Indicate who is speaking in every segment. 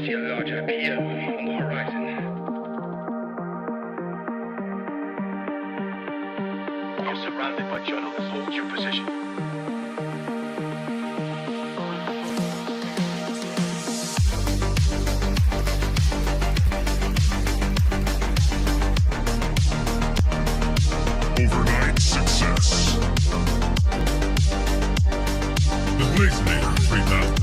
Speaker 1: see a larger pier on the horizon. You're surrounded by journalists. Hold your position.
Speaker 2: Overnight success. The Baseten 3000.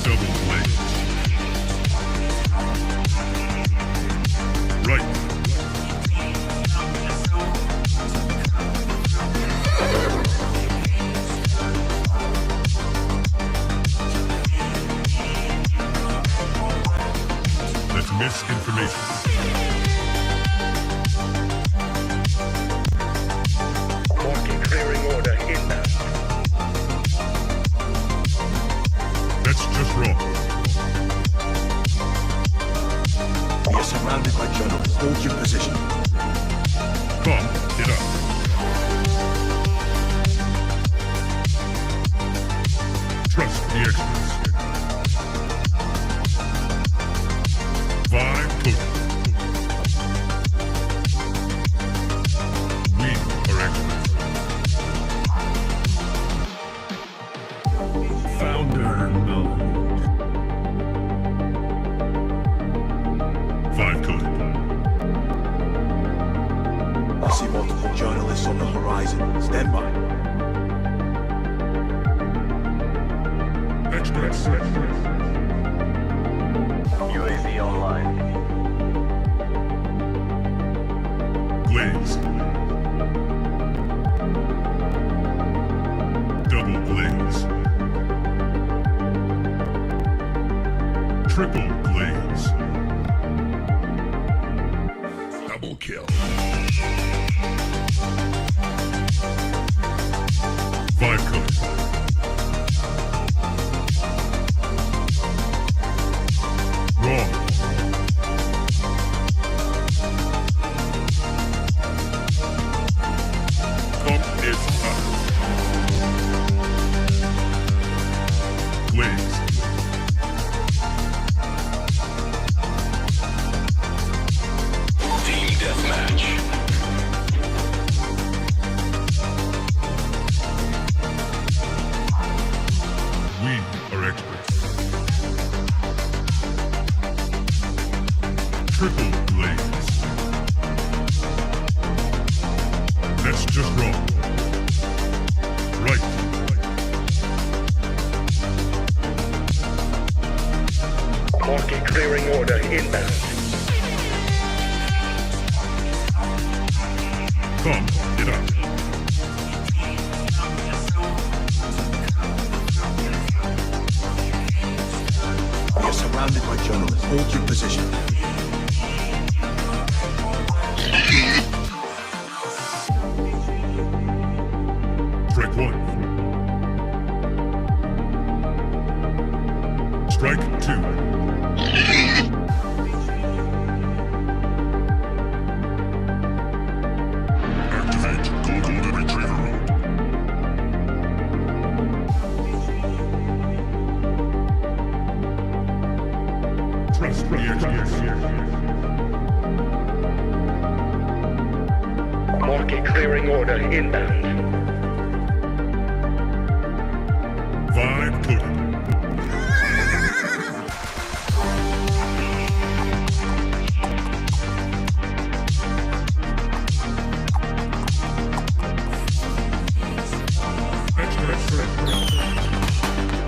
Speaker 2: Double blades. Right. That's misinformation.
Speaker 1: Marking clearing order inbound.
Speaker 2: That's just wrong.
Speaker 1: You're surrounded by journalists. Hold your position.
Speaker 2: Come, get up. Trust the experts. Vibe coding. We are experts. Founder mode. Vibe coding.
Speaker 1: I see multiple journalists on the horizon. Stand by.
Speaker 2: Experts.
Speaker 1: UAV online.
Speaker 2: Blaze. Double blaze. Triple blaze. Double kill. Vibe code. Wrong. Pump is up. Blaze.
Speaker 1: Team deathmatch.
Speaker 2: We are experts. Triple blaze. That's just wrong. Right.
Speaker 1: Marking clearing order inbound.
Speaker 2: Come, get up.
Speaker 1: You're surrounded by journalists. Hold your position.
Speaker 2: Strike one. Strike two. Activate Golden Retriever mode. Trust the experts.
Speaker 1: Marking clearing order inbound.
Speaker 2: Vibe coded.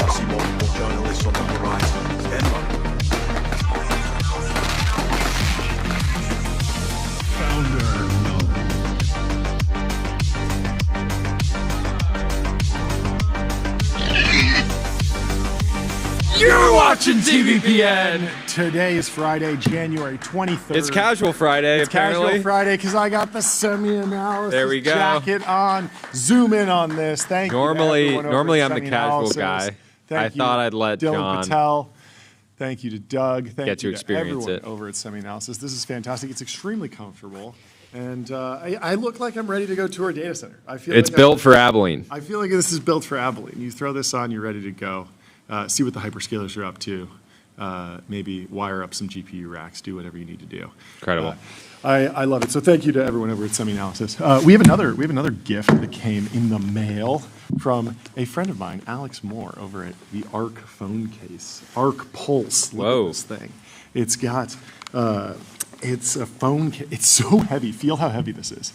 Speaker 1: I see multiple journalists on the horizon. Stand by.
Speaker 2: Founder mode.
Speaker 3: You're watching TBPN.
Speaker 4: Today is Friday, January 23rd.
Speaker 3: It's Casual Friday,
Speaker 4: It's
Speaker 3: apparently.
Speaker 4: Casual Friday because I got the semi-analysis
Speaker 3: There we go.
Speaker 4: jacket on. Zoom in on this. Thank you. to everyone over
Speaker 3: Normally
Speaker 4: at
Speaker 3: I'm the casual
Speaker 4: Semi-Analysis.
Speaker 3: guy.
Speaker 4: Thank
Speaker 3: I
Speaker 4: you,
Speaker 3: thought I'd let
Speaker 4: Dylan
Speaker 3: John
Speaker 4: Patel. Thank you to Doug. Thank
Speaker 3: get to
Speaker 4: you
Speaker 3: experience
Speaker 4: everyone
Speaker 3: it.
Speaker 4: over at Semi-Analysis. This is fantastic. It's extremely comfortable. And I look like I'm ready to go tour a data center. I feel
Speaker 3: It's
Speaker 4: like
Speaker 3: built for Abilene.
Speaker 4: I feel like this is built for Abilene. You throw this on, you're ready to go. See what the hyperscalers are up to. Maybe wire up some GPU racks. Do whatever you need to do.
Speaker 3: Incredible.
Speaker 4: I love it. So thank you to everyone over at SemiAnalysis. We have another gift that came in the mail from a friend of mine, Alex Moore, over at the Arc phone case. Arc Pulse. Look at this thing. It's got. It's a phone case. It's so heavy. Feel how heavy this is.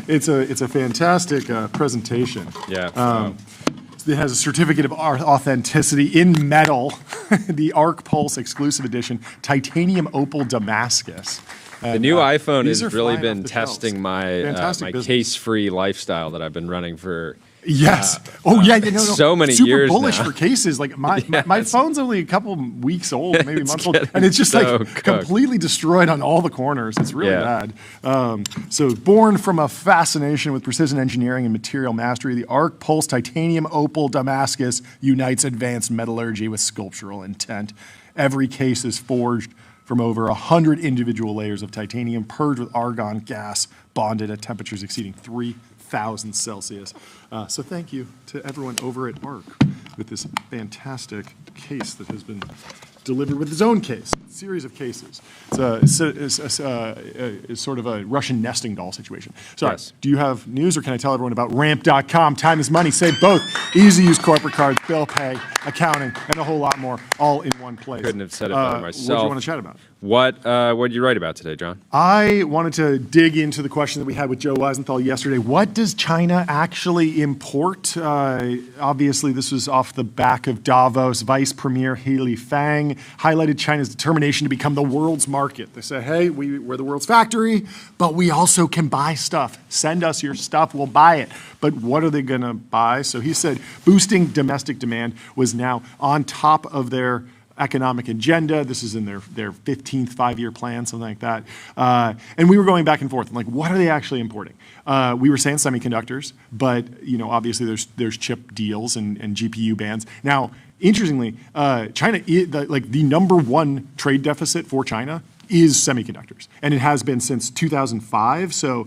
Speaker 4: It's a fantastic presentation.
Speaker 3: Yeah.
Speaker 4: It has a certificate of authenticity in metal, the Arc Pulse exclusive edition, titanium opal Damascus. And,
Speaker 3: the new iPhone
Speaker 4: these
Speaker 3: has
Speaker 4: are
Speaker 3: really
Speaker 4: flying
Speaker 3: been
Speaker 4: off the
Speaker 3: testing
Speaker 4: shelves.
Speaker 3: my
Speaker 4: Fantastic business.
Speaker 3: case-free lifestyle that I've been running for.
Speaker 4: Yes.
Speaker 3: So many
Speaker 4: super
Speaker 3: years
Speaker 4: bullish
Speaker 3: now.
Speaker 4: for cases. Like my phone's only a couple weeks old, maybe months old,
Speaker 3: getting
Speaker 4: and it's just
Speaker 3: so
Speaker 4: like
Speaker 3: cooked.
Speaker 4: completely destroyed on all the corners. It's really
Speaker 3: Yeah.
Speaker 4: bad. So born from a fascination with precision engineering and material mastery, the Arc Pulse Titanium Opal Damascus unites advanced metallurgy with sculptural intent. Every case is forged from over 100 individual layers of titanium purged with argon gas, bonded at temperatures exceeding 3,000 Celsius. So thank you to everyone over at ARC with this fantastic case that has been delivered with its own case, series of cases. It's sort of a Russian nesting doll situation. So
Speaker 3: Yes.
Speaker 4: do you have news, or can I tell everyone about ramp.com? Time is money, save both. Easy to use corporate cards, bill pay, accounting, and a whole lot more, all in one place.
Speaker 3: Couldn't have said it better myself.
Speaker 4: What do you want to chat about?
Speaker 3: What did you write about today, John?
Speaker 4: I wanted to dig into the question that we had with Joe Weisenthal yesterday. What does China actually import? Obviously, this was off the back of Davos. Vice Premier He Fang highlighted China's determination to become the world's market. They said, hey, we're the world's factory, but we also can buy stuff. Send us your stuff, we'll buy it. But what are they going to buy? So he said boosting domestic demand was now on top of their economic agenda. This is in their 15th five-year plan, something like that. And we were going back and forth. Like, what are they actually importing? We were saying semiconductors, but obviously there's chip deals and GPU bans. Now, interestingly, China, the number one trade deficit for China is semiconductors, and it has been since 2005. So.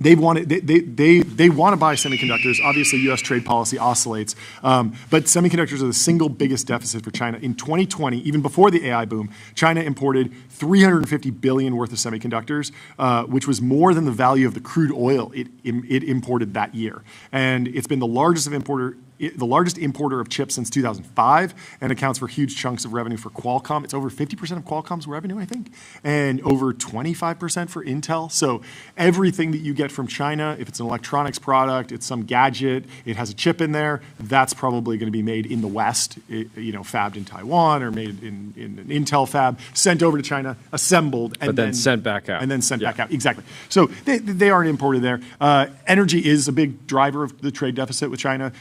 Speaker 4: They want to buy semiconductors. Obviously, U.S. trade policy oscillates, but semiconductors are the single biggest deficit for China. In 2020, even before the AI boom, China imported $350 billion worth of semiconductors, which was more than the value of the crude oil it imported that year. And it's been the largest importer of chips since 2005, and accounts for huge chunks of revenue for Qualcomm. It's over 50% of Qualcomm's revenue, I think, and over 25% for Intel. So everything that you get from China, if it's an electronics product, it's some gadget, it has a chip in there, that's probably going to be made in the West, fabbed in Taiwan or made in an Intel fab, sent over to China, assembled, and
Speaker 3: then sent back out.
Speaker 4: And then sent back out, exactly. So they aren't imported there. Energy is a big driver of the trade deficit with China.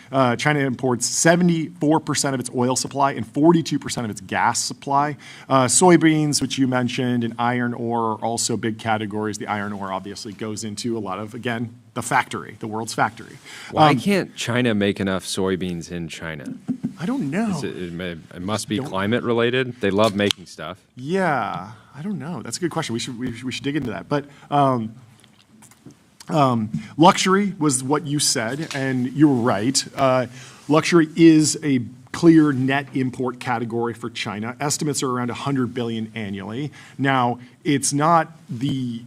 Speaker 4: China imports 74% of its oil supply and 42% of its gas supply. Soybeans, which you mentioned, and iron ore are also big categories. The iron ore obviously goes into a lot of, again, the world's factory.
Speaker 3: Why can't China make enough soybeans in China?
Speaker 4: I don't know.
Speaker 3: It must be climate related. They love making stuff.
Speaker 4: Yeah, I don't know. That's a good question. We should dig into that. But luxury was what you said, and you were right. Luxury is a clear net import category for China. Estimates are around $100 billion annually. Now, it's not the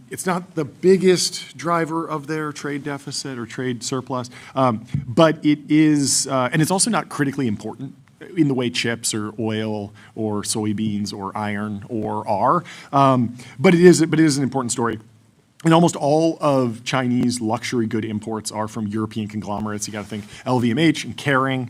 Speaker 4: biggest driver of their trade deficit or trade surplus, but it is, and it's also not critically important in the way chips or oil or soybeans or iron ore are. But it is an important story. And almost all of Chinese luxury good imports are from European conglomerates. You got to think LVMH and Kering.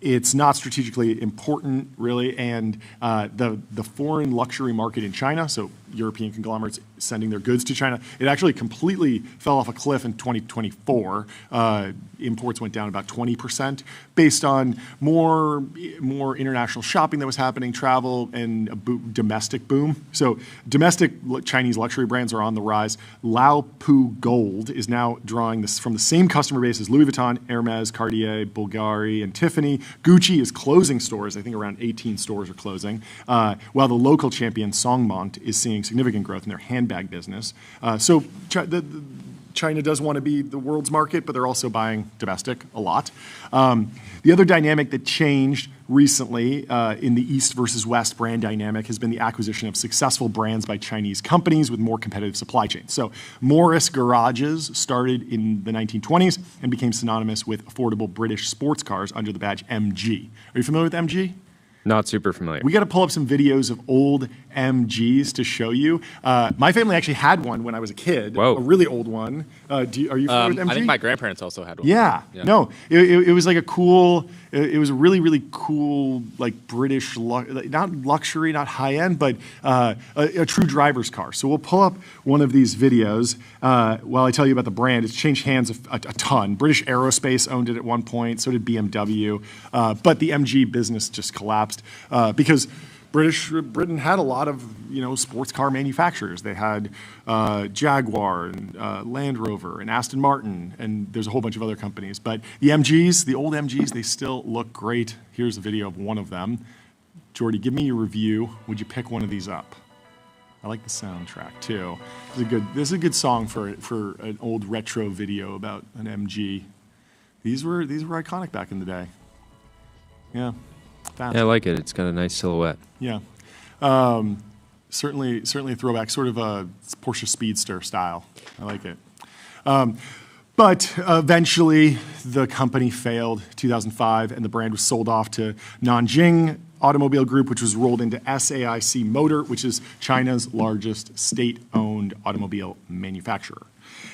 Speaker 4: It's not strategically important, really, and the foreign luxury market in China, so European conglomerates sending their goods to China, it actually completely fell off a cliff in 2024. Imports went down about 20% based on more international shopping that was happening, travel, and a domestic boom. So domestic Chinese luxury brands are on the rise. Lao Pu Gold is now drawing this from the same customer base as Louis Vuitton, Hermes, Cartier, Bulgari, and Tiffany. Gucci is closing stores. I think around 18 stores are closing, while the local champion Songmont is seeing seeing significant growth in their handbag business. So China does want to be the world's market, but they're also buying domestic a lot. The other dynamic that changed recently in the East versus West brand dynamic has been the acquisition of successful brands by Chinese companies with more competitive supply chains. So Morris garages started in the 1920s and became synonymous with affordable British sports cars under the badge MG. Are you familiar with MG?
Speaker 3: Not super familiar.
Speaker 4: We got to pull up some videos of old MGs to show you. My family actually had one when I was a kid.
Speaker 3: Whoa.
Speaker 4: A really old one. Are you familiar with MG?
Speaker 5: I think my grandparents also had one.
Speaker 4: Yeah. No, it was like a cool, it was a really, really cool, like British, not luxury, not high end, but a true driver's car. So we'll pull up one of these videos while I tell you about the brand. It's changed hands a ton. British Aerospace owned it at one point, so did BMW. But the MG business just collapsed because Britain had a lot of sports car manufacturers. They had Jaguar and Land Rover and Aston Martin, and there's a whole bunch of other companies. But the MGs, the old MGs, they still look great. Here's a video of one of them. Jordy, give me your review. Would you pick one of these up? I like the soundtrack too. This is a good song for an old retro video about an MG. These were iconic back in the day. Yeah. Fast.
Speaker 3: Yeah, I like it. It's got a nice silhouette.
Speaker 4: Yeah. Certainly a throwback, sort of a Porsche Speedster style. I like it. But eventually, the company failed 2005, and the brand was sold off to Nanjing Automobile Group, which was rolled into SAIC Motor, which is China's largest state-owned automobile manufacturer.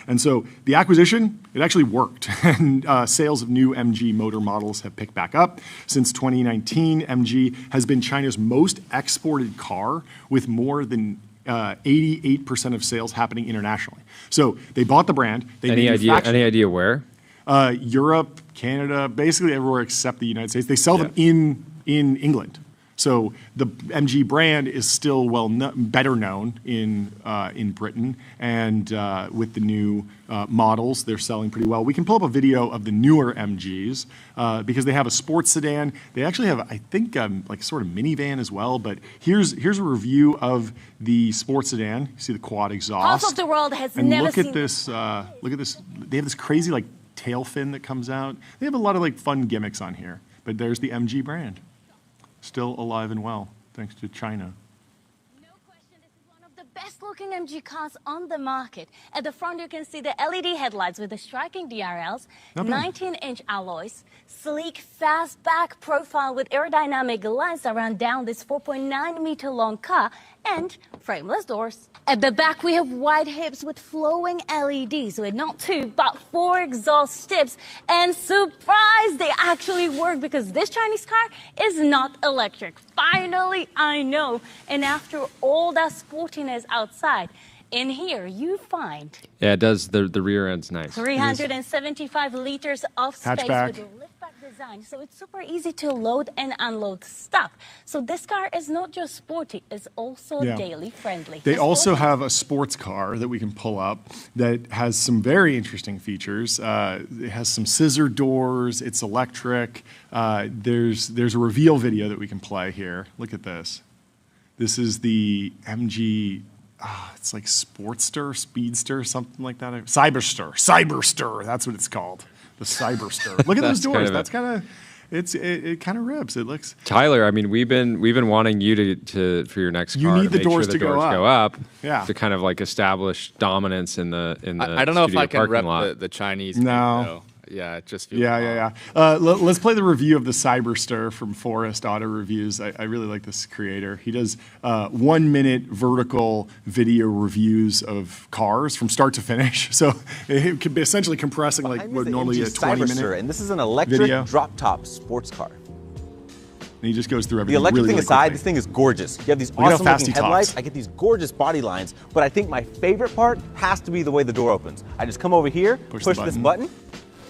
Speaker 4: And so the acquisition, it actually worked. And sales of new MG motor models have picked back up. Since 2019, MG has been China's most exported car, with more than 88% of sales happening internationally. So they bought the brand.
Speaker 3: Any idea where?
Speaker 4: Europe, Canada, basically everywhere except the United States. They sell them in England. So the MG brand is still better known in Britain, and with the new models, they're selling pretty well. We can pull up a video of the newer MGs because they have a sports sedan. They actually have, I think, like sort of minivan as well. But here's a review of the sports sedan. You see the quad exhaust.
Speaker 6: Half of the world has
Speaker 4: and
Speaker 6: never
Speaker 4: look
Speaker 6: seen
Speaker 4: at this. Look at this. They have this crazy like tail fin that comes out. They have a lot of like fun gimmicks on here. But there's the MG brand. Still alive and well, thanks to China.
Speaker 6: No question, this is one of the best-looking MG cars on the market. At the front, you can see the LED headlights with the striking DRLs, 19-inch alloys, sleek, fastback profile with aerodynamic lines around down this 4.9-meter-long car, and frameless doors. At the back, we have wide hips with flowing LEDs with not 2, but 4 exhaust tips. And surprise, they actually work because this Chinese car is not electric. Finally, I know. And after all that sportiness outside, in here you find...
Speaker 3: Yeah, it does. The rear end's nice.
Speaker 6: 375 liters of space
Speaker 4: Hatchback.
Speaker 6: with a liftback design, so it's super easy to load and unload stuff. So this car is not just sporty, it's also daily friendly.
Speaker 4: They also have a sports car that we can pull up that has some very interesting features. It has some scissor doors, it's electric. There's a reveal video that we can play here. Look at this. This is the MG... it's like Sportster, Speedster, something like that. Cyberster, that's what it's called. The Cyberster. Look at those doors. That's kind of, it kind of rips. It looks.
Speaker 3: Tyler, I mean, we've been wanting you to for your next car.
Speaker 4: You need the
Speaker 3: make
Speaker 4: doors
Speaker 3: sure
Speaker 4: to
Speaker 3: the
Speaker 4: go
Speaker 3: doors
Speaker 4: up.
Speaker 3: go up.
Speaker 4: Yeah.
Speaker 3: To kind of like establish dominance in the
Speaker 5: I don't know if I can
Speaker 3: parking
Speaker 5: rep
Speaker 3: lot.
Speaker 5: the Chinese.
Speaker 4: No.
Speaker 5: Though. Yeah, it just feels
Speaker 4: Yeah. Let's play the review of the Cyberster from Forest Auto Reviews. I really like this creator. He does 1-minute vertical video reviews of cars from start to finish. So it could be essentially compressing like what normally a 20-minute.
Speaker 7: And this is an electric
Speaker 4: video.
Speaker 7: drop-top sports car.
Speaker 4: And he just goes through
Speaker 7: The
Speaker 4: everything
Speaker 7: electric
Speaker 4: really,
Speaker 7: thing
Speaker 4: really
Speaker 7: aside,
Speaker 4: quickly.
Speaker 7: this thing is gorgeous. You have these
Speaker 4: Look at how
Speaker 7: awesome
Speaker 4: fast
Speaker 7: looking
Speaker 4: he talks.
Speaker 7: headlights. I get these gorgeous body lines, but I think my favorite part has to be the way the door opens. I just come over here,
Speaker 4: Push
Speaker 7: push
Speaker 4: the
Speaker 7: this
Speaker 4: button.
Speaker 7: button.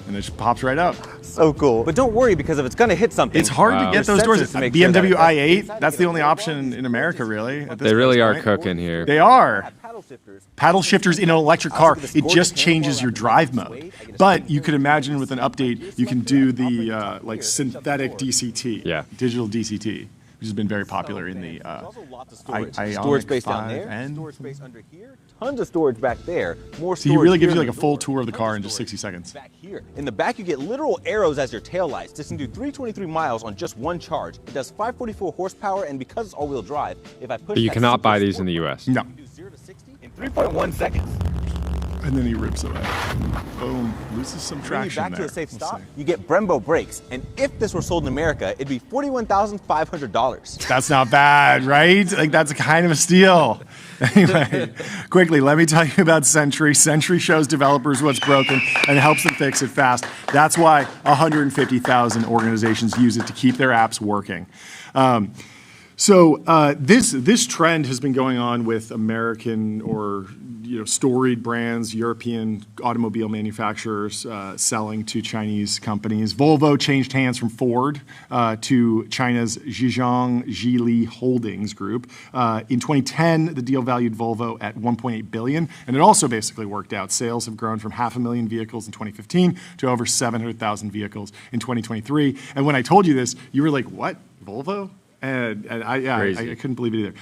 Speaker 4: And it just pops right up.
Speaker 7: So cool. But don't worry, because if it's gonna hit something,
Speaker 4: It's hard to get
Speaker 7: there's
Speaker 4: those doors.
Speaker 7: sensors to make sure
Speaker 4: BMW
Speaker 7: that
Speaker 4: i8, that's the only option in America, really. At this
Speaker 3: They really
Speaker 4: price
Speaker 3: are
Speaker 4: point.
Speaker 3: cooking here.
Speaker 4: They are.
Speaker 7: paddle shifters.
Speaker 4: Paddle shifters in an electric car,
Speaker 7: this
Speaker 4: it
Speaker 7: gorgeous
Speaker 4: just changes
Speaker 7: handlebar
Speaker 4: your
Speaker 7: wrapped
Speaker 4: drive
Speaker 7: around this
Speaker 4: mode.
Speaker 7: weight. I get a
Speaker 4: But
Speaker 7: steering
Speaker 4: you could
Speaker 7: wheel,
Speaker 4: imagine with an update, you can do the like
Speaker 7: This
Speaker 4: synthetic DCT,
Speaker 3: Yeah.
Speaker 4: digital DCT. which has been very popular in the
Speaker 7: There's also lots of storage.
Speaker 4: Ioniq
Speaker 7: Storage space down
Speaker 4: 5
Speaker 7: there,
Speaker 4: and-
Speaker 7: storage space under here, tons of storage back there, more
Speaker 4: So
Speaker 7: storage.
Speaker 4: he really gives
Speaker 7: here
Speaker 4: you like
Speaker 7: in
Speaker 4: a full
Speaker 7: door,
Speaker 4: tour of the
Speaker 7: tons
Speaker 4: car in just
Speaker 7: storage
Speaker 4: 60 seconds.
Speaker 7: Back here. In the back, you get literal arrows as your taillights. This can do 323 miles on just one charge. It does 544 horsepower, and because it's all-wheel drive, if I push
Speaker 3: But you
Speaker 7: that
Speaker 3: cannot
Speaker 7: super
Speaker 3: buy these
Speaker 7: sport
Speaker 3: in the
Speaker 7: button,
Speaker 3: U.S.
Speaker 4: No.
Speaker 7: you can do 0 to 60 in 3.1 seconds.
Speaker 4: And then he rips away. Boom. Loses some
Speaker 7: Bring you
Speaker 4: traction
Speaker 7: back
Speaker 4: there.
Speaker 7: to a safe
Speaker 4: We'll
Speaker 7: stop,
Speaker 4: see.
Speaker 7: you get Brembo brakes. And if this were sold in America, it'd be $41,500.
Speaker 4: That's not bad, right? Like, that's a kind of a steal. Anyway, quickly, let me tell you about Sentry. Sentry shows developers what's broken and helps them fix it fast. That's why 150,000 organizations use it to keep their apps working. This trend has been going on with American or storied brands, European automobile manufacturers selling to Chinese companies. Volvo changed hands from Ford to China's Zhejiang Geely Holdings Group. In 2010, the deal valued Volvo at $1.8 billion, and it also basically worked out. Sales have grown from 500,000 vehicles in 2015 to over 700,000 vehicles in 2023. And when I told you this, you were like, "What? Volvo?" And I couldn't believe it either.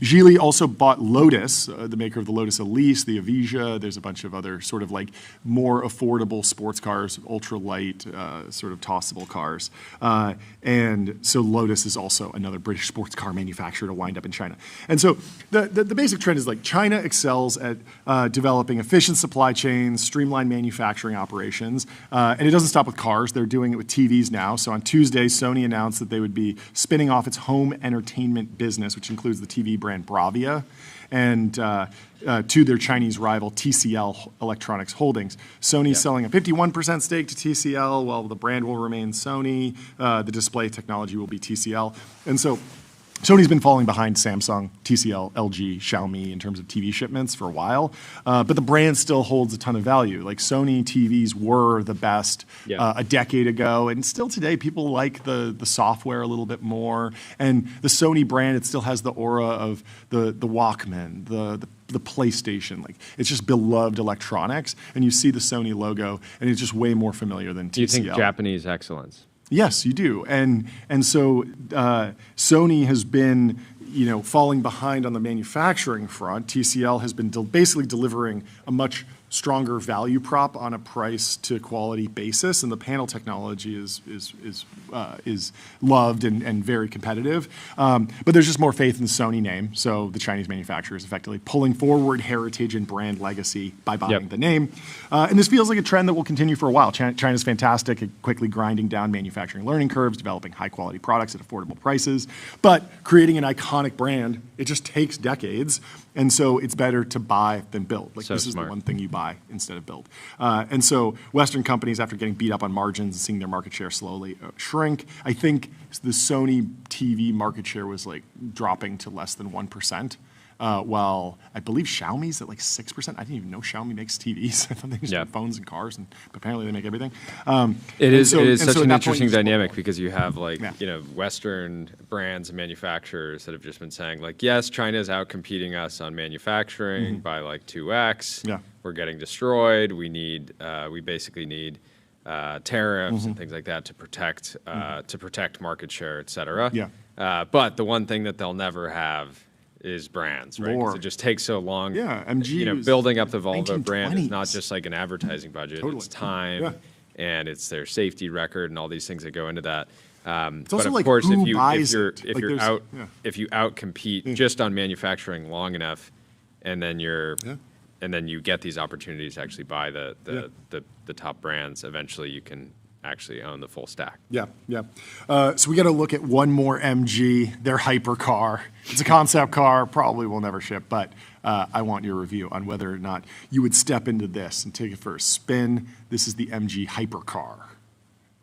Speaker 4: Geely also bought Lotus, the maker of the Lotus Elise, the Avija. There's a bunch of other sort of like more affordable sports cars, ultra-light, sort of tossable cars. And so Lotus is also another British sports car manufacturer to wind up in China. And so the basic trend is like China excels at developing efficient supply chains, streamlined manufacturing operations. And it doesn't stop with cars. They're doing it with TVs now. So on Tuesday, Sony announced that they would be spinning off its home entertainment business, which includes the TV brand Bravia, and to their Chinese rival TCL Electronics Holdings. Sony's selling a 51% stake to TCL, while the brand will remain Sony. The display technology will be TCL. And so Sony's been falling behind Samsung, TCL, LG, Xiaomi in terms of TV shipments for a while, but the brand still holds a ton of value. Like Sony TVs were the best a decade ago, and still today people like the software a little bit more. And the Sony brand, it still has the aura of the Walkman, the PlayStation. Like it's just beloved electronics, and you see the Sony logo, and it's just way more familiar than TCL.
Speaker 3: Do you think Japanese excellence?
Speaker 4: Yes, you do, and so Sony has been falling behind on the manufacturing front. TCL has been basically delivering a much stronger value prop on a price to quality basis, and the panel technology is loved and very competitive. But there's just more faith in the Sony name, so the Chinese manufacturer is effectively pulling forward heritage and brand legacy by buying the name. And this feels like a trend that will continue for a while. China's fantastic at quickly grinding down manufacturing learning curves, developing high-quality products at affordable prices, but creating an iconic brand, it just takes decades. And so it's better to buy than build. Like this is the one thing you buy instead of build. And so Western companies, after getting beat up on margins and seeing their market share slowly shrink, I think the Sony TV market share was like dropping to less than 1%. While I believe Xiaomi's at like 6%. I didn't even know Xiaomi makes TVs. I thought they just make phones and cars, but apparently they make everything.
Speaker 3: It is such an interesting dynamic because you have like Western brands and manufacturers that have just been saying like, yes, China is out competing us on manufacturing by like 2x. Yeah. We're getting destroyed. We basically need tariffs and things like that to protect market share, et cetera. Yeah. But the one thing that they'll never have is brands, right? 'Cause it just takes so long.
Speaker 4: Yeah, MG.
Speaker 3: Building up the Volvo brand is not just like an advertising budget. It's time, and it's their safety record, and all these things that go into that. But of
Speaker 4: like
Speaker 3: course, if you outcompete just on manufacturing long enough, and then you get these opportunities to actually buy the top brands, eventually you can actually own the full stack.
Speaker 4: Yeah. So we got to look at one more MG, their hypercar. It's a concept car, probably will never ship, but I want your review on whether or not you would step into this and take it for a spin. This is the MG hypercar,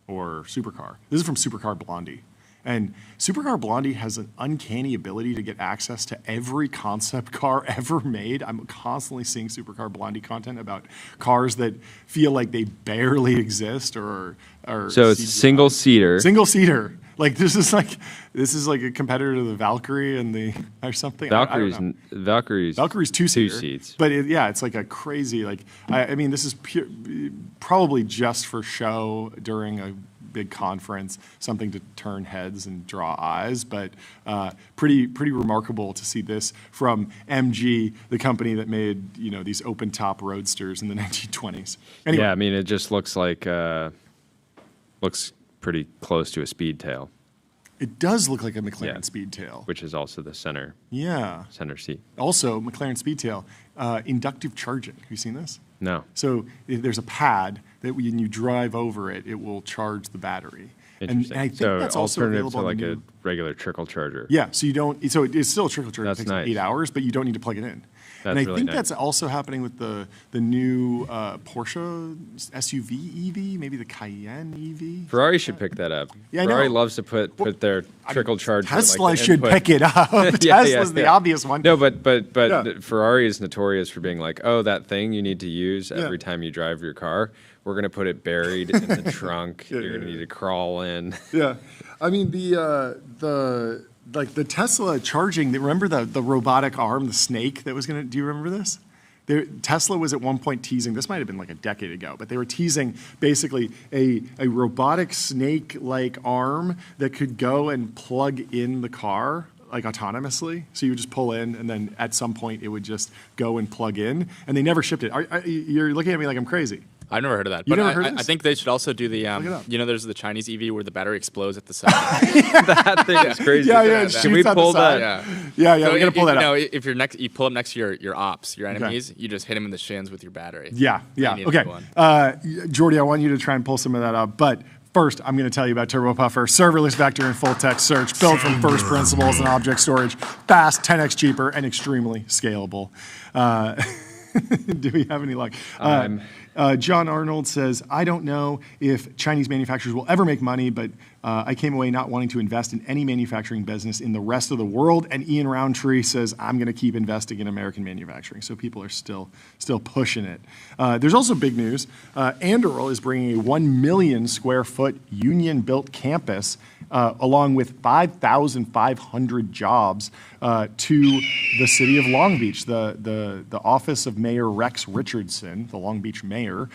Speaker 4: or supercar. This is from Supercar Blondie. And Supercar Blondie has an uncanny ability to get access to every concept car ever made. I'm constantly seeing Supercar Blondie content about cars that feel like they barely exist or
Speaker 3: so it's single seater.
Speaker 4: Single seater. Like this is like a competitor to the Valkyrie and the or something.
Speaker 3: Valkyrie's
Speaker 4: two
Speaker 3: seats.
Speaker 4: But it's like a crazy I mean this is probably just for show during a big conference, something to turn heads and draw eyes. But pretty remarkable to see this from MG, the company that made these open top roadsters in the 1920s. Anyway.
Speaker 3: Yeah, I mean, it just looks like looks pretty close to a Speedtail.
Speaker 4: It does look like a McLaren Speedtail.
Speaker 3: Which is also the center seat.
Speaker 4: Also, McLaren Speedtail, inductive charging. Have you seen this?
Speaker 3: No.
Speaker 4: So there's a pad that when you drive over it, it will charge the battery.
Speaker 3: Interesting.
Speaker 4: And I think that's also
Speaker 3: alternative
Speaker 4: available
Speaker 3: to like a regular trickle charger.
Speaker 4: Yeah, so you don't. So it's still a trickle charger.
Speaker 3: That's
Speaker 4: it takes
Speaker 3: nice.
Speaker 4: 8 hours, but you don't need to plug it in.
Speaker 3: That's
Speaker 4: and I
Speaker 3: really
Speaker 4: think
Speaker 3: nice.
Speaker 4: that's also happening with the new Porsche SUV EV, maybe the Cayenne EV.
Speaker 3: Ferrari should pick that up.
Speaker 4: Yeah, I
Speaker 3: Ferrari
Speaker 4: know.
Speaker 3: loves to put their trickle charger.
Speaker 4: Tesla
Speaker 3: like the
Speaker 4: should
Speaker 3: input.
Speaker 4: pick it up. Tesla's the obvious one.
Speaker 3: No, but Ferrari is notorious for being like, oh, that thing you need to use every time you drive your car. We're going to put it buried in the trunk. You're going to need to crawl in.
Speaker 4: Yeah. I mean, the Tesla charging, remember the robotic arm, the snake that was going to, do you remember this? Tesla was at one point teasing, this might have been like a decade ago, but they were teasing basically a robotic snake-like arm that could go and plug in the car like autonomously. So you would just pull in and then at some point it would just go and plug in. And they never shipped it. You're looking at me like I'm crazy.
Speaker 5: I've never heard of that.
Speaker 4: You
Speaker 5: but
Speaker 4: never heard of this?
Speaker 5: I think they should also do the, there's the Chinese EV where the battery explodes at the side.
Speaker 3: That thing is crazy.
Speaker 4: Yeah,
Speaker 3: Can we pull that?
Speaker 5: Yeah,
Speaker 4: we're going to pull that up.
Speaker 5: If you pull up next to your ops, your enemies, you just hit them in the shins with your battery.
Speaker 4: Yeah. Okay. Jordy, I want you to try and pull some of that up. But first, I'm going to tell you about TurboPuffer, serverless vector and full text search, built from first principles and object storage, fast, 10x cheaper, and extremely scalable. Do we have any luck? John Arnold says, I don't know if Chinese manufacturers will ever make money, but I came away not wanting to invest in any manufacturing business in the rest of the world. And Ian Roundtree says, I'm going to keep investing in American manufacturing. So people are still pushing it. There's also big news. Anduril is bringing a 1 million square foot union-built campus along with 5,500 jobs to the city of Long Beach. The office of Mayor Rex Richardson, the Long Beach mayor,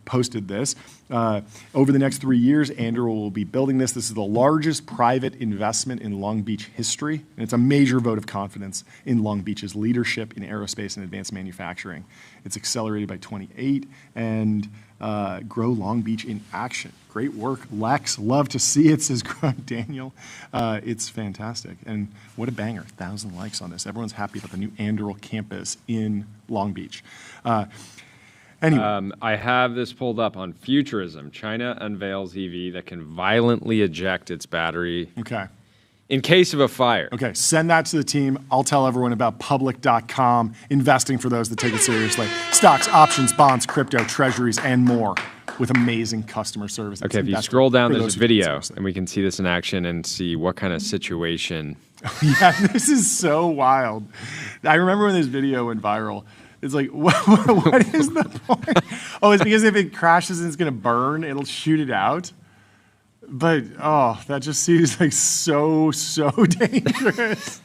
Speaker 4: posted this. Over the next 3 years, Anduril will be building this. This is the largest private investment in Long Beach history, and it's a major vote of confidence in Long Beach's leadership in aerospace and advanced manufacturing. It's accelerated by 28 and grow Long Beach in action. Great work, Lex. Love to see it, says Daniel. It's fantastic. And what a banger. 1,000 likes on this. Everyone's happy about the new Anduril campus in Long Beach. Anyway.
Speaker 3: I have this pulled up on Futurism. China unveils EV that can violently eject its battery in case of a fire.
Speaker 4: Okay, send that to the team. I'll tell everyone about public.com, investing for those that take it seriously. Stocks, options, bonds, crypto, treasuries, and more with amazing customer service.
Speaker 3: Okay, if you scroll down, there's a video, and we can see this in action and see what kind of situation.
Speaker 4: Yeah, this is so wild. I remember when this video went viral. It's like, what is the point? Oh, it's because if it crashes and it's going to burn, it'll shoot it out. But, that just seems like so dangerous.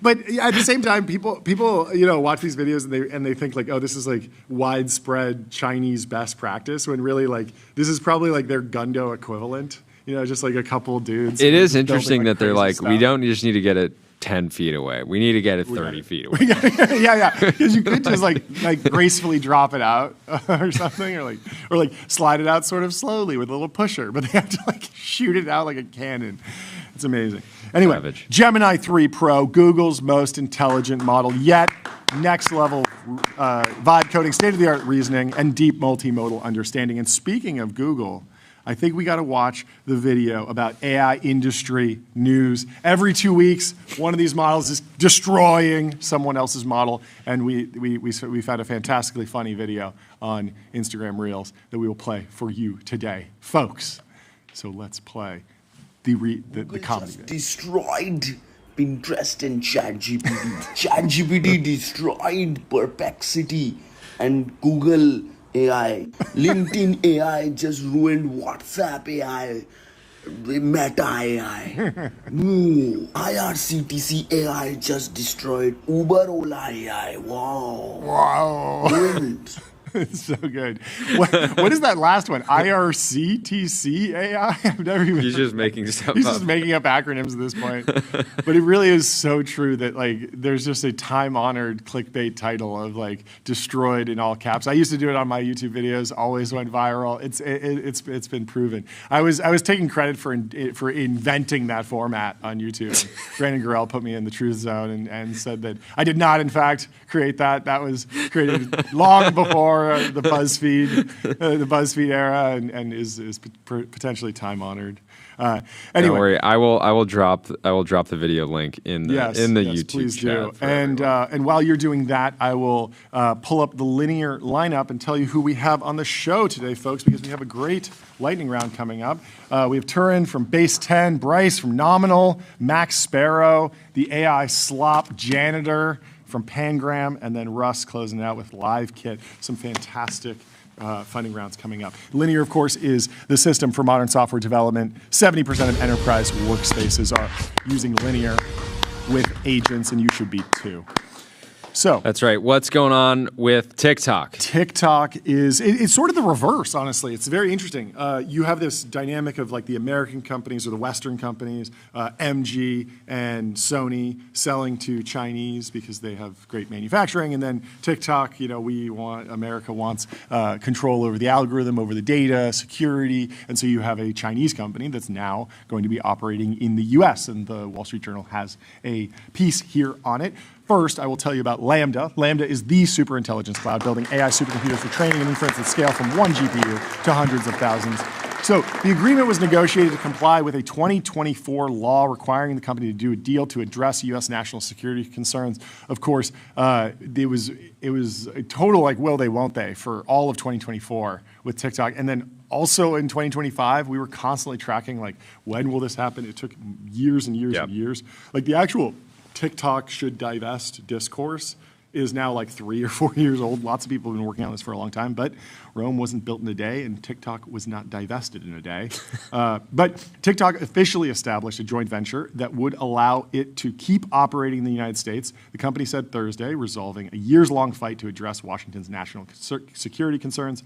Speaker 4: But at the same time, people watch these videos and they think like, oh, this is like widespread Chinese best practice, when really like this is probably like their Gundo equivalent. Just like a couple dudes.
Speaker 3: It is interesting that they're like,
Speaker 4: stuff.
Speaker 3: we don't just need to get it 10 feet away. We need to get it 30 feet away.
Speaker 4: Yeah. Because you could just like gracefully drop it out or something, or like slide it out sort of slowly with a little pusher. But they have to like shoot it out like a cannon. It's amazing. Anyway,
Speaker 3: Savage.
Speaker 4: Gemini 3 Pro, Google's most intelligent model yet. Next level vibe coding, state-of-the-art reasoning, and deep multimodal understanding. And speaking of Google, I think we got to watch the video about AI industry news. Every 2 weeks, one of these models is destroying someone else's model, and we found a fantastically funny video on Instagram Reels that we will play for you today, folks. So let's play the comedy video.
Speaker 8: Destroyed Pinterest and ChatGPT. ChatGPT destroyed Perplexity and Google AI. LinkedIn AI just ruined WhatsApp AI. Meta AI. IRCTC AI just destroyed Uber Ola AI. Wow. Ruined.
Speaker 4: It's so good. What is that last one? IRCTC AI? I've never even.
Speaker 3: He's just making stuff
Speaker 4: He's
Speaker 3: up.
Speaker 4: just making up acronyms at this point. But it really is so true that like there's just a time-honored clickbait title of like destroyed in all caps. I used to do it on my YouTube videos, always went viral. It's been proven. I was taking credit for inventing that format on YouTube. Brandon Gurrell put me in the truth zone and said that I did not in fact create that. That was created long before the BuzzFeed era, and is potentially time honored. Anyway,
Speaker 3: Don't worry, I will drop the video link in the YouTube
Speaker 4: please
Speaker 3: chat.
Speaker 4: do. And while you're doing that, I will pull up the linear lineup and tell you who we have on the show today, folks, because we have a great lightning round coming up. We have Tuhin from Baseten, Bryce from Nominal, Max Spero, the AI slop janitor from Pangram, and then Russ closing it out with LiveKit. Some fantastic funding rounds coming up. Linear, of course, is the system for modern software development. 70% of enterprise workspaces are using Linear with agents, and you should be too. So
Speaker 3: That's right. What's going on with TikTok?
Speaker 4: TikTok it's sort of the reverse, honestly. It's very interesting. You have this dynamic of like the American companies or the Western companies, MG and Sony selling to Chinese because they have great manufacturing, and then TikTok, America wants control over the algorithm, over the data, security, and so you have a Chinese company that's now going to be operating in the US, and the Wall Street Journal has a piece here on it. First, I will tell you about Lambda. Lambda is the superintelligence cloud, building AI supercomputers for training and inference that scale from one GPU to hundreds of thousands. So the agreement was negotiated to comply with a 2024 law requiring the company to do a deal to address U.S. national security concerns. Of course, it was a total like will they, won't they for all of 2024 with TikTok. And then also in 2025, we were constantly tracking like when will this happen? It took years and years and years. Like the actual TikTok should divest discourse is now like 3 or 4 years old. Lots of people have been working on this for a long time, but Rome wasn't built in a day, and TikTok was not divested in a day. But TikTok officially established a joint venture that would allow it to keep operating in the United States. The company said Thursday, resolving a years-long fight to address Washington's national security concerns.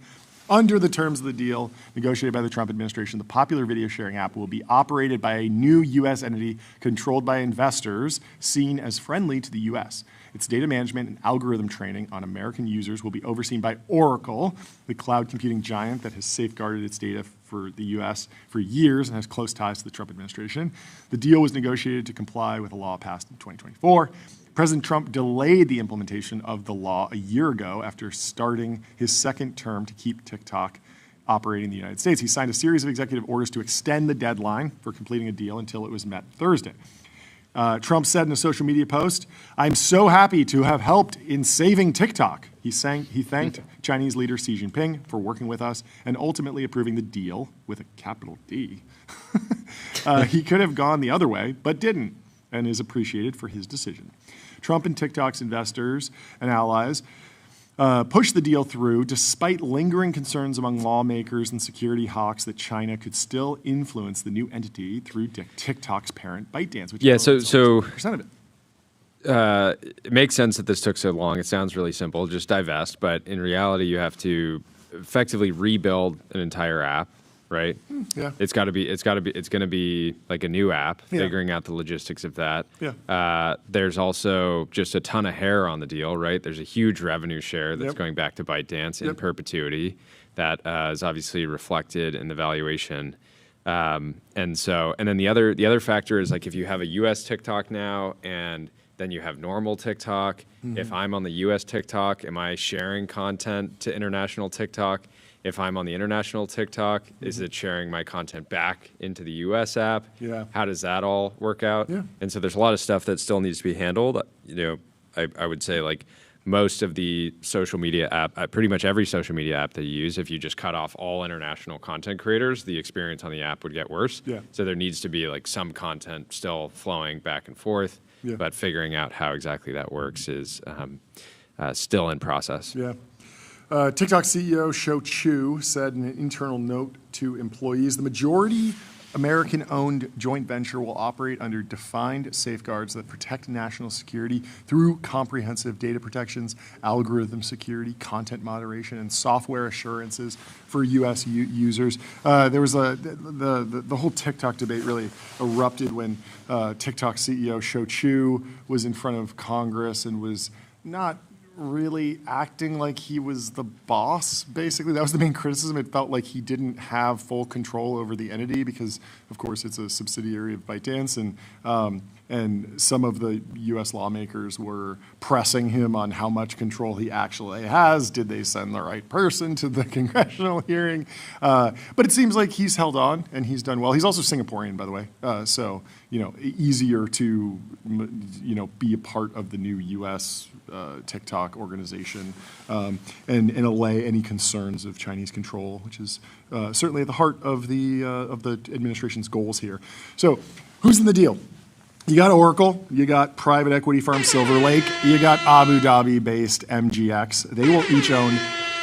Speaker 4: Under the terms of the deal negotiated by the Trump administration, the popular video sharing app will be operated by a new U.S. entity controlled by investors seen as friendly to the U.S. Its data management and algorithm training on American users will be overseen by Oracle, the cloud computing giant that has safeguarded its data for the U.S. for years and has close ties to the Trump administration. The deal was negotiated to comply with a law passed in 2024. President Trump delayed the implementation of the law a year ago after starting his second term to keep TikTok operating in the United States. He signed a series of executive orders to extend the deadline for completing a deal until it was met Thursday. Trump said in a social media post, "I'm so happy to have helped in saving TikTok." He thanked Chinese leader Xi Jinping for working with us and ultimately approving the deal with a capital D. He could have gone the other way, but didn't, and is appreciated for his decision. Trump and TikTok's investors and allies pushed the deal through despite lingering concerns among lawmakers and security hawks that China could still influence the new entity through TikTok's parent ByteDance, which owns 100% of it.
Speaker 3: It makes sense that this took so long. It sounds really simple, just divest, but in reality, you have to effectively rebuild an entire app. Right?
Speaker 4: Yeah.
Speaker 3: It's going to be like a new app, figuring out the logistics of that.
Speaker 4: Yeah.
Speaker 3: There's also just a ton of hair on the deal, right? There's a huge revenue share that's going back to ByteDance in perpetuity that is obviously reflected in the valuation. And then the other factor is like if you have a US TikTok now and then you have normal TikTok, if I'm on the US TikTok, am I sharing content to international TikTok? If I'm on the international TikTok, is it sharing my content back into the US app?
Speaker 4: Yeah.
Speaker 3: How does that all work out?
Speaker 4: Yeah.
Speaker 3: And so there's a lot of stuff that still needs to be handled. I would say like most of the social media app, pretty much every social media app that you use, if you just cut off all international content creators, the experience on the app would get worse.
Speaker 4: Yeah.
Speaker 3: So there needs to be like some content still flowing back and forth, but figuring out how exactly that works is still in process.
Speaker 4: Yeah. TikTok CEO Shou Chew said in an internal note to employees, the majority American-owned joint venture will operate under defined safeguards that protect national security through comprehensive data protections, algorithm security, content moderation, and software assurances for U.S. users. There was the whole TikTok debate really erupted when TikTok CEO Shou Chew was in front of Congress and was not really acting like he was the boss, basically. That was the main criticism. It felt like he didn't have full control over the entity because, of course, it's a subsidiary of ByteDance, and some of the U.S. lawmakers were pressing him on how much control he actually has. Did they send the right person to the congressional hearing? But it seems like he's held on, and he's done well. He's also Singaporean, by the way, so easier to be a part of the new U.S. TikTok organization and allay any concerns of Chinese control, which is certainly at the heart of the administration's goals here. So, who's in the deal? You got Oracle, you got private equity firm Silver Lake, you got Abu Dhabi-based MGX. They will each own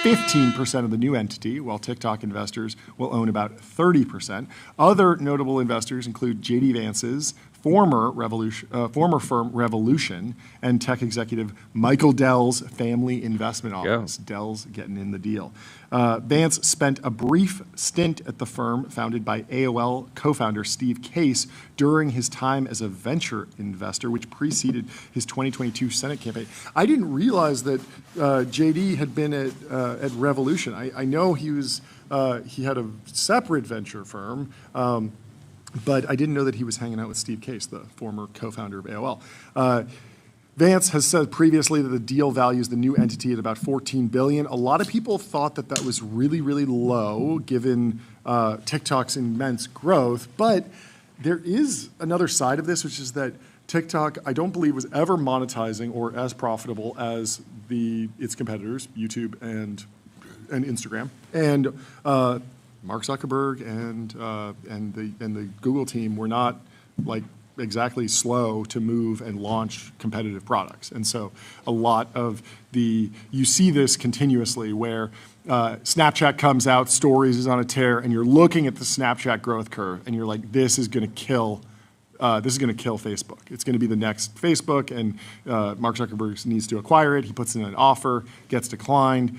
Speaker 4: 15% of the new entity, while TikTok investors will own about 30%. Other notable investors include J.D. Vance's former firm Revolution and tech executive Michael Dell's family investment office. Dell's getting in the deal. Vance spent a brief stint at the firm founded by AOL co-founder Steve Case during his time as a venture investor, which preceded his 2022 Senate campaign. I didn't realize that JD had been at Revolution. I know he had a separate venture firm, but I didn't know that he was hanging out with Steve Case, the former co-founder of AOL. Vance has said previously that the deal values the new entity at about $14 billion. A lot of people thought that that was really, really low given TikTok's immense growth, but there is another side of this, which is that TikTok, I don't believe, was ever monetizing or as profitable as its competitors, YouTube and Instagram. And Mark Zuckerberg and the Google team were not exactly slow to move and launch competitive products. And so a lot of you see this continuously where Snapchat comes out, Stories is on a tear, and you're looking at the Snapchat growth curve, and you're like, this is going to kill Facebook. It's going to be the next Facebook, and Mark Zuckerberg needs to acquire it. He puts in an offer, gets declined.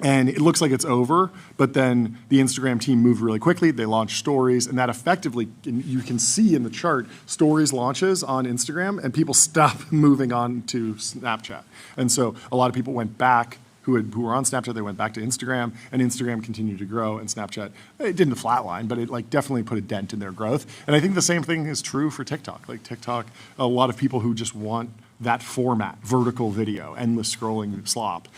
Speaker 4: And it looks like it's over, but then the Instagram team moved really quickly. They launched Stories, and that effectively, you can see in the chart, Stories launches on Instagram, and people stop moving on to Snapchat. And so a lot of people went back, who were on Snapchat, they went back to Instagram, and Instagram continued to grow, and Snapchat, it didn't flatline, but it definitely put a dent in their growth. And I think the same thing is true for TikTok. TikTok, a lot of people who just want that format, vertical video, endless scrolling slop,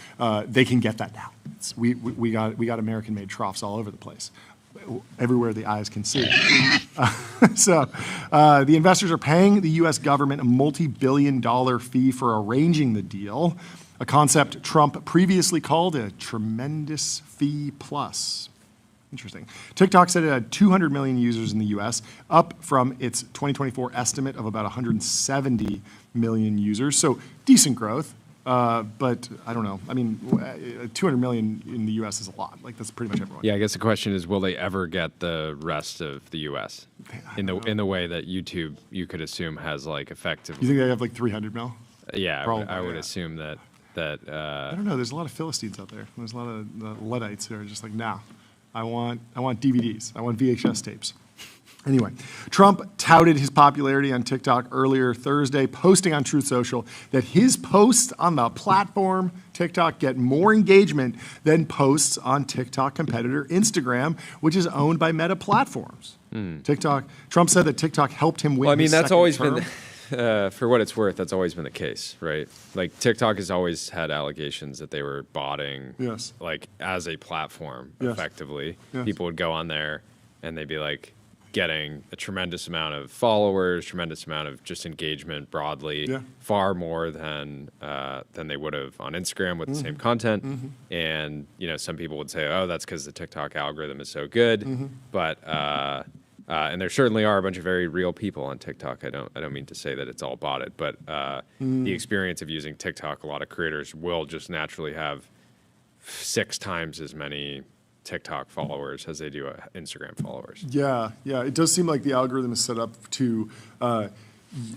Speaker 4: they can get that now. We got American-made troughs all over the place, everywhere the eyes can see. So the investors are paying the U.S. government a multi-billion-dollar fee for arranging the deal, a concept Trump previously called a tremendous fee plus. Interesting. TikTok said it had 200 million users in the U.S., up from its 2024 estimate of about 170 million users. So decent growth, but I don't know. I mean, 200 million in the U.S. is a lot. That's pretty much everyone.
Speaker 3: Yeah, I guess the question is, will they ever get the rest of the U.S. in the way that YouTube, you could assume, has effectively?
Speaker 4: You think they have 300 mil?
Speaker 3: Yeah, I would assume that.
Speaker 4: I don't know. There's a lot of Philistines out there. There's a lot of Luddites who are just nah. I want DVDs. I want VHS tapes. Anyway, Trump touted his popularity on TikTok earlier Thursday, posting on Truth Social that his posts on the platform TikTok get more engagement than posts on TikTok competitor Instagram, which is owned by Meta Platforms. Trump said that TikTok helped him win.
Speaker 3: Well, I mean, that's always
Speaker 4: term.
Speaker 3: been. For what it's worth, that's always been the case, right? TikTok has always had allegations that they were botting, as a platform, effectively. Yes. People would go on there, and they'd be getting a tremendous amount of followers, tremendous amount of just engagement broadly, far more than they would have on Instagram with the same content. And some people would say, "Oh, that's because the TikTok algorithm is so good," but. And there certainly are a bunch of very real people on TikTok. I don't mean to say that it's all botted, but the experience of using TikTok, a lot of creators will just naturally have 6 times as many TikTok followers as they do Instagram followers.
Speaker 4: Yeah, it does seem like the algorithm is set up to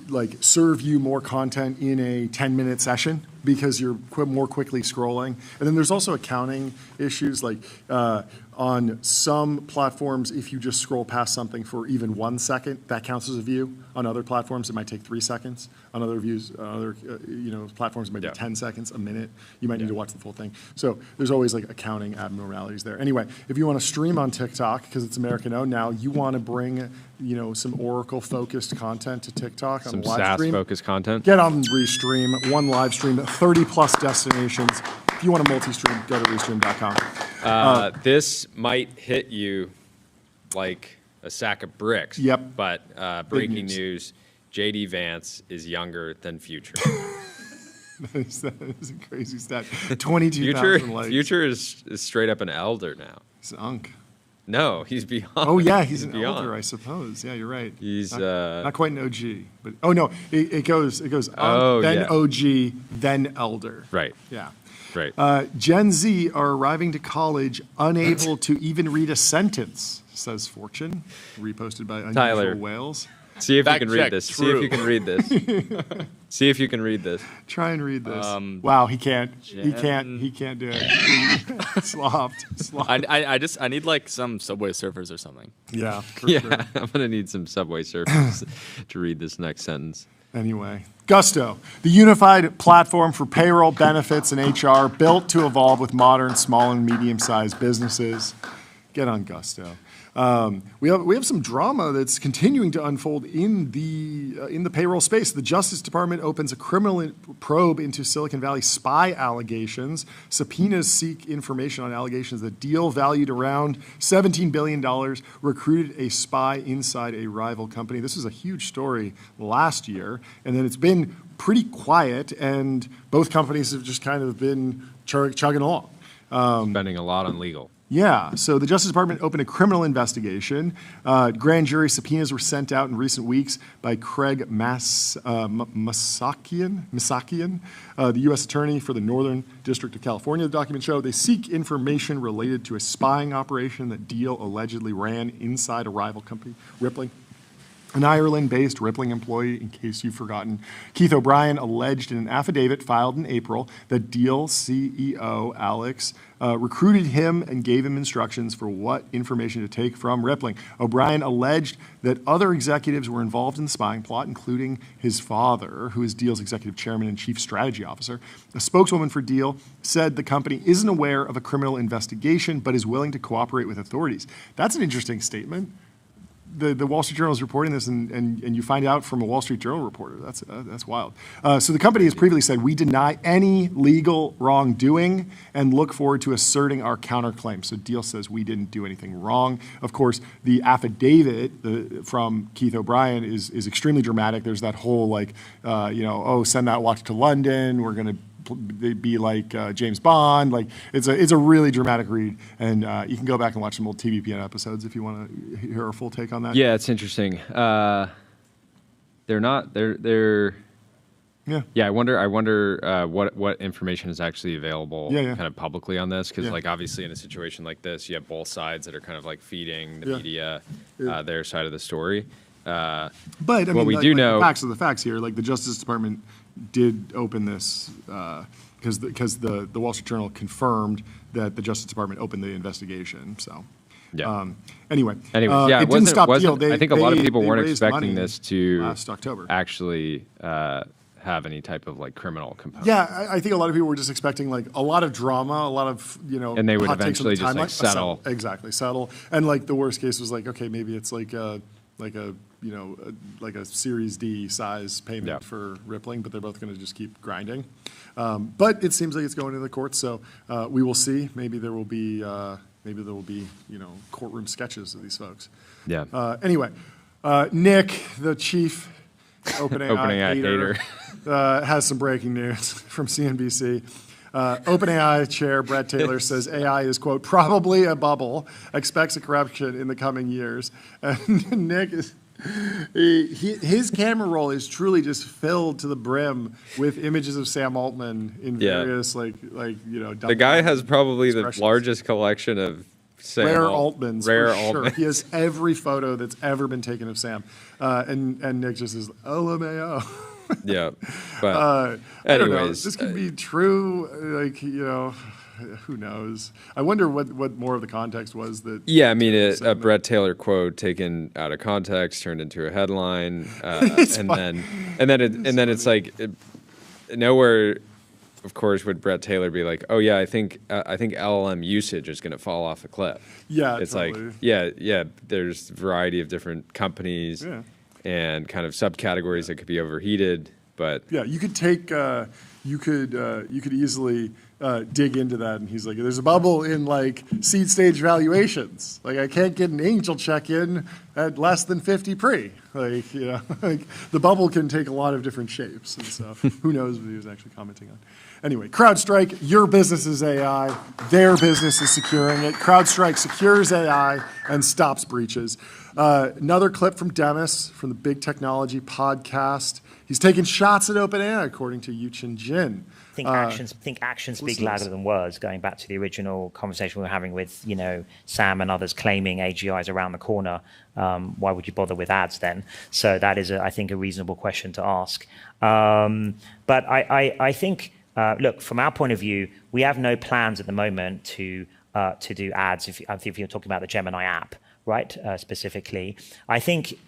Speaker 4: like serve you more content in a 10-minute session because you're more quickly scrolling. And then there's also accounting issues, like on some platforms, if you just scroll past something for even 1 second, that counts as a view. On other platforms, it might take 3 seconds. On other platforms, it might be 10 seconds, a minute. You might need to watch the full thing. So there's always like accounting abnormalities there. Anyway, if you want to stream on TikTok, because it's American-owned now, you want to bring some Oracle-focused content to TikTok.
Speaker 3: Some SaaS-focused content.
Speaker 4: Get on Restream, one live stream, 30-plus destinations. If you want to multi-stream, go to restream.com.
Speaker 3: This might hit you like a sack of bricks.
Speaker 4: Yep.
Speaker 3: But breaking news, J.D. Vance is younger than Future.
Speaker 4: that is a crazy stat. 22,000 likes.
Speaker 3: Future is straight up an elder now.
Speaker 4: He's an unk.
Speaker 3: No, he's beyond.
Speaker 4: Oh yeah, he's an
Speaker 3: beyond.
Speaker 4: elder, I suppose. Yeah, you're right.
Speaker 3: He's
Speaker 4: not quite an OG, but oh no, it goes then OG, then elder.
Speaker 3: Right.
Speaker 4: Yeah.
Speaker 3: Right.
Speaker 4: Gen Z are arriving to college unable to even read a sentence, says Fortune, reposted by Unusual
Speaker 3: Tyler.
Speaker 4: Whales.
Speaker 3: See if you can read
Speaker 5: check,
Speaker 3: this.
Speaker 5: true.
Speaker 3: See if you can read this. See if you can read this.
Speaker 4: Try and read this. Wow, he can't. He can't do it. Slopped.
Speaker 5: I need like some Subway Surfers or something.
Speaker 4: Yeah.
Speaker 3: Yeah, I'm gonna need some Subway Surfers to read this next sentence.
Speaker 4: Anyway, Gusto, the unified platform for payroll, benefits, and HR, built to evolve with modern, small, and medium-sized businesses. Get on Gusto. We have some drama that's continuing to unfold in the payroll space. The Justice Department opens a criminal probe into Silicon Valley spy allegations. Subpoenas seek information on allegations that Deal, valued around $17 billion, recruited a spy inside a rival company. This was a huge story last year, and then it's been pretty quiet, and both companies have just kind of been chugging along.
Speaker 3: Spending a lot on legal.
Speaker 4: Yeah, so the Justice Department opened a criminal investigation. Grand jury subpoenas were sent out in recent weeks by Craig Masakian, the U.S. Attorney for the Northern District of California. The documents show they seek information related to a spying operation that Deal allegedly ran inside a rival company, Rippling. An Ireland-based Rippling employee, in case you've forgotten, Keith O'Brien, alleged in an affidavit filed in April that Deal CEO Alex recruited him and gave him instructions for what information to take from Rippling. O'Brien alleged that other executives were involved in the spying plot, including his father, who is Deal's executive chairman and chief strategy officer. A spokeswoman for Deal said the company isn't aware of a criminal investigation, but is willing to cooperate with authorities. That's an interesting statement. The Wall Street Journal is reporting this, and you find out from a Wall Street Journal reporter. That's wild. So the company has previously said, we deny any legal wrongdoing and look forward to asserting our counterclaim. So Deal says we didn't do anything wrong. Of course, the affidavit from Keith O'Brien is extremely dramatic. There's that whole send that watch to London. We're going to be like James Bond. Like it's a really dramatic read, and you can go back and watch some old TBPN episodes if you want to hear our full take on that.
Speaker 3: Yeah, it's interesting. They're
Speaker 4: Yeah.
Speaker 3: Yeah, I wonder what information is actually available kind of publicly on this, because like obviously in a situation like this, you have both sides that are kind of like feeding the media their side of the story.
Speaker 4: But I mean,
Speaker 3: we do know,
Speaker 4: the facts are the facts here. Like the Justice Department did open this because the Wall Street Journal confirmed that the Justice Department opened the investigation. So.
Speaker 3: Yeah.
Speaker 4: Anyway,
Speaker 3: yeah,
Speaker 4: it didn't stop Deal.
Speaker 3: I think a lot of people weren't expecting this to
Speaker 4: last October
Speaker 3: actually have any type of like criminal component.
Speaker 4: Yeah, I think a lot of people were just expecting like a lot of drama, a lot of
Speaker 3: and they would eventually just like settle.
Speaker 4: Exactly, settle. And like the worst case was like, okay, maybe it's like a Series D size payment for Rippling, but they're both going to just keep grinding. But it seems like it's going to the courts, so we will see. Maybe there will be courtroom sketches of these folks.
Speaker 3: Yeah.
Speaker 4: Anyway, Nick, the chief OpenAI hater, has some breaking news from CNBC. OpenAI chair Brett Taylor says AI is, quote, probably a bubble, expects a correction in the coming years. And Nick his camera roll is truly just filled to the brim with images of Sam Altman in various
Speaker 3: the guy has probably the largest collection of
Speaker 4: Rare Altman's.
Speaker 3: Rare
Speaker 4: for sure.
Speaker 3: Altman.
Speaker 4: He has every photo that's ever been taken of Sam. And Nick just says, LMAO.
Speaker 3: Yeah. But
Speaker 4: I don't know.
Speaker 3: anyways.
Speaker 4: This could be true. Like, who knows? I wonder what more of the context was that.
Speaker 3: Yeah, I mean, a Brett Taylor quote taken out of context turned into a headline, and then it's like nowhere. Of course, would Brett Taylor be like, "Oh yeah, I think LLM usage is going to fall off a cliff."
Speaker 4: Yeah,
Speaker 3: it's
Speaker 4: totally.
Speaker 3: like yeah. There's a variety of different companies and kind of subcategories that could be overheated, but
Speaker 4: yeah, you could take you could easily dig into that, and he's like, "There's a bubble in like seed stage valuations. Like I can't get an angel check in at less than 50 pre. Like like the bubble can take a lot of different shapes, and so who knows what he was actually commenting on." Anyway, CrowdStrike, your business is AI, their business is securing it. CrowdStrike secures AI and stops breaches. Another clip from Demis from the Big Technology podcast. He's taking shots at OpenAI, according to Yuchen Jin.
Speaker 9: Think actions speak louder than words. Going back to the original conversation we were having with Sam and others claiming AGI is around the corner. Why would you bother with ads then? So that is, I think, a reasonable question to ask. But I think, look, from our point of view, we have no plans at the moment to do ads. If you're talking about the Gemini app, right? Specifically, I think.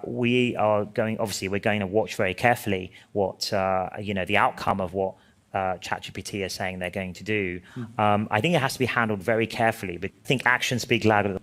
Speaker 9: We are going. Obviously, we're going to watch very carefully what the outcome of what ChatGPT is saying they're going to do. I think it has to be handled very carefully. But I think actions speak louder.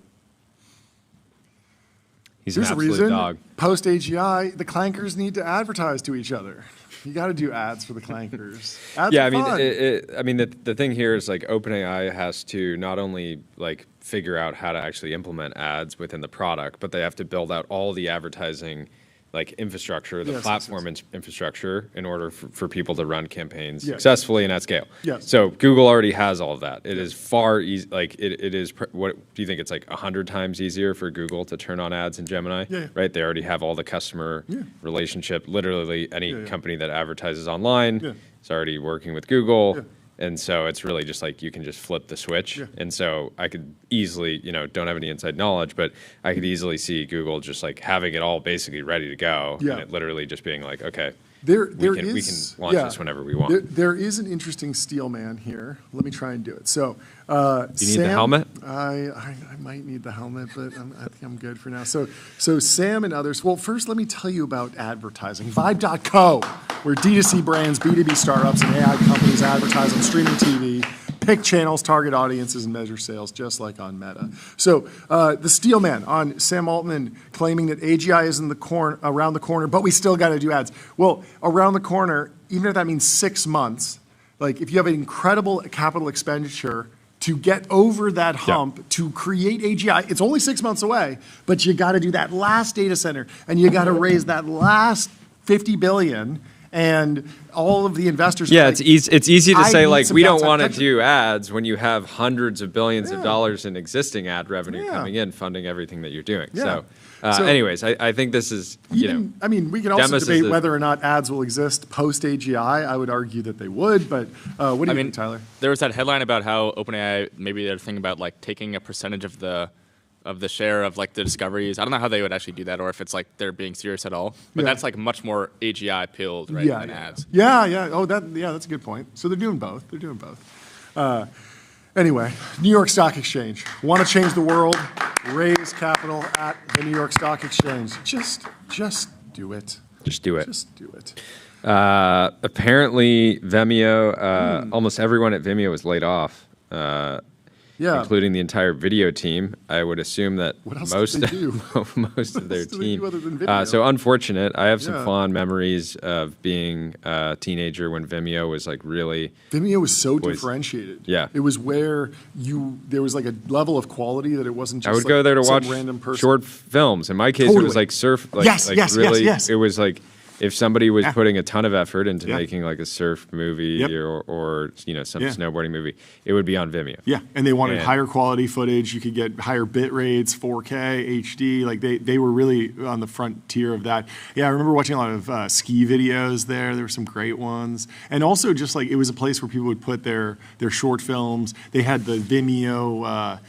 Speaker 3: He's
Speaker 4: There's
Speaker 3: an
Speaker 4: a
Speaker 3: absolute
Speaker 4: reason.
Speaker 3: dog.
Speaker 4: Post AGI, the clankers need to advertise to each other. You got to do ads for the clankers. Ads
Speaker 3: Yeah,
Speaker 4: are fun.
Speaker 3: I mean, the thing here is like OpenAI has to not only like figure out how to actually implement ads within the product, but they have to build out all the advertising like infrastructure, the platform infrastructure in order for people to run campaigns successfully and at scale.
Speaker 4: Yes.
Speaker 3: So Google already has all of that. It is far easy. Like it is. What do you think? It's like 100 times easier for Google to turn on ads in Gemini.
Speaker 4: Yeah.
Speaker 3: Right. They already have all the customer relationship. Literally any company that advertises online is already working with Google.
Speaker 4: Yeah.
Speaker 3: And so it's really just like you can just flip the switch. Yeah. And so I could easily, don't have any inside knowledge, but I could easily see Google just like having it all basically ready to go.
Speaker 4: Yeah.
Speaker 3: And it literally just being like, okay, we can launch this whenever we want.
Speaker 4: There is an interesting steel man here. Let me try and do it. So,
Speaker 3: you need the helmet?
Speaker 4: I might need the helmet, but I think I'm good for now. So Sam and others. Well, first let me tell you about advertising. Vibe.co, where D2C brands, B2B startups, and AI companies advertise on streaming TV, pick channels, target audiences, and measure sales, just like on Meta. So the steel man on Sam Altman claiming that AGI is around the corner, but we still got to do ads. Well, around the corner, even if that means 6 months, like if you have an incredible capital expenditure to get over that hump, to create AGI, it's only 6 months away, but you got to do that last data center, and you got to raise that last $50 billion. And all of the investors.
Speaker 3: Yeah,
Speaker 4: like,
Speaker 3: it's easy to say like we don't want to
Speaker 4: country.
Speaker 3: do ads when you have hundreds of billions of dollars in existing ad revenue coming in, funding everything that you're doing.
Speaker 4: Yeah.
Speaker 3: So, anyways, I think this is
Speaker 4: I mean, we can also debate whether or not ads will exist post AGI. I would argue that they would, but what do you think, Tyler?
Speaker 5: There was that headline about how OpenAI maybe they're thinking about like taking a percentage of the share of like the discoveries. I don't know how they would actually do that, or if it's like they're being serious at all. But that's like much more AGI pilled, right, than ads.
Speaker 4: Yeah. Oh, that's a good point. So they're doing both. Anyway, New York Stock Exchange. Want to change the world? Raise capital at the New York Stock Exchange. Just do it.
Speaker 3: Just do it.
Speaker 4: Just do it.
Speaker 3: Apparently, Vimeo. Almost everyone at Vimeo was laid off. Including the entire video team. I would assume that most of their team. So unfortunate. I have some fond memories of being a teenager when Vimeo was like really.
Speaker 4: Vimeo was so differentiated.
Speaker 3: Yeah,
Speaker 4: it was where there was like a level of quality that it wasn't just.
Speaker 3: I would go there to watch
Speaker 4: random person.
Speaker 3: short films. In my case, it was like surf. Like,
Speaker 4: yes.
Speaker 3: It was like if somebody was putting a ton of effort into making like a surf movie or some snowboarding movie, it would be on Vimeo.
Speaker 4: Yeah, and they wanted higher quality footage. You could get higher bit rates, 4K, HD. Like they were really on the frontier of that. Yeah, I remember watching a lot of ski videos there. There were some great ones, and also just like it was a place where people would put their short films. They had the Vimeo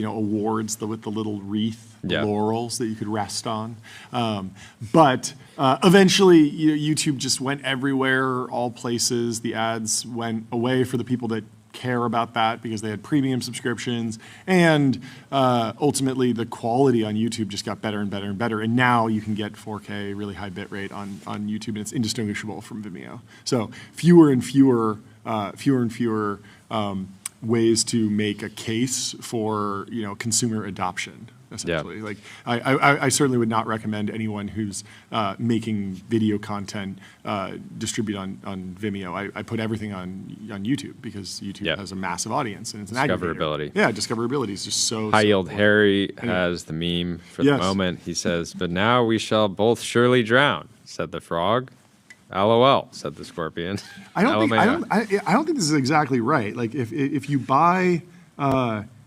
Speaker 4: awards with the little wreath. Laurels that you could rest on. But eventually, YouTube just went everywhere, all places. The ads went away for the people that care about that because they had premium subscriptions. And ultimately, the quality on YouTube just got better and better and better. And now you can get 4K, really high bit rate on YouTube, and it's indistinguishable from Vimeo. So fewer and fewer ways to make a case for consumer adoption. Essentially, like I certainly would not recommend anyone who's making video content distribute on Vimeo. I put everything on YouTube because YouTube has a massive audience and it's an
Speaker 3: discoverability.
Speaker 4: Aggregator. Yeah, discoverability is just so.
Speaker 3: High Yield Harry has the meme for the moment. He says, "But now we shall both surely drown," said the frog. LOL, said the scorpion.
Speaker 4: I don't think this is exactly right. Like if you buy.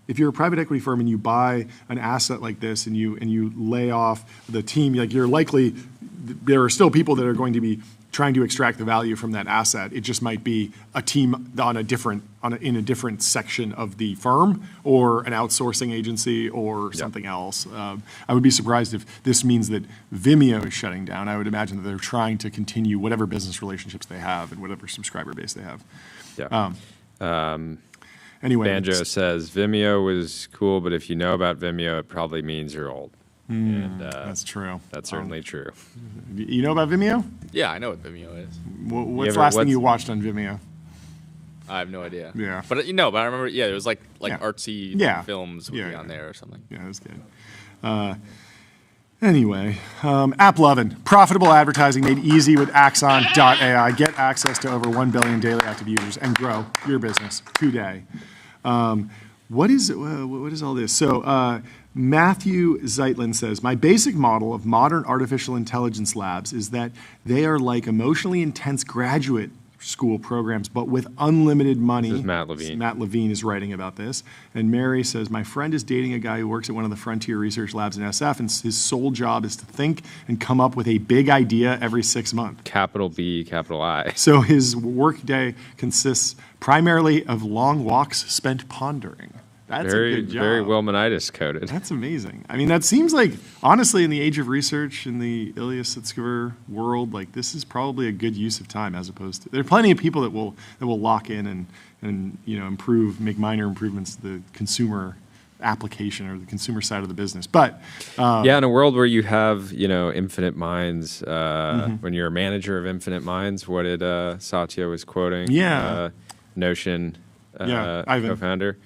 Speaker 4: If you're a private equity firm and you buy an asset like this and you lay off the team, like you're likely, there are still people that are going to be trying to extract the value from that asset. It just might be a team in a different section of the firm or an outsourcing agency or something else. I would be surprised if this means that Vimeo is shutting down. I would imagine that they're trying to continue whatever business relationships they have and whatever subscriber base they have. Anyway,
Speaker 3: Banjo says Vimeo was cool, but if you know about Vimeo, it probably means you're old. And,
Speaker 4: that's true.
Speaker 3: That's certainly true.
Speaker 4: You know about Vimeo?
Speaker 5: Yeah, I know what Vimeo is.
Speaker 4: What's the last thing you watched on Vimeo?
Speaker 5: I have no idea.
Speaker 4: Yeah,
Speaker 5: but I remember. Yeah, it was like artsy films would be on there or something.
Speaker 4: Yeah, it was good. Anyway, AppLovin, profitable advertising made easy with Axon.ai. Get access to over 1 billion daily active users and grow your business today. What is all this? So Matthew Zeitlin says, my basic model of modern artificial intelligence labs is that they are like emotionally intense graduate school programs, but with unlimited money.
Speaker 3: This is Matt Levine.
Speaker 4: Matt Levine is writing about this. And Mary says, my friend is dating a guy who works at one of the frontier research labs in SF, and his sole job is to think and come up with a big idea every 6 months.
Speaker 3: Capital B, capital I.
Speaker 4: So his workday consists primarily of long walks spent pondering. That's a good job.
Speaker 3: Very Wilmanitis coded.
Speaker 4: That's amazing. I mean, that seems like, honestly, in the age of research, in the Ilya Sutskever world, like this is probably a good use of time as opposed to, there are plenty of people that will lock in and make minor improvements to the consumer application or the consumer side of the business. But
Speaker 3: in a world where you have, infinite minds, when you're a manager of infinite minds, what did Satya was quoting? Notion. Co-founder.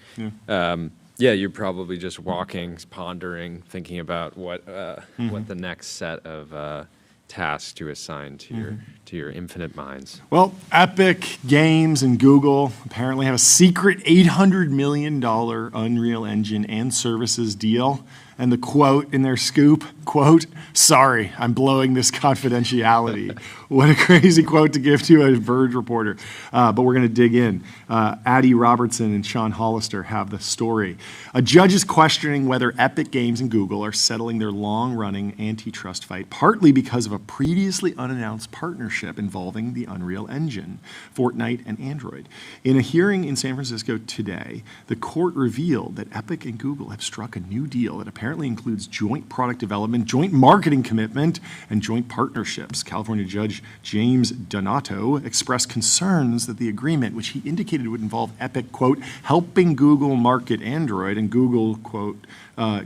Speaker 3: You're probably just walking, pondering, thinking about what the next set of tasks to assign to your infinite minds.
Speaker 4: Well, Epic Games and Google apparently have a secret $800 million Unreal Engine and services deal. And the quote in their scoop, quote, sorry, I'm blowing this confidentiality. What a crazy quote to give to a Verge reporter. But we're going to dig in. Addie Robertson and Sean Hollister have the story. A judge is questioning whether Epic Games and Google are settling their long-running antitrust fight, partly because of a previously unannounced partnership involving the Unreal Engine, Fortnite, and Android. In a hearing in San Francisco today, the court revealed that Epic and Google have struck a new deal that apparently includes joint product development, joint marketing commitment, and joint partnerships. California Judge James Donato expressed concerns that the agreement, which he indicated would involve Epic, quote, helping Google market Android and Google, quote,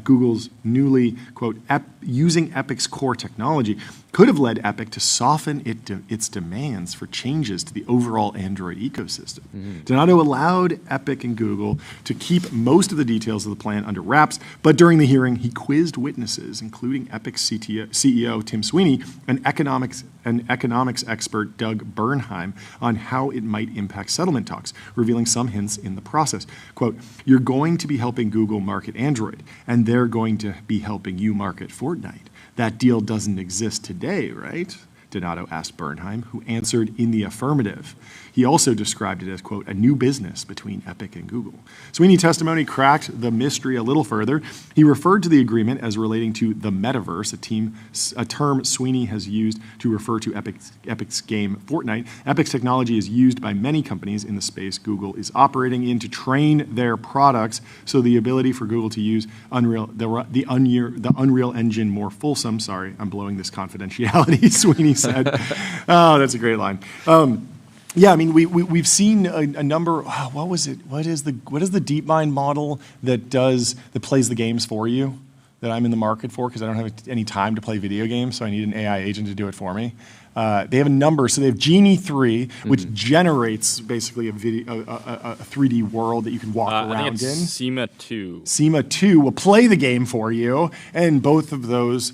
Speaker 4: Google's newly, quote, using Epic's core technology, could have led Epic to soften its demands for changes to the overall Android ecosystem. Donato allowed Epic and Google to keep most of the details of the plan under wraps, but during the hearing, he quizzed witnesses, including Epic's CEO Tim Sweeney and economics expert Doug Bernheim, on how it might impact settlement talks, revealing some hints in the process. Quote, you're going to be helping Google market Android, and they're going to be helping you market Fortnite. That deal doesn't exist today, right? Donato asked Bernheim, who answered in the affirmative. He also described it as, quote, a new business between Epic and Google. Sweeney's testimony cracked the mystery a little further. He referred to the agreement as relating to the metaverse, a term Sweeney has used to refer to Epic's game Fortnite. Epic's technology is used by many companies in the space Google is operating in to train their products, so the ability for Google to use the Unreal Engine more fulsome. Sorry, I'm blowing this confidentiality, Sweeney said. Oh, that's a great line. Yeah, I mean, we've seen a number. Oh, what was it? What is the DeepMind model that plays the games for you that I'm in the market for because I don't have any time to play video games, so I need an AI agent to do it for me. They have a number, so they have Genie 3, which generates basically a 3D world that you can walk around
Speaker 5: I think it's
Speaker 4: in.
Speaker 5: SEMA 2.
Speaker 4: SEMA 2 will play the game for you, and both of those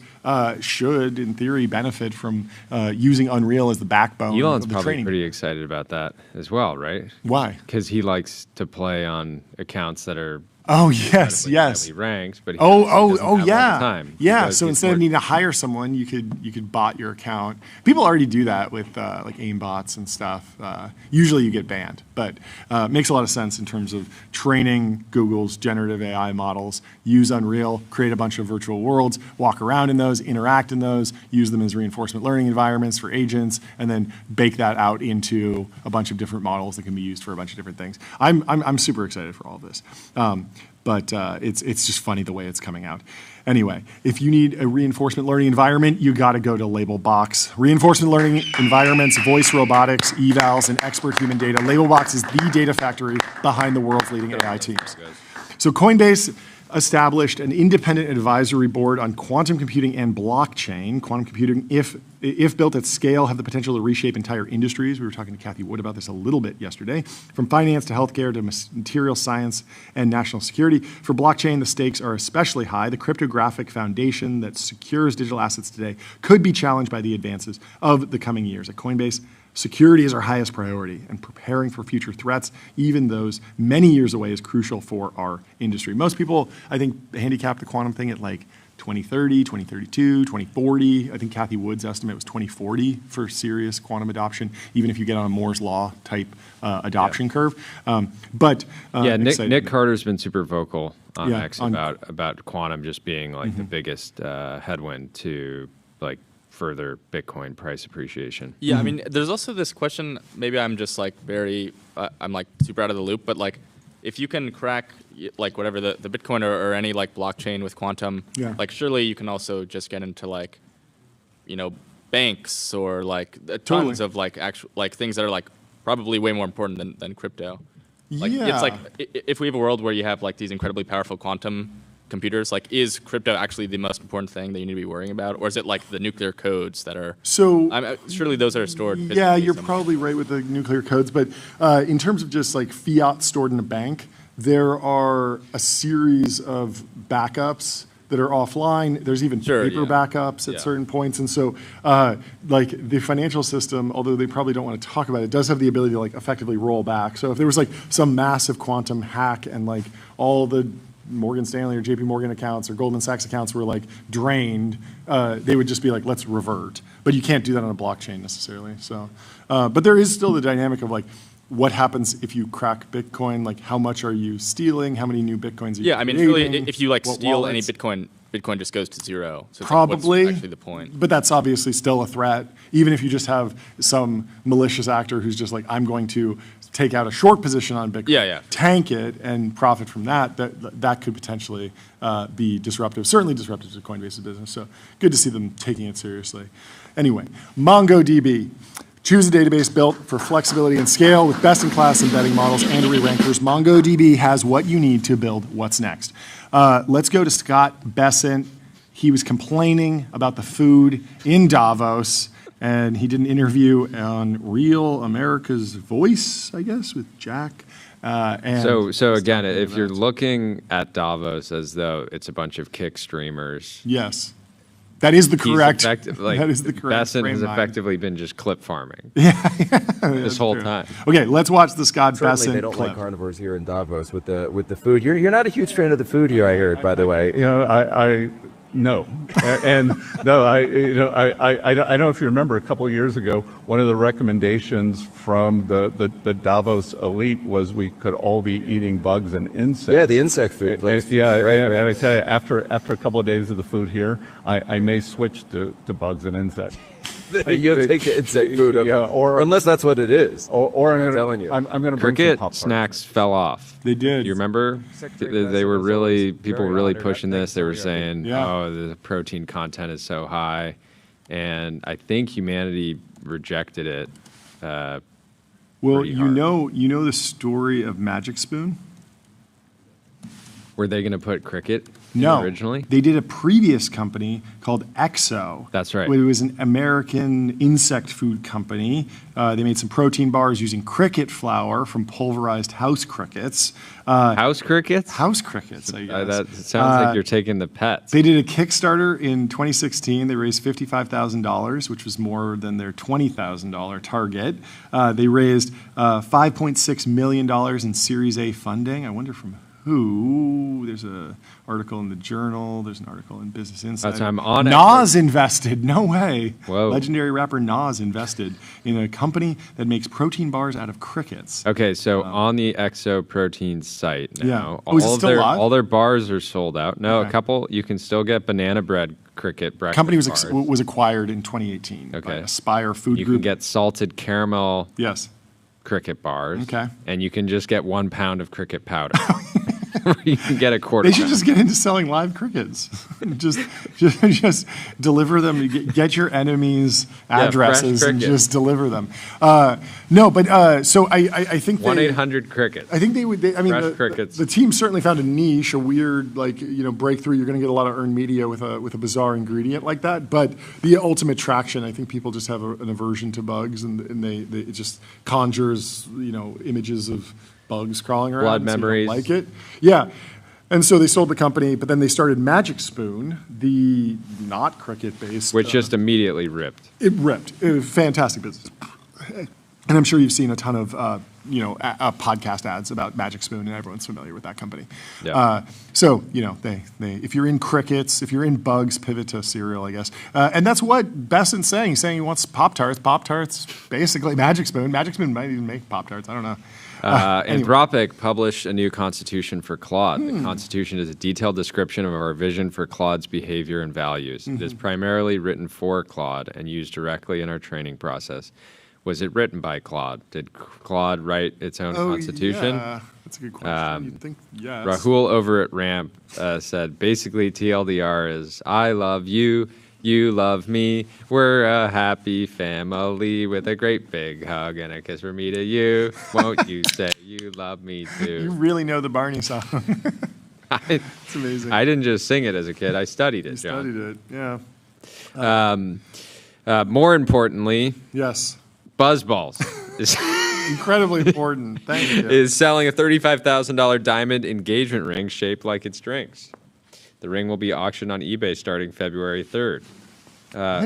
Speaker 4: should, in theory, benefit from using Unreal as the backbone
Speaker 3: Elon's
Speaker 4: of the
Speaker 3: probably
Speaker 4: training.
Speaker 3: pretty excited about that as well, right?
Speaker 4: Why?
Speaker 3: Because he likes to play on accounts that are
Speaker 4: Oh yes, yes.
Speaker 3: highly ranked, but he doesn't have a lot of
Speaker 4: yeah,
Speaker 3: time
Speaker 4: yeah.
Speaker 3: because
Speaker 4: So
Speaker 3: he's
Speaker 4: instead
Speaker 3: more-
Speaker 4: of needing to hire someone, you could bot your account. People already do that with like aim bots and stuff. Usually you get banned, but makes a lot of sense in terms of training Google's generative AI models. Use Unreal, create a bunch of virtual worlds, walk around in those, interact in those, use them as reinforcement learning environments for agents, and then bake that out into a bunch of different models that can be used for a bunch of different things. I'm super excited for all of this. But it's just funny the way it's coming out. Anyway, if you need a reinforcement learning environment, you got to go to Labelbox. Reinforcement learning environments, voice robotics, evals, and expert human data. Labelbox is the data factory behind the world's leading AI teams. So Coinbase established an independent advisory board on quantum computing and blockchain. Quantum computing, if built at scale, have the potential to reshape entire industries. We were talking to Kathy Wood about this a little bit yesterday. From finance to healthcare to material science and national security. For blockchain, the stakes are especially high. The cryptographic foundation that secures digital assets today could be challenged by the advances of the coming years. At Coinbase, security is our highest priority, and preparing for future threats, even those many years away, is crucial for our industry. Most people, I think, handicap the quantum thing at like 2030, 2032, 2040. I think Kathy Wood's estimate was 2040 for serious quantum adoption, even if you get on a Moore's Law type adoption curve.
Speaker 3: Nick Carter's been super vocal on X
Speaker 4: on-
Speaker 3: about quantum just being like the biggest headwind to like further Bitcoin price appreciation.
Speaker 5: Yeah, I mean, there's also this question. Maybe I'm just like I'm like super out of the loop. But like, if you can crack like whatever the Bitcoin or any like blockchain with quantum, like surely you can also just get into like, banks or like tons of like actual like things that are like probably way more important than crypto. Like it's like if we have a world where you have like these incredibly powerful quantum computers, like is crypto actually the most important thing that you need to be worrying about, or is it like the nuclear codes that are?
Speaker 4: So
Speaker 5: surely those are stored.
Speaker 4: Yeah, you're probably right with the nuclear codes, but in terms of just like fiat stored in a bank, there are a series of backups that are offline. There's even paper backups at certain points, and so like the financial system, although they probably don't want to talk about it, does have the ability to like effectively roll back. So if there was like some massive quantum hack and like all the Morgan Stanley or JP Morgan accounts or Goldman Sachs accounts were like drained, they would just be like, let's revert. But you can't do that on a blockchain necessarily. So, but there is still the dynamic of like, what happens if you crack Bitcoin? Like, how much are you stealing? How many new Bitcoins are you
Speaker 5: I mean,
Speaker 4: creating?
Speaker 5: really, if you like
Speaker 4: What
Speaker 5: steal
Speaker 4: wallets?
Speaker 5: any Bitcoin just goes to zero. So it's
Speaker 4: Probably.
Speaker 5: Like, what's actually the point?
Speaker 4: But that's obviously still a threat. Even if you just have some malicious actor who's just like, I'm going to take out a short position on Bitcoin, tank it, and profit from that, that could potentially be disruptive, certainly disruptive to Coinbase's business. So good to see them taking it seriously. Anyway, MongoDB. Choose a database built for flexibility and scale with best-in-class embedding models and re-rankers. MongoDB has what you need to build what's next. Let's go to Scott Baseten. He was complaining about the food in Davos, and he did an interview on Real America's Voice, I guess, with Jack.
Speaker 3: So again, if you're looking at Davos as though it's a bunch of kick streamers,
Speaker 4: yes. That is the correct.
Speaker 3: that
Speaker 4: is the correct.
Speaker 3: Basset
Speaker 4: frame
Speaker 3: has
Speaker 4: of mind.
Speaker 3: effectively been just clip farming.
Speaker 4: This
Speaker 3: whole time.
Speaker 4: Okay, let's watch the Scott
Speaker 10: Certainly
Speaker 4: Basset
Speaker 10: they don't
Speaker 4: clip.
Speaker 10: like carnivores here in Davos with the food. You're not a huge fan of the food here, I heard, by the way.
Speaker 11: You know,
Speaker 10: No, and no, I don't know if you remember a couple of years ago, one of the recommendations from the Davos elite was we could all be eating bugs and insects.
Speaker 11: Yeah, the insect food.
Speaker 10: And I tell you, after a couple of days of the food here, I may switch to bugs and insects.
Speaker 11: You have to take the insect food, or unless that's what it is.
Speaker 10: Or
Speaker 11: I'm telling you,
Speaker 10: I'm going to bring
Speaker 3: Cricket
Speaker 10: some Pop-Tarts.
Speaker 3: snacks fell off.
Speaker 4: They did.
Speaker 3: You remember? They were really, people were really pushing this. They were saying, oh, the protein content is so high. And I think humanity rejected it.
Speaker 4: Well, you know the story of Magic Spoon?
Speaker 3: Were they going to put cricket
Speaker 4: No,
Speaker 3: originally?
Speaker 4: They did a previous company called Exo.
Speaker 3: That's right.
Speaker 4: It was an American insect food company. They made some protein bars using cricket flour from pulverized house crickets.
Speaker 3: House crickets?
Speaker 4: House crickets, I guess.
Speaker 3: That sounds like you're taking the pets.
Speaker 4: They did a Kickstarter in 2016. They raised $55,000, which was more than their $20,000 target. They raised $5.6 million in Series A funding. I wonder from who. There's an article in the Journal. There's an article in Business Insider.
Speaker 3: That's I'm on
Speaker 4: Nas invested. No way.
Speaker 3: Whoa.
Speaker 4: Legendary rapper Nas invested in a company that makes protein bars out of crickets.
Speaker 3: Okay, so on the Exo Protein site now,
Speaker 4: Yeah. Oh, is it still live?
Speaker 3: all their bars are sold out. No,
Speaker 4: Okay.
Speaker 3: a couple, you can still get banana bread cricket breakfast
Speaker 4: Company
Speaker 3: bars.
Speaker 4: was acquired in 2018 by
Speaker 3: Okay.
Speaker 4: Aspire Food
Speaker 3: You
Speaker 4: Group.
Speaker 3: can get salted caramel
Speaker 4: Yes.
Speaker 3: cricket bars.
Speaker 4: Okay.
Speaker 3: And you can just get 1 pound of cricket powder. You can get a quarter.
Speaker 4: They should
Speaker 3: pound.
Speaker 4: just get into selling live crickets. just deliver them. Get your enemies'
Speaker 3: fresh
Speaker 4: addresses and
Speaker 3: cricket.
Speaker 4: just deliver them. So I think
Speaker 3: 1-800-CRICKET.
Speaker 4: I think they would. I mean,
Speaker 3: Fresh crickets.
Speaker 4: the team certainly found a niche, a weird breakthrough. You're going to get a lot of earned media with a bizarre ingredient like that. But the ultimate traction, I think people just have an aversion to bugs, and it just conjures images of bugs crawling around.
Speaker 3: Blood
Speaker 4: so you don't
Speaker 3: memories.
Speaker 4: like it. Yeah. And so they sold the company, but then they started Magic Spoon, the not cricket-based.
Speaker 3: Which just immediately ripped.
Speaker 4: It ripped. It was fantastic business. And I'm sure you've seen a ton of podcast ads about Magic Spoon, and everyone's familiar with that company.
Speaker 3: Yeah.
Speaker 4: They if you're in crickets, if you're in bugs, pivot to cereal, I guess. And that's what Basen's saying. He's saying he wants Pop-Tarts. Pop-Tarts, basically Magic Spoon. Magic Spoon might even make Pop-Tarts. I don't know. Anyway.
Speaker 3: Anthropic published a new constitution for Claude. The constitution is a detailed description of our vision for Claude's behavior and values. It is primarily written for Claude and used directly in our training process. Was it written by Claude? Did Claude write its own constitution?
Speaker 4: Yeah, that's a good question. You'd think yes.
Speaker 3: Rahul over at Ramp said, basically TLDR is, I love you, you love me, we're a happy family with a great big hug and a kiss from me to you. Won't you say you love me too?
Speaker 4: You really know the Barney song. It's amazing.
Speaker 3: I didn't just sing it as a kid. I studied it,
Speaker 4: You
Speaker 3: John.
Speaker 4: studied it, yeah.
Speaker 3: More importantly,
Speaker 4: Yes.
Speaker 3: Buzzballs is,
Speaker 4: Incredibly important. Thank you.
Speaker 3: is selling a $35,000 diamond engagement ring shaped like its drinks. The ring will be auctioned on eBay starting February 3rd.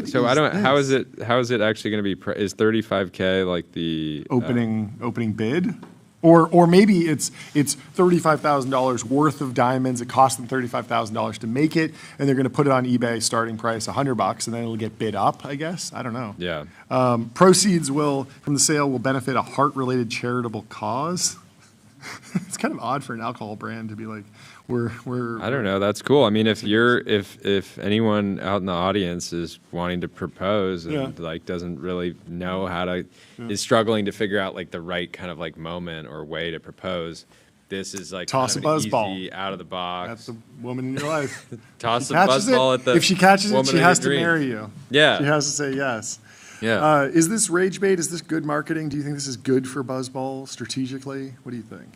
Speaker 3: So I don't. How is it actually going to be? Is $35K like the
Speaker 4: opening bid? Or maybe it's $35,000 worth of diamonds. It cost them $35,000 to make it, and they're going to put it on eBay, starting price $100, and then it'll get bid up. I guess I don't know.
Speaker 3: Yeah.
Speaker 4: Proceeds from the sale will benefit a heart-related charitable cause. It's kind of odd for an alcohol brand to be like, we're.
Speaker 3: I don't know. That's cool. I mean, if anyone out in the audience is wanting to propose and doesn't really know how to, is struggling to figure out like the right kind of like moment or way to propose, this is like
Speaker 4: Toss
Speaker 3: kind
Speaker 4: a
Speaker 3: of
Speaker 4: buzz
Speaker 3: an
Speaker 4: ball.
Speaker 3: easy out of the box.
Speaker 4: That's the woman in your life.
Speaker 3: Toss
Speaker 4: She
Speaker 3: a
Speaker 4: catches
Speaker 3: buzz ball
Speaker 4: it.
Speaker 3: at the.
Speaker 4: If she catches it,
Speaker 3: woman
Speaker 4: she
Speaker 3: of
Speaker 4: has
Speaker 3: your
Speaker 4: to
Speaker 3: dreams.
Speaker 4: marry you.
Speaker 3: Yeah.
Speaker 4: She has to say yes.
Speaker 3: Yeah.
Speaker 4: Is this rage bait? Is this good marketing? Do you think this is good for Buzzball strategically? What do you think?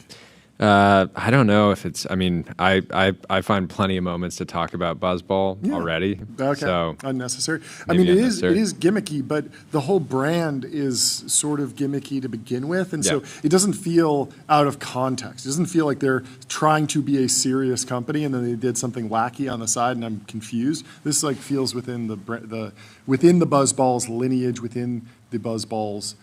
Speaker 3: I don't know if it's. I mean, I find plenty of moments to talk about Buzzball already.
Speaker 4: Okay.
Speaker 3: So
Speaker 4: unnecessary. I
Speaker 3: maybe
Speaker 4: mean, it
Speaker 3: unnecessary.
Speaker 4: is gimmicky, but the whole brand is sort of gimmicky to begin with, and so
Speaker 3: Yeah.
Speaker 4: it doesn't feel out of context. It doesn't feel like they're trying to be a serious company and then they did something wacky on the side, and I'm confused. This like feels within the within the Buzzballs lineage, within the Buzzballs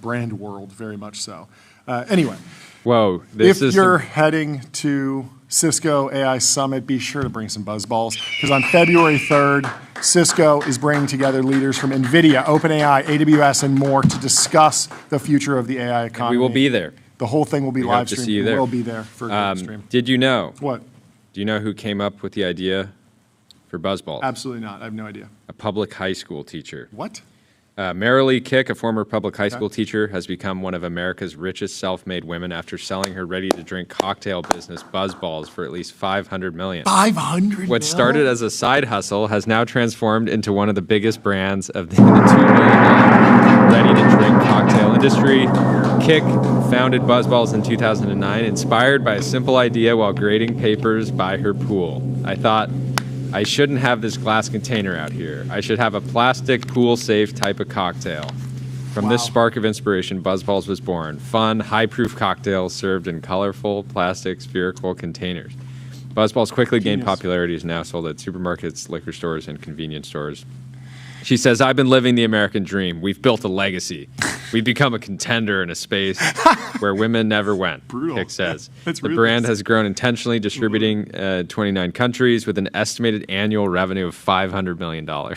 Speaker 4: brand world, very much so. Anyway.
Speaker 3: Whoa!
Speaker 4: If you're heading to Cisco AI Summit. Be sure to bring some buzzballs, because on February 3rd, Cisco is bringing together leaders from NVIDIA, OpenAI, AWS, and more to discuss the future of the AI economy.
Speaker 3: We will be there.
Speaker 4: The whole thing will be
Speaker 3: We hope
Speaker 4: live
Speaker 3: to
Speaker 4: streamed.
Speaker 3: see you there.
Speaker 4: We'll be there for a live stream.
Speaker 3: Did you know?
Speaker 4: What?
Speaker 3: Do you know who came up with the idea for buzzballs?
Speaker 4: Absolutely not. I have no idea.
Speaker 3: A public high school teacher.
Speaker 4: What?
Speaker 3: Marilee Kick, a former public high school teacher, has become one of America's richest self-made women after selling her ready-to-drink cocktail business, Buzzballs, for at least $500 million.
Speaker 4: $500
Speaker 3: What started as a side hustle has now transformed into one of the biggest brands of the $2 billion ready-to-drink cocktail industry. Kick founded Buzzballs in 2009, inspired by a simple idea while grading papers by her pool. I thought, I shouldn't have this glass container out here. I should have a plastic, pool-safe type of cocktail. From this spark of inspiration, Buzzballs was born. Fun, high-proof cocktails served in colorful, plastic, spherical containers. Buzzballs quickly gained popularity, is now sold at supermarkets, liquor stores, and convenience stores. She says, I've been living the American dream. We've built a legacy. We've become a contender in a space where women never went, Kick says. The brand has grown intentionally, distributing 29 countries with an estimated annual revenue of $500 million.
Speaker 4: Wow.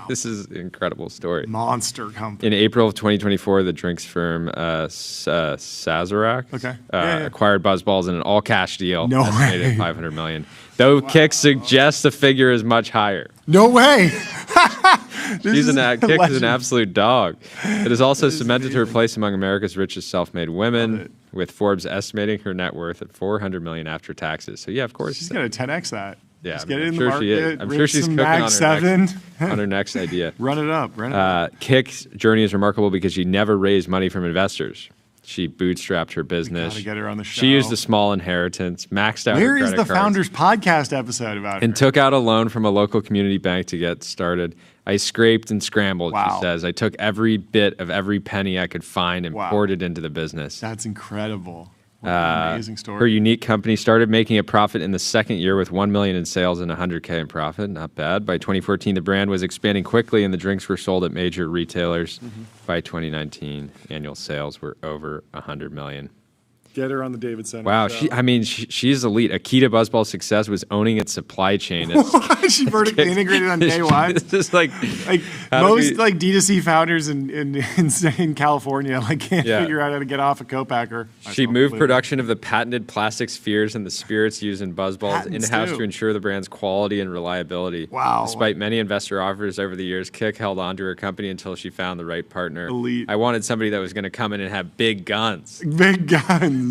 Speaker 3: This is an incredible story.
Speaker 4: Monster company.
Speaker 3: In April of 2024, the drinks firm Sazerac acquired Buzzballs in an all-cash deal,
Speaker 4: No
Speaker 3: estimated
Speaker 4: way.
Speaker 3: at $500 million. Though Kick suggests the figure is much higher.
Speaker 4: No way.
Speaker 3: Kick is an absolute dog. It is also cemented her place among America's richest self-made women, with Forbes estimating her net worth at $400 million after taxes. So yeah, of course.
Speaker 4: She's going to 10x that.
Speaker 3: Yeah,
Speaker 4: Just
Speaker 3: I
Speaker 4: get
Speaker 3: mean,
Speaker 4: it in
Speaker 3: I'm
Speaker 4: the
Speaker 3: sure
Speaker 4: market.
Speaker 3: she is. I'm sure
Speaker 4: raise
Speaker 3: she's
Speaker 4: some
Speaker 3: cooking
Speaker 4: Mag 7.
Speaker 3: on her next idea.
Speaker 4: Run it up. Run it up.
Speaker 3: Kick's journey is remarkable because she never raised money from investors. She bootstrapped her business.
Speaker 4: Gotta get her on the show.
Speaker 3: She used a small inheritance, maxed out
Speaker 4: Where
Speaker 3: her
Speaker 4: is
Speaker 3: credit
Speaker 4: the
Speaker 3: cards,
Speaker 4: Founders Podcast episode about
Speaker 3: and
Speaker 4: her?
Speaker 3: took out a loan from a local community bank to get started. I scraped and scrambled, she says. I took every bit of every penny I could find and poured it into the business.
Speaker 4: That's incredible. What an amazing story.
Speaker 3: Her unique company started making a profit in the second year with $1 million in sales and $100K in profit. Not bad. By 2014, the brand was expanding quickly, and the drinks were sold at major retailers. By 2019, annual sales were over $100 million.
Speaker 4: Get her on the David Center.
Speaker 3: Wow,
Speaker 4: show.
Speaker 3: she's elite. A key to Buzzball's success was owning its supply chain.
Speaker 4: She vertically integrated on day one.
Speaker 3: It's just like
Speaker 4: most like D2C founders in California can't figure out how to get off a co-packer.
Speaker 3: She moved production of the patented plastic spheres and the spirits used in Buzzballs in-house to ensure the brand's quality and reliability.
Speaker 4: Wow.
Speaker 3: Despite many investor offers over the years, Kick held on to her company until she found the right partner.
Speaker 4: Elite.
Speaker 3: I wanted somebody that was going to come in and have big guns.
Speaker 4: Big guns.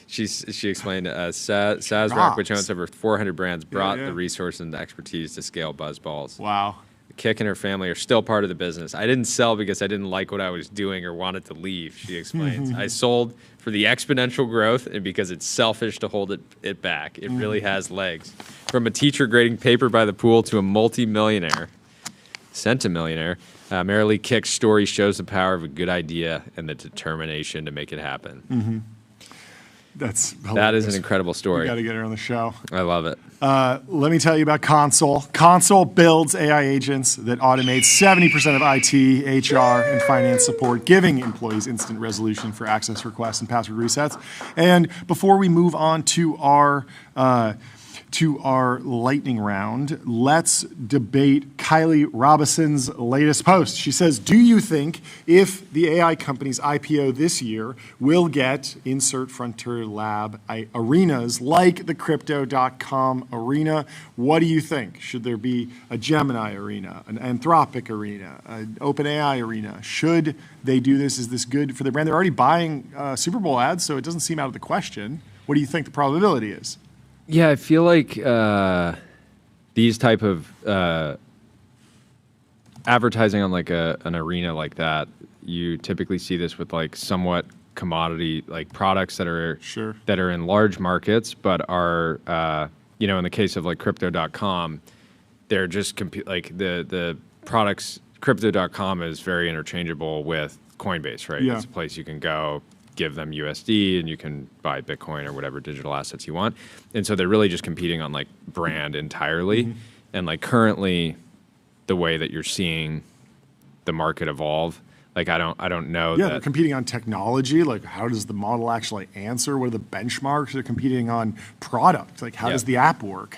Speaker 3: She explained, Sazerac, which owns over 400 brands, brought the resources and the expertise to scale Buzzballs.
Speaker 4: Wow.
Speaker 3: Kick and her family are still part of the business. I didn't sell because I didn't like what I was doing or wanted to leave, she explains. I sold for the exponential growth and because it's selfish to hold it back. It really has legs. From a teacher grading paper by the pool to a multi-millionaire, centimillionaire, Marilee Kick's story shows the power of a good idea and the determination to make it happen. That is an incredible story.
Speaker 4: You got to get her on the show.
Speaker 3: I love it.
Speaker 4: Let me tell you about Console. Console builds AI agents that automate 70% of IT, HR, and finance support, giving employees instant resolution for access requests and password resets. And before we move on to our lightning round, let's debate Kylie Robinson's latest post. She says, do you think if the AI companies IPO this year will get insert frontier lab arenas like the crypto.com arena? What do you think? Should there be a Gemini arena, an Anthropic arena, an OpenAI arena? Should they do this? Is this good for the brand? They're already buying Super Bowl ads, so it doesn't seem out of the question. What do you think the probability is?
Speaker 3: Yeah, I feel like these type of advertising on an arena like that, you typically see this with somewhat commodity products that are in large markets, but are in the case of crypto.com, they're just the products. Crypto.com is very interchangeable with Coinbase, right?
Speaker 4: Yeah.
Speaker 3: It's a place you can go, give them USD, and you can buy Bitcoin or whatever digital assets you want. And so they're really just competing on brand entirely. And currently, the way that you're seeing the market evolve, Like I don't know.
Speaker 4: Yeah, they're competing on technology. Like, how does the model actually answer? What are the benchmarks? They're competing on product. Like, how does the app work?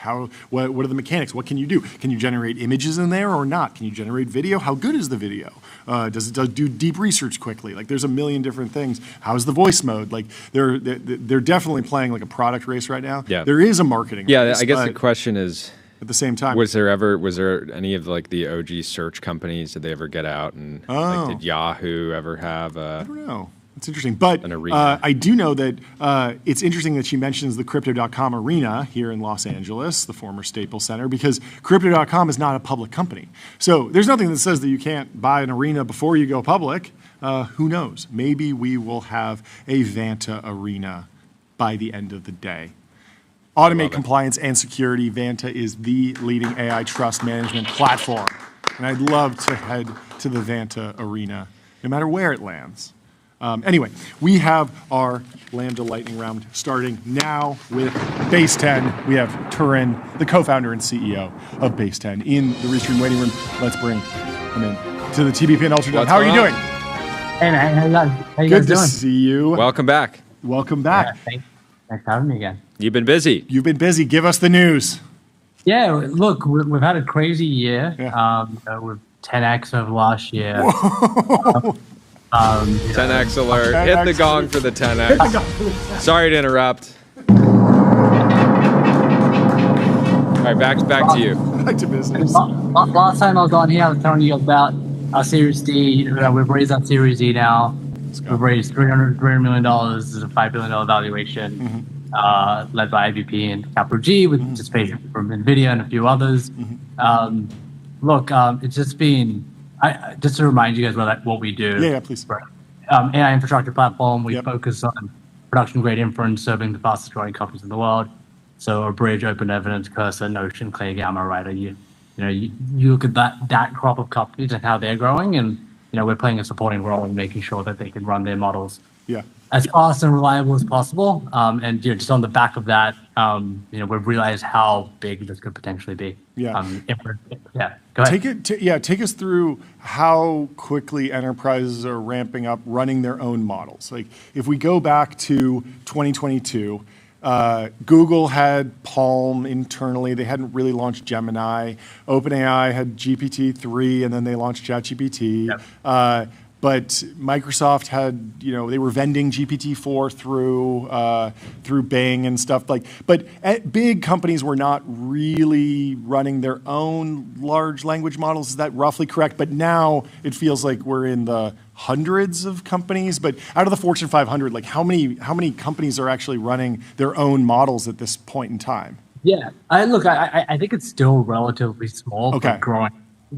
Speaker 4: What are the mechanics? What can you do? Can you generate images in there or not? Can you generate video? How good is the video? Does it do deep research quickly? Like, there's a million different things. How's the voice mode? Like, they're definitely playing like a product race right now.
Speaker 3: Yeah.
Speaker 4: There is a marketing race.
Speaker 3: I guess the question is,
Speaker 4: at the same time,
Speaker 3: was there any of like the OG search companies, did they ever get out and like, did Yahoo ever have
Speaker 4: I don't know. It's interesting. But
Speaker 3: an arena?
Speaker 4: I do know that it's interesting that she mentions the Crypto.com arena here in Los Angeles, the former Staples Center, because Crypto.com is not a public company. So there's nothing that says that you can't buy an arena before you go public. Who knows? Maybe we will have a Vanta arena by the end of the day. Automate compliance and security. Vanta is the leading AI trust management platform. And I'd love to head to the Vanta arena, no matter where it lands. Anyway, we have our Lambda lightning round starting now with Baseten. We have Tuhin, the co-founder and CEO of Baseten, in the Restream waiting room. Let's bring him in to the TBPN Ultra. How are you doing?
Speaker 12: Hey, man. How you guys doing?
Speaker 4: Good to see you.
Speaker 3: Welcome back.
Speaker 4: Welcome back.
Speaker 12: Yeah, thanks for having me again.
Speaker 3: You've been busy.
Speaker 4: You've been busy. Give us the news.
Speaker 12: Yeah, look, we've had a crazy year.
Speaker 4: Yeah.
Speaker 12: With 10x over last year.
Speaker 3: 10x alert.
Speaker 4: 10X
Speaker 3: Hit the gong for the 10x. Sorry to interrupt. All right, back to you.
Speaker 4: Back to business.
Speaker 12: Last time I was on here, I was telling you about our Series D. We've raised our Series D now. We've raised $300 million. This is a $5 billion valuation, led by IVP and Capital G, with participation from NVIDIA and a few others. Look, it's just been, just to remind you guys about what we do.
Speaker 4: Yeah, please.
Speaker 12: AI infrastructure platform. We focus on production-grade inference, serving the fastest-growing companies in the world. So a Bridge, Open Evidence, Cursor, Notion, Clay, Gamma, right? You look at that crop of companies and how they're growing, and we're playing a supporting role in making sure that they can run their models as fast and reliable as possible. And just on the back of that, we've realized how big this could potentially be.
Speaker 4: Yeah.
Speaker 12: Go ahead.
Speaker 4: Take us through how quickly enterprises are ramping up running their own models. Like, if we go back to 2022, Google had Palm internally. They hadn't really launched Gemini. OpenAI had GPT-3, and then they launched ChatGPT.
Speaker 12: Yep.
Speaker 4: But Microsoft had, they were vending GPT-4 through Bing and stuff like. But big companies were not really running their own large language models. Is that roughly correct? But now it feels like we're in the hundreds of companies. But out of the Fortune 500, like how many companies are actually running their own models at this point in time?
Speaker 12: Yeah, I think it's still relatively small, but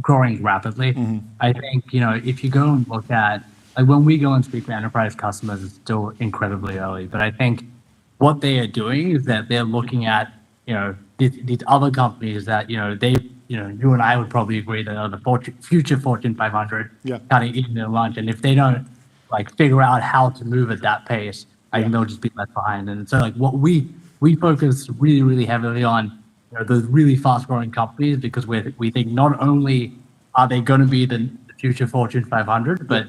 Speaker 12: growing rapidly. I think, if you go and look at, like, when we go and speak to enterprise customers, it's still incredibly early. But I think what they are doing is that they're looking at, these other companies that, you and I would probably agree that are the future Fortune 500 kind of eating their lunch. And if they don't figure out how to move at that pace, I think they'll just be left behind. And so what we focus really, really heavily on those really fast-growing companies, because we think not only are they going to be the future Fortune 500, but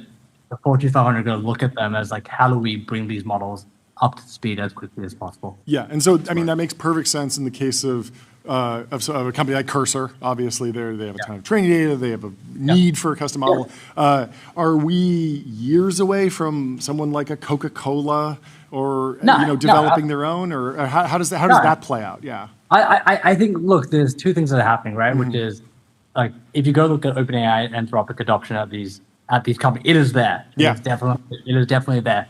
Speaker 12: the Fortune 500 are going to look at them as how do we bring these models up to speed as quickly as possible.
Speaker 4: Yeah, and so that makes perfect sense in the case of a company like Cursor. Obviously, they have a ton of training data. They have a need for a custom model. Are we years away from someone like a Coca-Cola or developing their own, or how does that play out? Yeah.
Speaker 12: I think, look, there's two things that are happening, right? Which is, if you go look at OpenAI and Anthropic adoption at these companies, it is there. It is definitely there.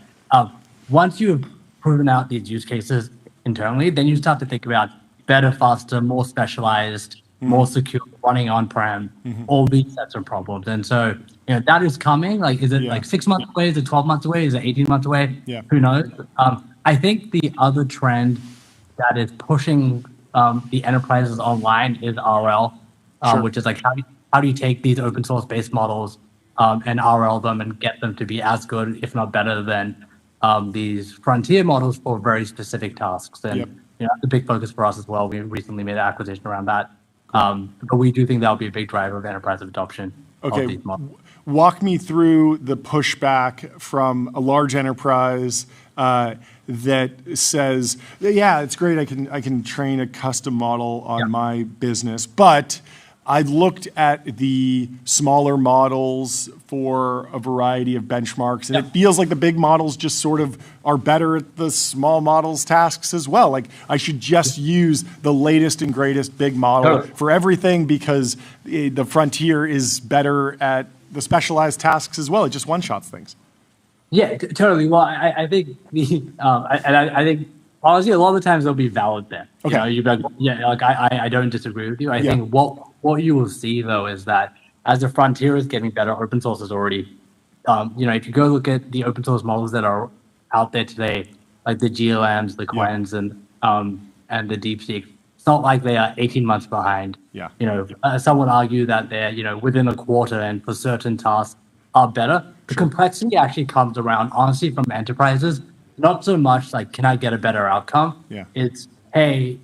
Speaker 12: Once you have proven out these use cases internally, then you start to think about better, faster, more specialized, more secure, running on-prem, all these sets of problems. And so, that is coming. Is it 6 months away? Is it 12 months away? Is it 18 months away?
Speaker 4: Yeah.
Speaker 12: Who knows? I think the other trend that is pushing the enterprises online is RL, which is how do you take these open source based models and RL them and get them to be as good, if not better, than these frontier models for very specific tasks. And that's a big focus for us as well. We recently made an acquisition around that. But we do think that'll be a big driver of enterprise adoption.
Speaker 4: Okay,
Speaker 12: these models.
Speaker 4: walk me through the pushback from a large enterprise that says, yeah, it's great, I can train a custom model on my business, but I've looked at the smaller models for a variety of benchmarks, and it feels like the big models just sort of are better at the small models tasks as well. Like I should just use the latest and greatest big model for everything because the frontier is better at the specialized tasks as well. It just one-shots things.
Speaker 12: Yeah, totally. Well, I think I think honestly, a lot of the times they'll be valid there.
Speaker 4: Okay.
Speaker 12: You know, I don't disagree with you. I think what you will see though is that as the frontier is getting better, open source is already, if you go look at the open source models that are out there today, like the GLMs, the Quens, and the DeepSeek, it's not like they are 18 months behind.
Speaker 4: Yeah.
Speaker 12: Some would argue that they're, within a quarter and for certain tasks are better. The complexity actually comes around, honestly, from enterprises. Not so much like, can I get a better outcome?
Speaker 4: Yeah.
Speaker 12: It's, hey,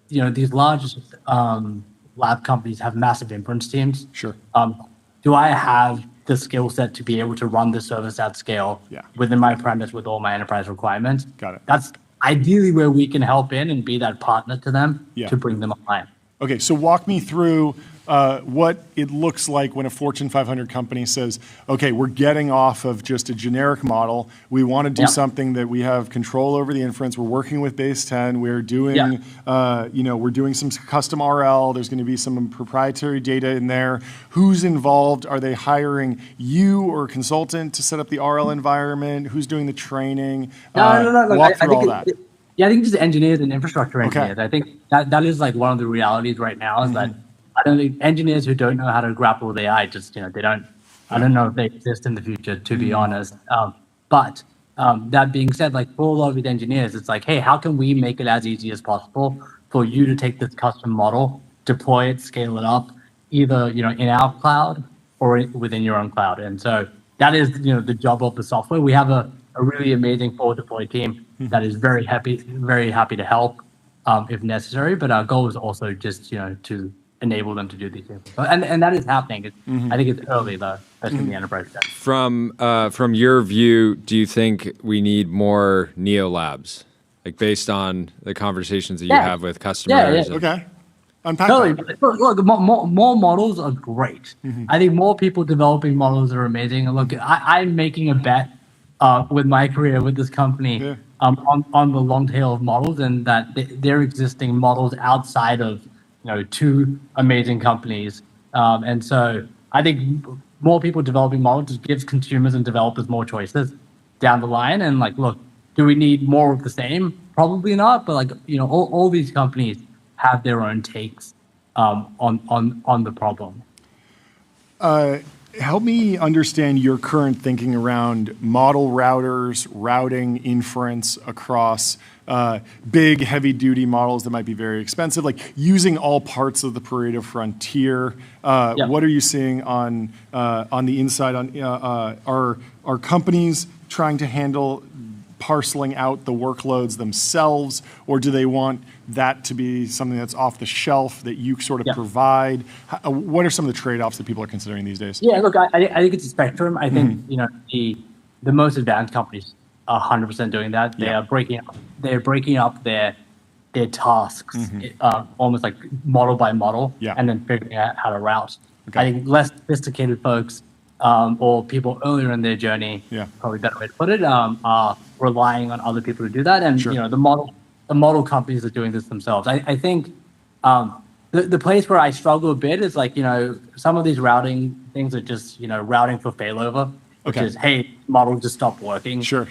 Speaker 12: these large lab companies have massive inference teams.
Speaker 4: Sure.
Speaker 12: Do I have the skill set to be able to run the service at scale within my premise with all my enterprise requirements?
Speaker 4: Got it.
Speaker 12: That's ideally where we can help in and be that partner to them to bring them online.
Speaker 4: Okay, so walk me through what it looks like when a Fortune 500 company says, okay, we're getting off of just a generic model. We want to do something that we have control over the inference. We're working with Baseten. We're doing, we're doing some custom RL. There's going to be some proprietary data in there. Who's involved? Are they hiring you or a consultant to set up the RL environment? Who's doing the training?
Speaker 12: No.
Speaker 4: Walk through all that.
Speaker 12: I think just engineers and infrastructure engineers.
Speaker 4: Okay.
Speaker 12: I think that is like one of the realities right now is that I don't think engineers who don't know how to grapple with AI just, they don't, I don't know if they exist in the future, to be honest. But that being said, like for a lot of these engineers, it's like, hey, how can we make it as easy as possible for you to take this custom model, deploy it, scale it up, either, in our cloud or within your own cloud. And so that is, the job of the software. We have a really amazing forward deploy team that is very happy to help if necessary. But our goal is also just, to enable them to do these things. And that is happening. I think it's early though, especially in the enterprise sector.
Speaker 3: From your view, do you think we need more Neo labs? Like based on the conversations that you have with customers?
Speaker 4: Okay. Unpack
Speaker 12: that. Look, more models are great. I think more people developing models are amazing. Look, I'm making a bet with my career with this company on the long tail of models, and that they're existing models outside of two amazing companies. And so I think more people developing models just gives consumers and developers more choices down the line. And like, look, do we need more of the same? Probably not. But like, all these companies have their own takes on the problem.
Speaker 4: Help me understand your current thinking around model routers, routing inference across big, heavy-duty models that might be very expensive, like using all parts of the Pareto frontier. What are you seeing on the inside? Are companies trying to handle parceling out the workloads themselves, or do they want that to be something that's off the shelf that you sort of provide? What are some of the trade-offs that people are considering these days?
Speaker 12: Yeah, look, I think it's a spectrum. I think the most advanced companies are 100% doing that. They are breaking up their tasks almost like model by model, and then figuring out how to route. I think less sophisticated folks or people earlier in their journey, probably a better way to put it, are relying on other people to do that. And the model companies are doing this themselves. I think the place where I struggle a bit is like, some of these routing things are just, routing for failover, which is, hey, model just stopped working.
Speaker 4: Sure.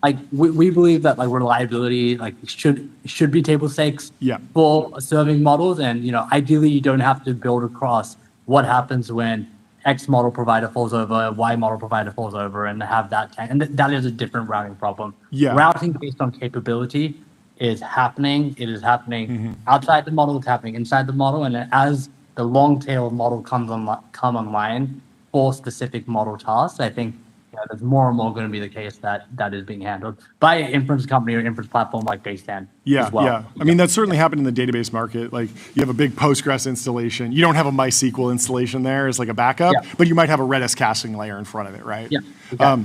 Speaker 12: Like we believe that like reliability like should be table stakes for serving models, and ideally you don't have to build across what happens when X model provider falls over, Y model provider falls over, and have that. And that is a different routing problem. Routing based on capability is happening. It is happening outside the model. It's happening inside the model. And as the long tail model come online for specific model tasks, I think there's more and more going to be the case that is being handled by an inference company or inference platform like Baseten as well.
Speaker 4: Yeah. I mean, that's certainly happened in the database market. Like you have a big Postgres installation. You don't have a MySQL installation there as like a backup, but you might have a Redis caching layer in front of it, right?
Speaker 12: Yeah. Okay.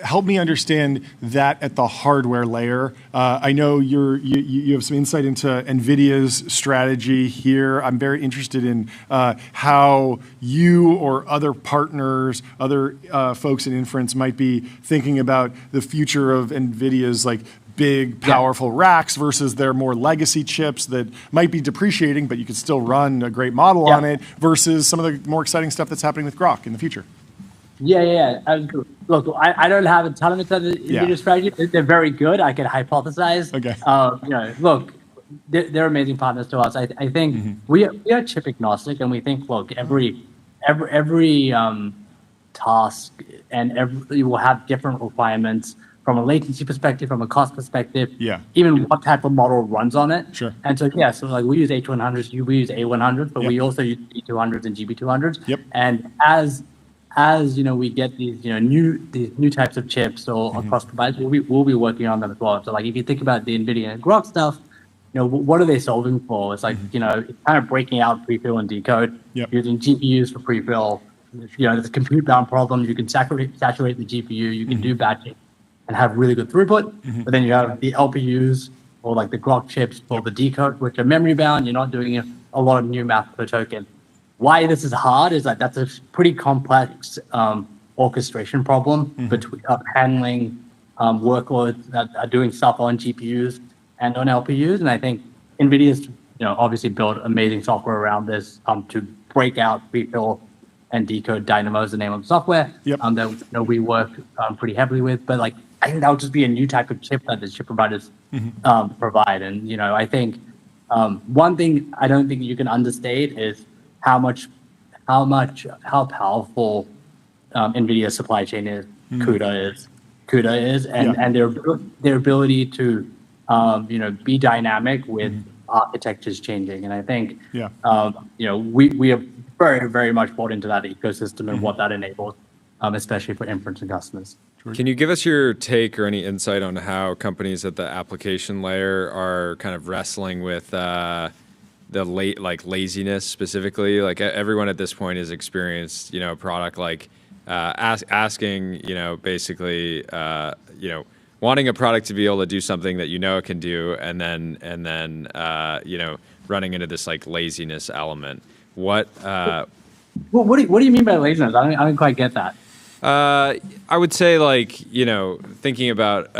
Speaker 4: Help me understand that at the hardware layer. I know you have some insight into NVIDIA's strategy here. I'm very interested in how you or other partners, other folks in inference might be thinking about the future of NVIDIA's like big, powerful racks versus their more legacy chips that might be depreciating, but you could still run a great model on it versus some of the more exciting stuff that's happening with Grok in the future.
Speaker 12: Look, I don't have a ton of NVIDIA strategy. They're very good. I can hypothesize. Okay. Look, they're amazing partners to us. I think we are chip agnostic, and we think, look, every task and you will have different requirements from a latency perspective, from a cost perspective, even what type of model runs on it.
Speaker 4: Sure.
Speaker 12: And so, so like we use H100s, we use A100s, but we also use B200s and GB200s.
Speaker 4: Yep.
Speaker 12: And as we get these new types of chips or across providers, we'll be working on them as well. So like if you think about the NVIDIA and Grok stuff, what are they solving for? It's like it's kind of breaking out prefill and decode, using GPUs for prefill. There's a compute bound problem. You can saturate the GPU. You can do batching and have really good throughput. But then you have the LPUs or like the Grok chips for the decode, which are memory bound. You're not doing a lot of new math per token. Why this is hard is that that's a pretty complex orchestration problem between handling workloads that are doing stuff on GPUs and on LPUs. And I think NVIDIA's obviously built amazing software around this to break out prefill and decode dynamos, the name of the software that we work pretty heavily with. But like I think that would just be a new type of chip that the chip providers provide. And I think one thing I don't think you can understate is how powerful NVIDIA's supply chain is, CUDA is, and their ability to be dynamic with architectures changing. And I think we have very, very much bought into that ecosystem and what that enables, especially for inference and customers.
Speaker 3: Can you give us your take or any insight on how companies at the application layer are kind of wrestling with the laziness specifically? Like everyone at this point has experienced, a product like asking, basically, wanting a product to be able to do something that it can do, and then running into this like laziness element. What
Speaker 12: do you mean by laziness? I don't quite get that.
Speaker 3: I would say thinking about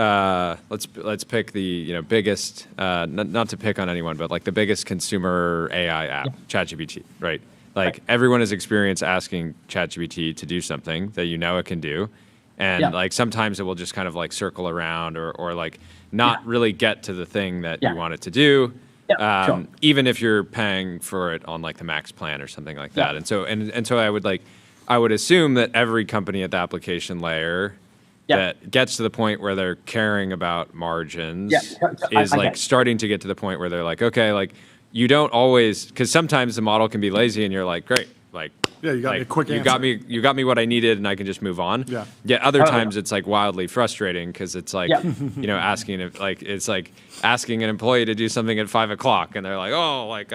Speaker 3: let's pick the biggest not to pick on anyone, but like the biggest consumer AI app, ChatGPT, right? Like everyone has experienced asking ChatGPT to do something that it can do, and like sometimes it will just kind of like circle around or like not really get to the thing that you want it to do. Even if you're paying for it on like the max plan or something like that. And so I would assume that every company at the application layer that gets to the point where they're caring about margins is starting to get to the point where they're like, okay, like you don't always, because sometimes the model can be lazy and you're like, great, like
Speaker 4: you got me a quick
Speaker 3: answer. You got me what I needed and I can just move on. Yet other times it's like wildly frustrating because it's like asking an employee to do something at 5 o'clock and they're like, oh, like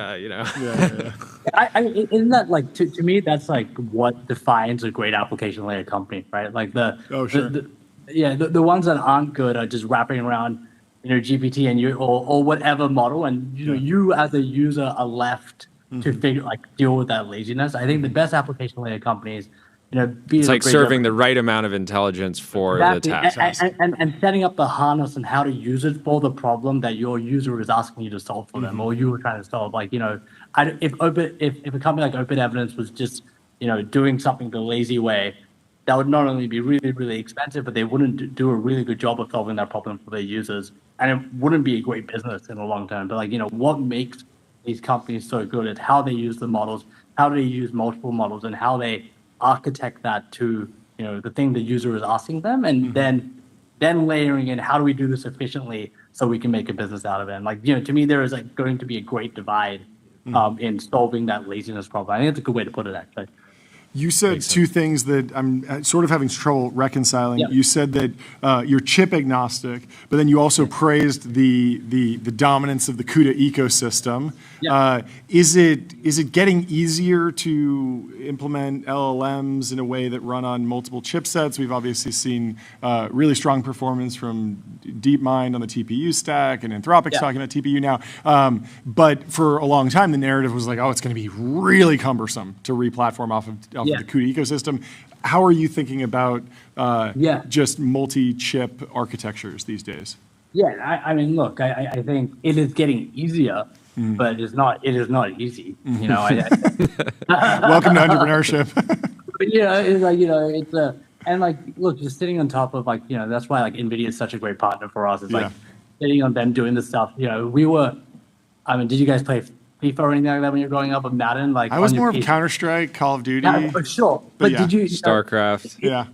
Speaker 12: isn't that like to me that's like what defines a great application layer company, right? Like the ones that aren't good are just wrapping around GPT and or whatever model, and you as a user are left to deal with that laziness. I think the best application layer companies,
Speaker 3: it's like serving the right amount of intelligence for the task,
Speaker 12: and setting up the harness and how to use it for the problem that your user is asking you to solve for them, or you were trying to solve. Like if a company like Open Evidence was just doing something the lazy way, that would not only be really, really expensive, but they wouldn't do a really good job of solving that problem for their users, and it wouldn't be a great business in the long term. But what makes these companies so good at how they use the models, how they use multiple models, and how they architect that to the thing the user is asking them, and then layering in how do we do this efficiently so we can make a business out of it. And to me there is going to be a great divide in solving that laziness problem. I think that's a good way to put it, actually.
Speaker 4: You said two things that I'm sort of having trouble reconciling.
Speaker 12: Yep.
Speaker 4: You said that you're chip agnostic, but then you also praised the dominance of the CUDA ecosystem.
Speaker 12: Yep.
Speaker 4: Is it getting easier to implement LLMs in a way that run on multiple chipsets? We've obviously seen really strong performance from DeepMind on the TPU stack, and Anthropic's talking about TPU now. But for a long time, the narrative was like, oh, it's going to be really cumbersome to re-platform off of the CUDA ecosystem. How are you thinking about just multi-chip architectures these days?
Speaker 12: Yeah, I mean, look, I think it is getting easier, but it is not easy. You know,
Speaker 4: Welcome to entrepreneurship.
Speaker 12: But it's like, it's a, and like, look, just sitting on top of like, that's why like NVIDIA is such a great partner for us. It's like sitting on them doing this stuff. Did you guys play FIFA or anything like that when you were growing up, or Madden? Like,
Speaker 4: I was more of Counter-Strike, Call of Duty.
Speaker 12: Yeah, for sure. But did you
Speaker 3: StarCraft?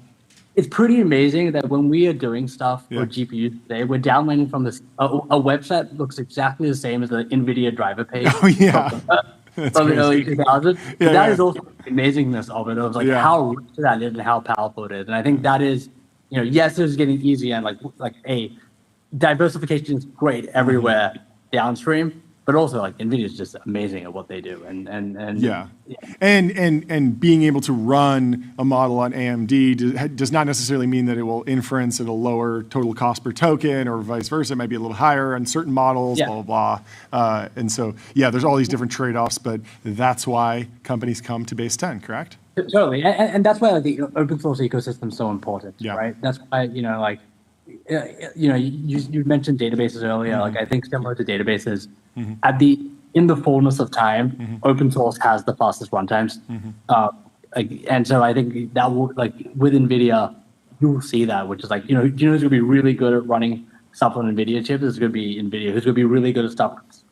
Speaker 12: It's pretty amazing that when we are doing stuff for GPU today, we're downloading from this a website that looks exactly the same as the NVIDIA driver page.
Speaker 4: Oh yeah.
Speaker 12: From the early 2000s. That is also the amazingness of it. Of like how rich that is and how powerful it is. And I think that is, yes, it's getting easier, and diversification is great everywhere downstream. But also, like, NVIDIA is just amazing at what they do, and
Speaker 4: being able to run a model on AMD does not necessarily mean that it will inference at a lower total cost per token, or vice versa. It might be a little higher on certain models, blah blah blah. And so, there's all these different trade-offs, but that's why companies come to Baseten, correct?
Speaker 12: Totally, and that's why the open source ecosystem is so important, right? That's why you mentioned databases earlier. Like, I think similar to databases. In the fullness of time, open source has the fastest runtimes, and so I think that will, like, with NVIDIA, you will see that, which is like, who's going to be really good at running stuff on NVIDIA chips is going to be NVIDIA. Who's going to be really good at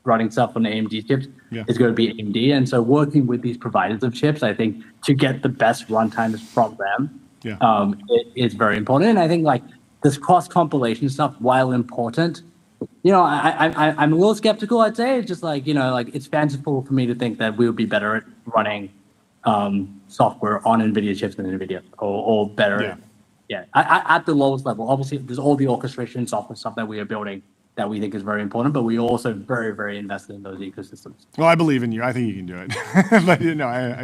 Speaker 12: running stuff on AMD chips is going to be AMD. And so working with these providers of chips, I think, to get the best runtimes from them, it is very important. And I think like this cross compilation stuff, while important, I'm a little skeptical, I'd say. It's just like, it's fanciful for me to think that we would be better at running software on NVIDIA chips than NVIDIA, or better. At the lowest level. Obviously, there's all the orchestration software stuff that we are building that we think is very important, but we also very, very invested in those ecosystems.
Speaker 4: Well, I believe in you. I think you can do it. But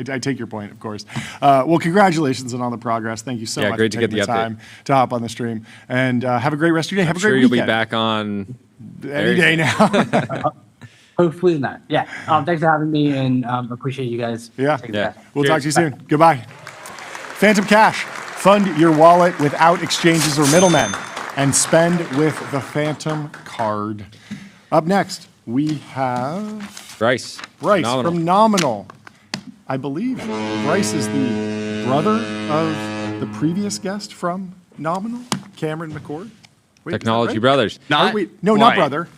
Speaker 4: I take your point, of course. Well, congratulations on all the progress. Thank you so much
Speaker 3: great
Speaker 4: for
Speaker 3: to
Speaker 4: taking
Speaker 3: get
Speaker 4: the
Speaker 3: the
Speaker 4: time to hop on the stream. And have a great rest of your day. Have a great
Speaker 3: you'll
Speaker 4: weekend.
Speaker 3: Be back on
Speaker 4: any day now.
Speaker 12: Hopefully not. Thanks for having me, and appreciate you guys.
Speaker 4: We'll talk to you soon. Goodbye. Phantom Cash. Fund your wallet without exchanges or middlemen, and spend with the Phantom Card. Up next, we have
Speaker 3: Bryce
Speaker 4: Nominal. From Nominal. I believe Bryce is the brother of the previous guest from Nominal, Cameron McCord. Wait,
Speaker 3: Technology Brothers.
Speaker 4: Not brother.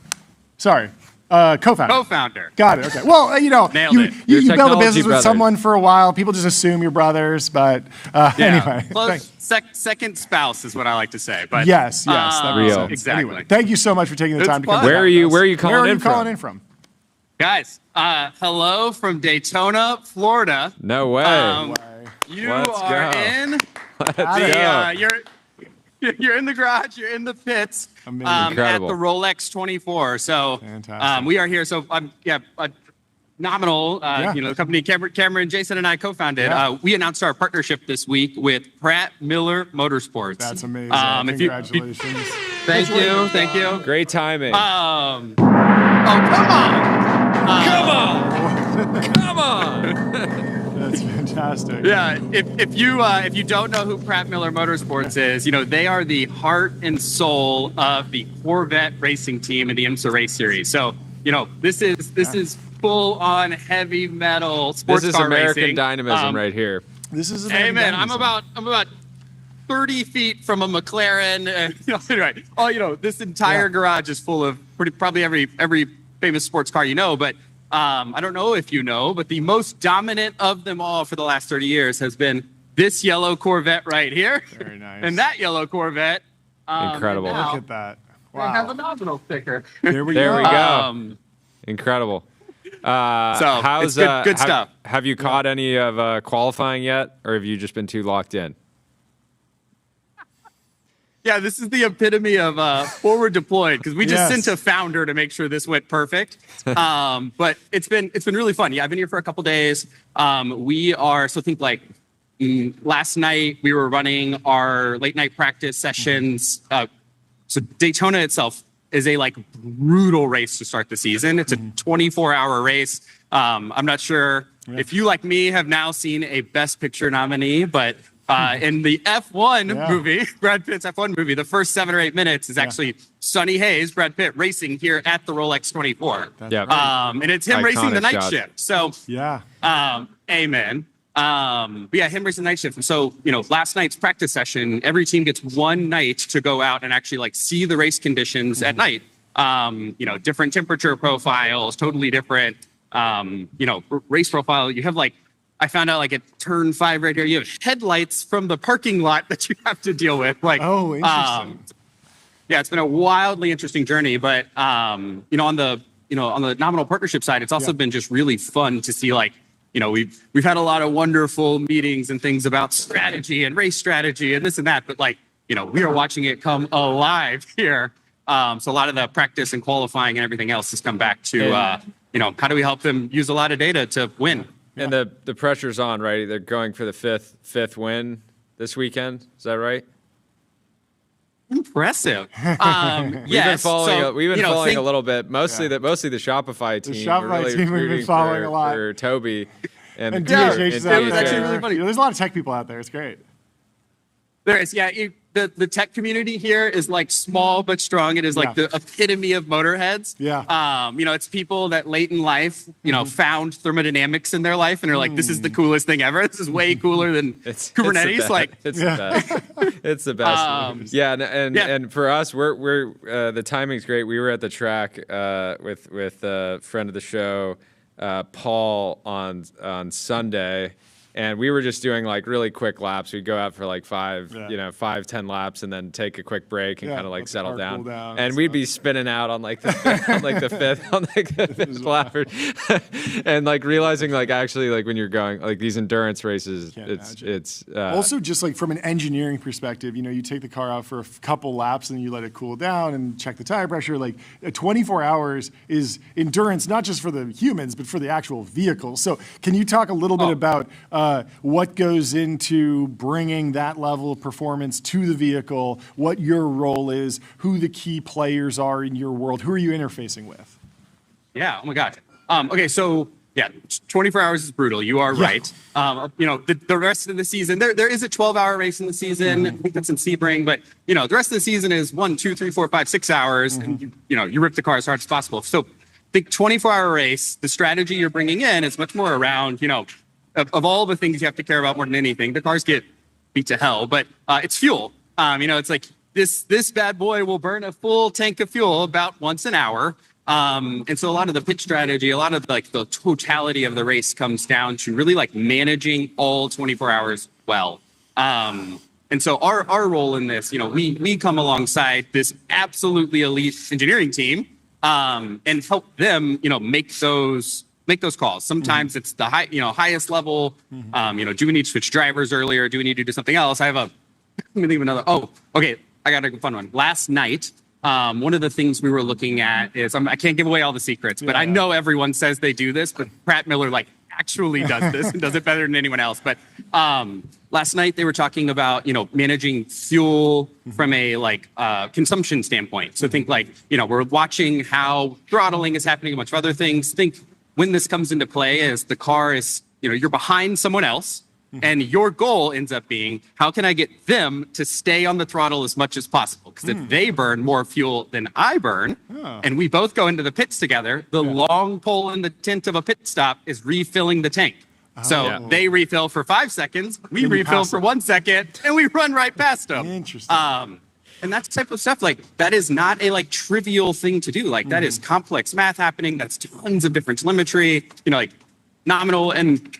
Speaker 4: Sorry. Co-founder.
Speaker 13: Co-founder.
Speaker 4: Got it. Okay. Well, you build a business with someone for a while. People just assume you're brothers, but anyway.
Speaker 13: Close second spouse is what I like to say. But
Speaker 4: yes, that makes sense.
Speaker 13: Exactly.
Speaker 4: Anyway, thank you so much for taking the time to come.
Speaker 3: Where are you calling in from?
Speaker 13: Guys, hello from Daytona, Florida.
Speaker 3: No way.
Speaker 13: Let's go. You're in the garage. You're in the pits. At the Rolex 24. So we are here. So Nominal, the company Cameron, Jason, and I co-founded. We announced our partnership this week with Pratt Miller Motorsports.
Speaker 4: That's amazing. Congratulations.
Speaker 13: Thank you.
Speaker 3: Great timing.
Speaker 13: Come on.
Speaker 4: That's fantastic.
Speaker 13: Yeah, if you don't know who Pratt Miller Motorsports is, they are the heart and soul of the Corvette racing team in the IMSA Race Series. So, this is full on heavy metal sports car racing.
Speaker 3: This is American dynamism right here.
Speaker 4: This is
Speaker 13: American dynamism. I'm about 30 feet from a McLaren. Anyway, this entire garage is full of probably every famous sports car but I don't know if you know, but the most dominant of them all for the last 30 years has been this yellow Corvette right here.
Speaker 4: Very nice.
Speaker 13: And that yellow Corvette.
Speaker 3: Incredible.
Speaker 4: Look at that. Wow.
Speaker 13: They have a Nominal sticker.
Speaker 4: There we
Speaker 3: go. Incredible.
Speaker 13: So how's, it's good stuff.
Speaker 3: Have you caught any of qualifying yet, or have you just been too locked in?
Speaker 13: Yeah, this is the epitome of forward deployed because we just sent a founder to make sure this went perfect. But it's been really fun. Yeah, I've been here for a couple days. We are think like last night we were running our late night practice sessions. So Daytona itself is a like brutal race to start the season. It's a 24-hour race. I'm not sure if you like me have now seen a Best Picture nominee, but in the F1 movie, Brad Pitt's F1 movie, the first 7 or 8 minutes is actually Sonny Hayes, Brad Pitt, racing here at the Rolex 24. And it's him racing the night shift. So, amen. But yeah, him racing the night shift. And so, last night's practice session, every team gets one night to go out and actually like see the race conditions at night. Different temperature profiles, totally different, race profile. You have like, I found out like at turn 5 right here, you have headlights from the parking lot that you have to deal with. Like,
Speaker 4: oh, interesting.
Speaker 13: It's been a wildly interesting journey, but on the Nominal partnership side, it's also been just really fun to see like, we've had a lot of wonderful meetings and things about strategy and race strategy and this and that, but like, we are watching it come alive here. So a lot of the practice and qualifying and everything else has come back to, how do we help them use a lot of data to win?
Speaker 3: And the pressure's on, right? They're going for the fifth win this weekend. Is that right?
Speaker 13: Impressive.
Speaker 3: We've been following a little bit. Mostly the Shopify team.
Speaker 4: The Shopify team we've been following a lot.
Speaker 3: For Toby and
Speaker 4: DHH is out
Speaker 13: was actually really funny.
Speaker 4: There's a lot of tech people out there. It's great.
Speaker 13: There is, the tech community here is like small but strong. It is like the epitome of motorheads. It's people that late in life, found thermodynamics in their life and are like, this is the coolest thing ever. This is way cooler than Kubernetes.
Speaker 3: It's the best. And for us, we're the timing's great. We were at the track with a friend of the show, Paul, on Sunday. And we were just doing like really quick laps. We'd go out for like 5-10 laps, and then take a quick break and kind of like settle down. And we'd be spinning out on like the fifth lap, and like realizing like actually like when you're going like these endurance races, it's
Speaker 4: also just like from an engineering perspective. You take the car out for a couple laps and you let it cool down and check the tire pressure. Like 24 hours is endurance, not just for the humans, but for the actual vehicle. So can you talk a little bit about what goes into bringing that level of performance to the vehicle, what your role is, who the key players are in your world, who are you interfacing with?
Speaker 13: Yeah, oh my God. Okay, so 24 hours is brutal. You are right. The rest of the season, there is a 12-hour race in the season. I think that's in Sebring, but the rest of the season is 1, 2, 3, 4, 5, 6 hours, and you rip the car as hard as possible. So the 24-hour race, the strategy you're bringing in is much more around, of all the things you have to care about more than anything. The cars get beat to hell, but it's fuel. It's like this bad boy will burn a full tank of fuel about once an hour. And so a lot of the pitch strategy, a lot of like the totality of the race comes down to really like managing all 24 hours well. And so our role in this, we come alongside this absolutely elite engineering team and help them, make those calls. Sometimes it's the highest level. Do we need to switch drivers earlier? Do we need to do something else? Let me think of another. Oh, okay. I got a fun one. Last night, one of the things we were looking at is, I can't give away all the secrets, but I know everyone says they do this, but Pratt Miller actually does this and does it better than anyone else. But last night they were talking about, managing fuel from a consumption standpoint. So think we're watching how throttling is happening, a bunch of other things. Think when this comes into play is the car is, you're behind someone else and your goal ends up being, how can I get them to stay on the throttle as much as possible? Because if they burn more fuel than I burn, and we both go into the pits together, the long pole in the tent of a pit stop is refilling the tank. So they refill for 5 seconds, we refill for 1 second, and we run right past them.
Speaker 4: Interesting.
Speaker 13: And that type of stuff, that is not a trivial thing to do. That is complex math happening. That's tons of different telemetry, Nominal. And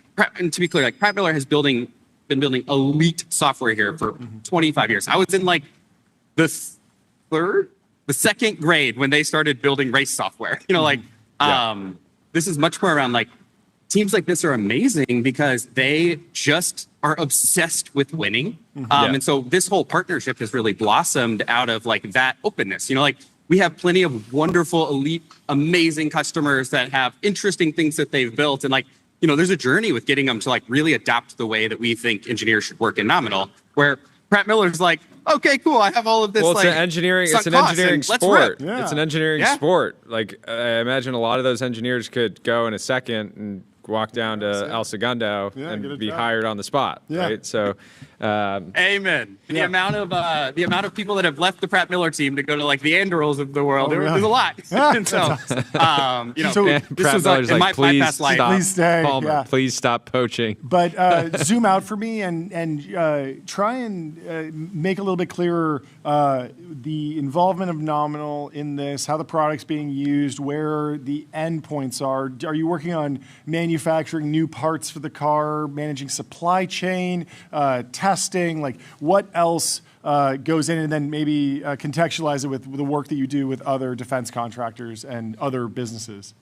Speaker 13: to be clear, Pratt Miller has been building elite software here for 25 years. I was in the second grade when they started building race software. This is much more around teams like this are amazing because they just are obsessed with winning. And so this whole partnership has really blossomed out of like that openness. You know, like we have plenty of wonderful, elite, amazing customers that have interesting things that they've built. And like, you know, there's a journey with getting them to like really adopt the way that we think engineers should work in Nominal, where Pratt Miller's like, okay, cool, I have all of this.
Speaker 3: Well,
Speaker 13: like,
Speaker 3: it's an engineering sport.
Speaker 13: Yeah.
Speaker 3: It's an engineering sport. Like I imagine a lot of those engineers could go in a second and walk down to El Segundo and be hired on the spot, right? So,
Speaker 13: amen. The amount of people that have left the Pratt Miller team to go to like the Andurils of the world, there's a lot. And so, you know, this
Speaker 3: Pratt
Speaker 13: was
Speaker 3: Miller's
Speaker 13: in
Speaker 3: like,
Speaker 13: my past life.
Speaker 4: Please stay.
Speaker 3: Palmer, please stop poaching.
Speaker 4: But zoom out for me and try and make a little bit clearer the involvement of Nominal in this, how the product's being used, where the endpoints are. Are you working on manufacturing new parts for the car, managing supply chain, testing? Like what else goes in, and then maybe contextualize it with the work that you do with other defense contractors and other businesses?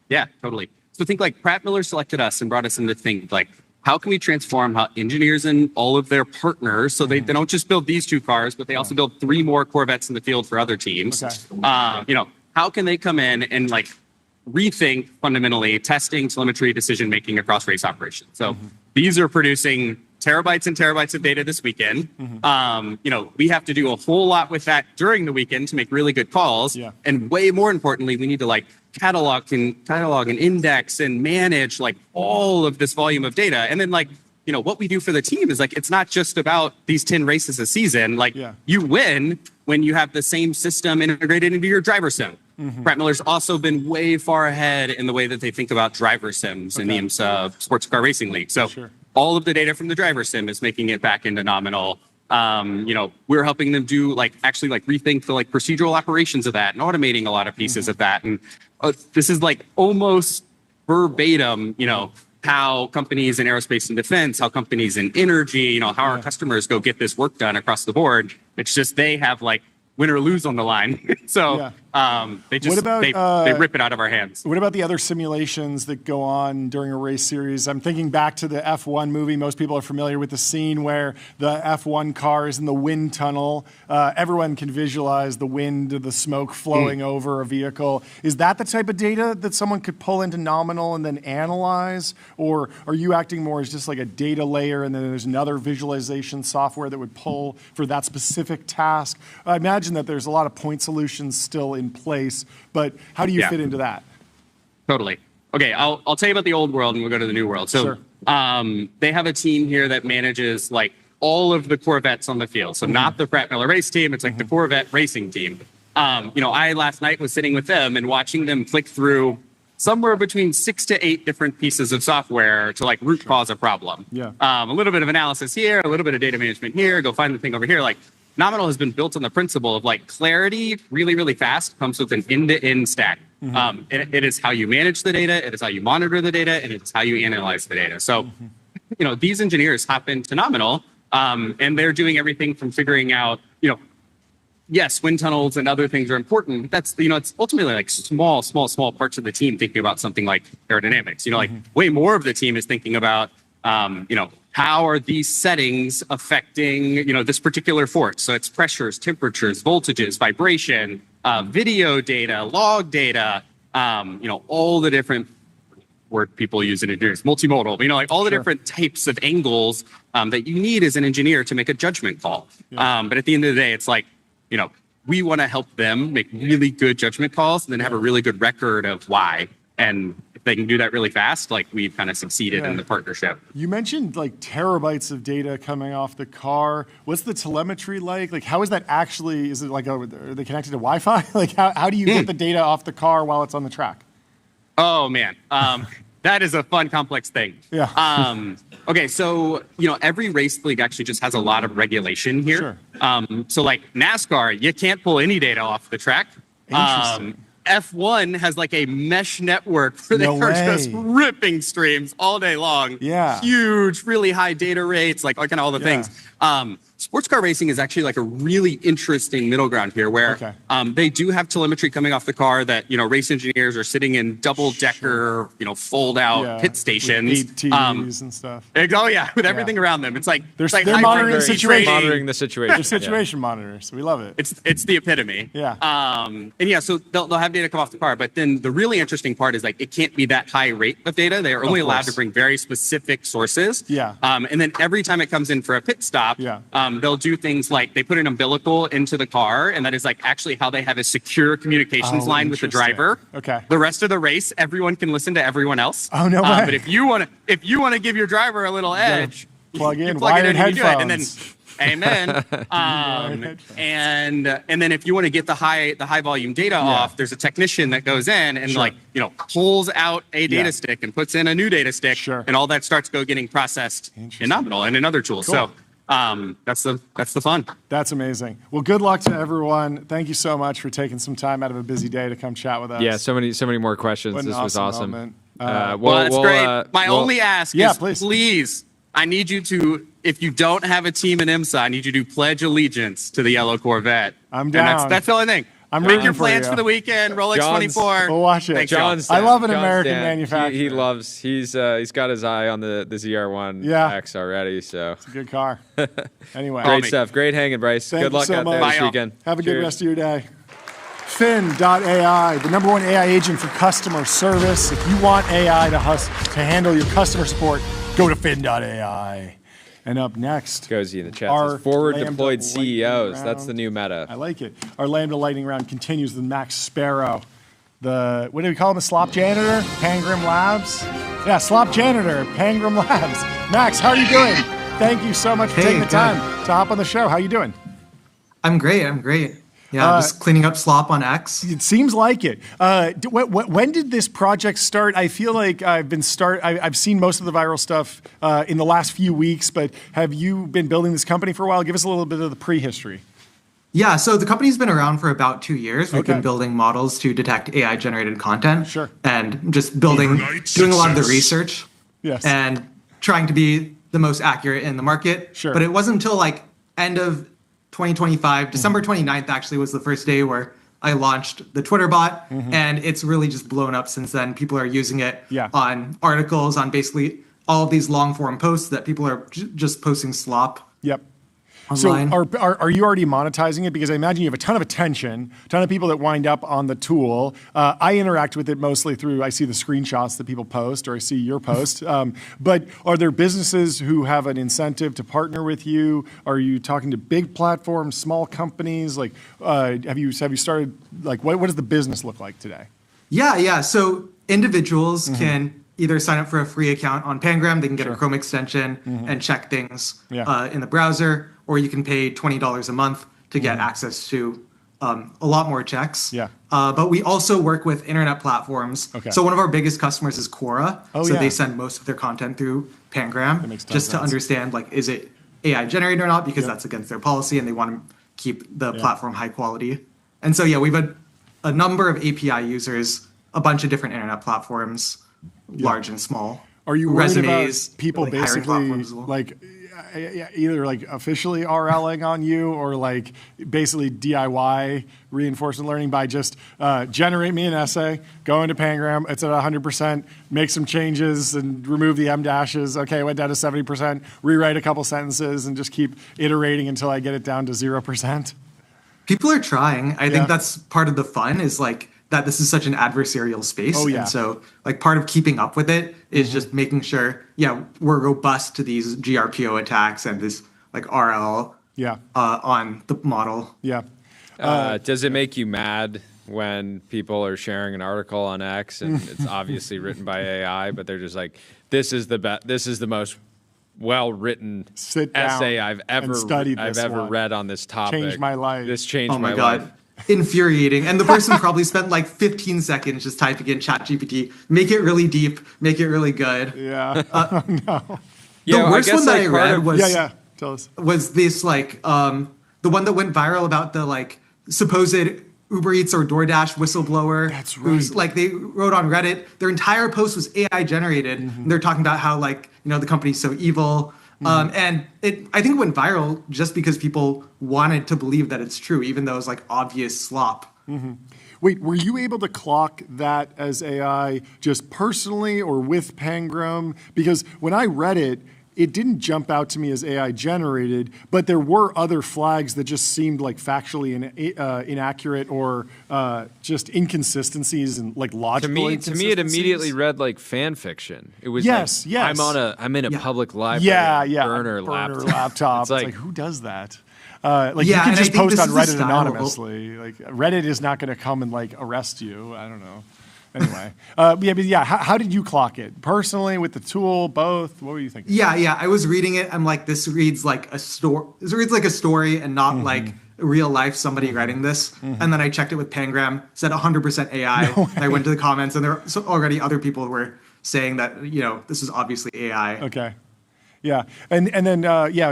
Speaker 13: Yeah, totally. So think like Pratt Miller selected us and brought us in to think like, how can we transform how engineers and all of their partners, so they don't just build these 2 cars, but they also build 3 more Corvettes in the field for other teams. You know, how can they come in and like rethink fundamentally testing, telemetry, decision-making across race operations? So these are producing terabytes and terabytes of data this weekend. You know, we have to do a whole lot with that during the weekend to make really good calls. And way more importantly, we need to like catalog and index and manage like all of this volume of data. And then like, you know, what we do for the team is like, it's not just about these 10 races a season. Like you win when you have the same system integrated into your driver sim. Pratt Miller's also been way far ahead in the way that they think about driver sims in the IMSA Sports Car Racing League. So all of the data from the driver sim is making it back into Nominal. You know, we're helping them do like actually like rethink the like procedural operations of that and automating a lot of pieces of that. And this is like almost verbatim, you know, how companies in aerospace and defense, how companies in energy, you know, how our customers go get this work done across the board. It's just they have like win or lose on the line. So they just they rip it out of our hands.
Speaker 4: What about the other simulations that go on during a race series? I'm thinking back to the F1 movie. Most people are familiar with the scene where the F1 car is in the wind tunnel. Everyone can visualize the wind, the smoke flowing over a vehicle. Is that the type of data that someone could pull into Nominal and then analyze? Or are you acting more as just like a data layer and then there's another visualization software that would pull for that specific task? I imagine that there's a lot of point solutions still in place, but how do you fit into that?
Speaker 13: Totally. Okay, I'll tell you about the old world and we'll go to the new world. So they have a team here that manages like all of the Corvettes on the field. So not the Pratt Miller race team, it's like the Corvette racing team. You know, I last night was sitting with them and watching them click through somewhere between 6 to 8 different pieces of software to like root cause a problem. A little bit of analysis here, a little bit of data management here, go find the thing over here. Like Nominal has been built on the principle of like clarity really, really fast comes with an end-to-end stack. It is how you manage the data, it is how you monitor the data, and it's how you analyze the data. So, you know, these engineers hop into Nominal and they're doing everything from figuring out, you know, yes, wind tunnels and other things are important. That's, you know, it's ultimately like small parts of the team thinking about something like aerodynamics. You know, like way more of the team is thinking about, you know, how are these settings affecting, you know, this particular force? So it's pressures, temperatures, voltages, vibration, video data, log data, you know, all the different word people use in engineers, multimodal, you know, like all the different types of angles that you need as an engineer to make a judgment call. But at the end of the day, it's like, you know, we want to help them make really good judgment calls and then have a really good record of why. And if they can do that really fast, like we've kind of succeeded in the partnership.
Speaker 4: You mentioned like terabytes of data coming off the car. What's the telemetry like? Like, how is that actually, is it like, are they connected to Wi-Fi? Like, how do you get the data off the car while it's on the track?
Speaker 13: Oh, man. That is a fun, complex thing. Okay, so, you know, every race league actually just has a lot of regulation here. So like NASCAR, you can't pull any data off the track. F1 has like a mesh network where they are just ripping streams all day long. Huge, really high data rates, like kind of all the things. sports car racing is actually like a really interesting middle ground here where they do have telemetry coming off the car that, race engineers are sitting in double-decker, fold out pit stations.
Speaker 4: With TVs and stuff.
Speaker 13: With everything around them. It's like
Speaker 4: they're
Speaker 13: high
Speaker 4: monitoring the situation.
Speaker 3: Monitoring the situation.
Speaker 4: They're situation monitors. We love it.
Speaker 13: It's the epitome.
Speaker 4: Yeah.
Speaker 13: So they'll have data come off the car, but then the really interesting part is like it can't be that high rate of data. They are only allowed to bring very specific sources.
Speaker 4: Yeah.
Speaker 13: And then every time it comes in for a pit stop, they'll do things like they put an umbilical into the car, and that is like actually how they have a secure communications line with the driver.
Speaker 4: Okay.
Speaker 13: The rest of the race, everyone can listen to everyone else.
Speaker 4: Oh, no way.
Speaker 13: But if you want to give your driver a little edge,
Speaker 4: plug in
Speaker 13: wired
Speaker 4: headphones.
Speaker 13: And then amen. And then if you want to get the high volume data off, there's a technician that goes in and pulls out a data stick and puts in a new data stick, and all that starts getting processed in Nominal and in other tools.
Speaker 4: Cool.
Speaker 13: So that's the fun.
Speaker 4: That's amazing. Well, good luck to everyone. Thank you so much for taking some time out of a busy day to come chat with us.
Speaker 3: Yeah, so many more questions.
Speaker 4: What an
Speaker 3: This was awesome.
Speaker 4: moment.
Speaker 13: That's great. My only ask is,
Speaker 4: please,
Speaker 13: I need you to, if you don't have a team in IMSA, I need you to pledge allegiance to the yellow Corvette.
Speaker 4: I'm down.
Speaker 13: And that's the only thing.
Speaker 4: I'm
Speaker 13: Make your
Speaker 4: rooting
Speaker 13: plans
Speaker 4: you.
Speaker 13: for the weekend. Rolex 24.
Speaker 4: We'll watch it.
Speaker 13: Thanks,
Speaker 3: John's
Speaker 4: I
Speaker 3: down.
Speaker 4: love an
Speaker 3: John's
Speaker 4: American
Speaker 3: down.
Speaker 4: manufacturer.
Speaker 3: He loves. He's got his eye on the ZR1 X already. So
Speaker 4: it's a good car. Anyway,
Speaker 3: great stuff. Great hanging, Bryce.
Speaker 4: Thank
Speaker 3: Good luck
Speaker 4: you so
Speaker 3: out there
Speaker 4: much.
Speaker 3: this weekend.
Speaker 4: Have a good
Speaker 3: Cheers.
Speaker 4: rest of your day. Fin.ai, the #1 AI agent for customer service. If you want AI to handle your customer support, go to Fin.ai. And up next,
Speaker 3: Gozy in the chat
Speaker 4: our
Speaker 3: says forward
Speaker 4: Lambda
Speaker 3: deployed
Speaker 4: lightning
Speaker 3: CEOs.
Speaker 4: round.
Speaker 3: That's the new meta.
Speaker 4: I like it. Our Lambda lightning round continues with Max Spero. What do we call him? A slop janitor? Pangram Labs? Yeah, slop janitor, Pangram Labs. Max, how are you doing? Thank you so much for taking the time to hop on the show. How are you doing?
Speaker 14: I'm great. Yeah, just cleaning up slop on X.
Speaker 4: It seems like it. When did this project start? I feel like I've seen most of the viral stuff in the last few weeks, but have you been building this company for a while? Give us a little bit of the prehistory.
Speaker 14: Yeah, so the company's been around for about 2 years. We've been building models to detect AI-generated content.
Speaker 4: Sure.
Speaker 14: And just doing a lot of the research.
Speaker 4: Yes.
Speaker 14: And trying to be the most accurate in the market.
Speaker 4: Sure.
Speaker 14: But it wasn't until end of 2025, December 29th actually was the first day where I launched the Twitter bot, and it's really just blown up since then. People are using it on articles, on basically all of these long form posts that people are just posting slop.
Speaker 4: Yep.
Speaker 14: Online.
Speaker 4: So are you already monetizing it? Because I imagine you have a ton of attention, a ton of people that wind up on the tool. I interact with it mostly I see the screenshots that people post, or I see your post. But are there businesses who have an incentive to partner with you? Are you talking to big platforms, small companies? Like, have you started, what does the business look like today?
Speaker 14: Yeah. So individuals can either sign up for a free account on Pangram, they can get a Chrome extension and check things in the browser, or you can pay $20 a month to get access to a lot more checks.
Speaker 4: Yeah.
Speaker 14: But we also work with internet platforms.
Speaker 4: Okay.
Speaker 14: So one of our biggest customers is Quora.
Speaker 4: Oh,
Speaker 14: so
Speaker 4: yeah.
Speaker 14: they send most of their content through Pangram
Speaker 4: makes
Speaker 14: just to
Speaker 4: sense.
Speaker 14: understand, is it AI generated or not, because that's against their policy and they want to keep the platform high quality. And so, we've had a number of API users, a bunch of different internet platforms, large and small.
Speaker 4: Are you worried
Speaker 14: resumes,
Speaker 4: about people
Speaker 14: hiring
Speaker 4: basically
Speaker 14: platforms as well?
Speaker 4: either officially RLing on you, or basically DIY reinforcement learning by just generate me an essay, go into Pangram, it's at 100%, make some changes and remove the M dashes. Okay, it went down to 70%, rewrite a couple sentences and just keep iterating until I get it down to 0%?
Speaker 14: People are trying. I think that's part of the fun is that this is such an adversarial space.
Speaker 4: Oh, yeah.
Speaker 14: And so part of keeping up with it is just making sure, we're robust to these GRPO attacks and this RL on the model.
Speaker 4: Yeah.
Speaker 3: Does it make you mad when people are sharing an article on X and it's obviously written by AI, but they're just this is the most well-written essay I've ever read on this topic.
Speaker 4: Changed my life.
Speaker 3: This changed
Speaker 14: my
Speaker 3: life.
Speaker 14: God. Infuriating. And the person probably spent 15 seconds just typing in ChatGPT, make it really deep, make it really good.
Speaker 4: Yeah. No.
Speaker 14: The worst one that I read was
Speaker 4: Tell us.
Speaker 14: Was this the one that went viral about the supposed Uber Eats or DoorDash whistleblower.
Speaker 4: That's right.
Speaker 14: Who's they wrote on Reddit, their entire post was AI generated. And they're talking about how the company's so evil. And I think it went viral just because people wanted to believe that it's true, even though it's like obvious slop.
Speaker 4: Wait, were you able to clock that as AI just personally or with Pangram? Because when I read it, it didn't jump out to me as AI generated, but there were other flags that just seemed like factually inaccurate or just inconsistencies and like logical inconsistencies.
Speaker 3: To me, it immediately read like fan fiction. It was
Speaker 4: yes.
Speaker 3: I'm in a public library, burner
Speaker 4: laptop. It's like who does that? You can just post on Reddit anonymously. Like Reddit is not going to come and like arrest you. I don't know. Anyway, how did you clock it? Personally, with the tool, both? What were you thinking?
Speaker 14: Yeah. I was reading it. I'm like, this reads like a story. This reads like a story and not like real life somebody writing this. And then I checked it with Pangram, said 100% AI. No I went to the comments, and there were already other people who were saying that this is obviously AI.
Speaker 4: Okay. Yeah, and then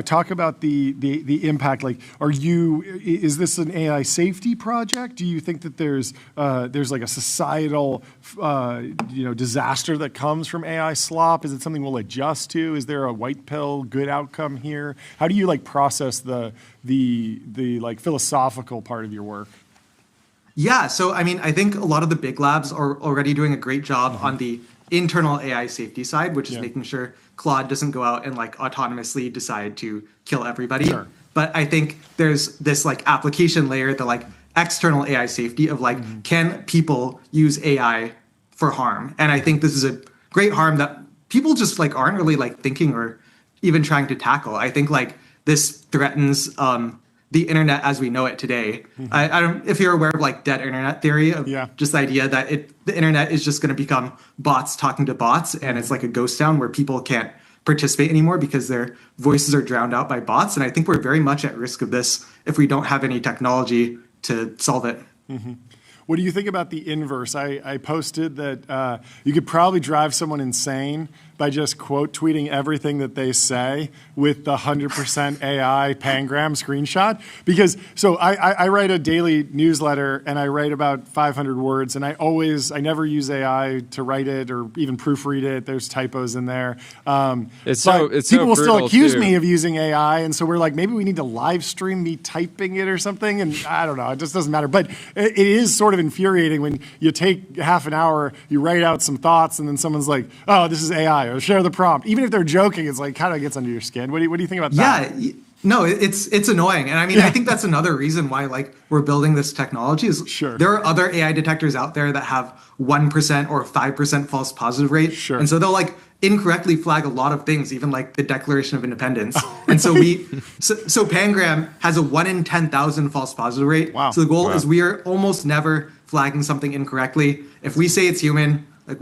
Speaker 4: talk about the impact. Like, is this an AI safety project? Do you think that there's like a societal disaster that comes from AI slop? Is it something we'll adjust to? Is there a white pill good outcome here? How do you like process the like philosophical part of your work?
Speaker 14: Yeah, so I mean, I think a lot of the big labs are already doing a great job on the internal AI safety side, which is making sure Claude doesn't go out and like autonomously decide to kill everybody. Sure. But I think there's this like application layer, the like external AI safety of like, can people use AI for harm? And I think this is a great harm that people just like aren't really like thinking or even trying to tackle. I think like this threatens the internet as we know it today. I don't if you're aware of like dead internet theory of just the idea that the internet is just going to become bots talking to bots, and it's like a ghost town where people can't participate anymore because their voices are drowned out by bots. And I think we're very much at risk of this if we don't have any technology to solve it.
Speaker 4: What do you think about the inverse? I posted that you could probably drive someone insane by just quote tweeting everything that they say with the 100% AI Pangram screenshot. Because I write a daily newsletter and I write about 500 words, and I never use AI to write it or even proofread it. There's typos in there. People will still accuse me of using AI, and so we're like, maybe we need to live stream me typing it or something. And I don't know, it just doesn't matter. But it is sort of infuriating when you take half an hour, you write out some thoughts, and then someone's like, oh, this is AI, or share the prompt. Even if they're joking, it's like kind of gets under your skin. What do you think about that?
Speaker 14: Yeah, no, it's annoying. And I mean, I think that's another reason why like we're building this technology is there are other AI detectors out there that have 1% or 5% false positive rate. And so they'll like incorrectly flag a lot of things, even like the Declaration of Independence. And so so Pangram has a 1 in 10,000 false positive rate. Wow. So the goal is we are almost never flagging something incorrectly. If we say it's human, like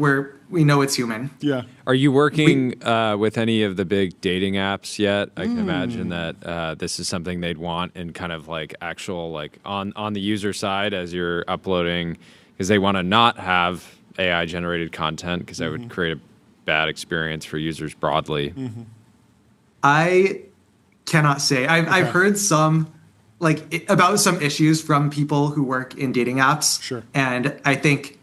Speaker 14: we know it's human.
Speaker 3: Yeah. Are you working with any of the big dating apps yet? I can imagine that this is something they'd want in kind of like actual like on the user side as you're uploading, because they want to not have AI generated content because that would create a bad experience for users broadly.
Speaker 14: I cannot say. I've heard some about some issues from people who work in dating apps. And I think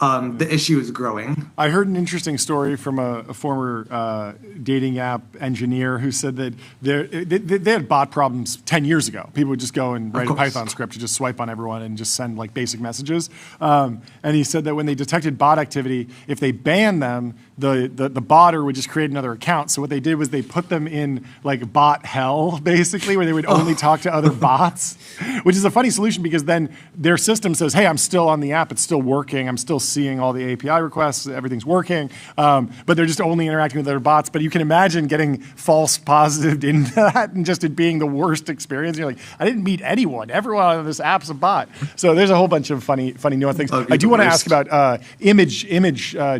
Speaker 14: the issue is growing.
Speaker 4: I heard an interesting story from a former dating app engineer who said that they had bot problems 10 years ago. People would just go and write a Python script to just swipe on everyone and just send like basic messages. And he said that when they detected bot activity, if they banned them, the botter would just create another account. So what they did was they put them in like bot hell, basically, where they would only talk to other bots, which is a funny solution because then their system says, hey, I'm still on the app, it's still working, I'm still seeing all the API requests, everything's working, but they're just only interacting with other bots. But you can imagine getting false positive into that and just it being the worst experience. You're like, I didn't meet anyone. Everyone on this app's a bot. So there's a whole bunch of funny nuance things. I do want to ask about image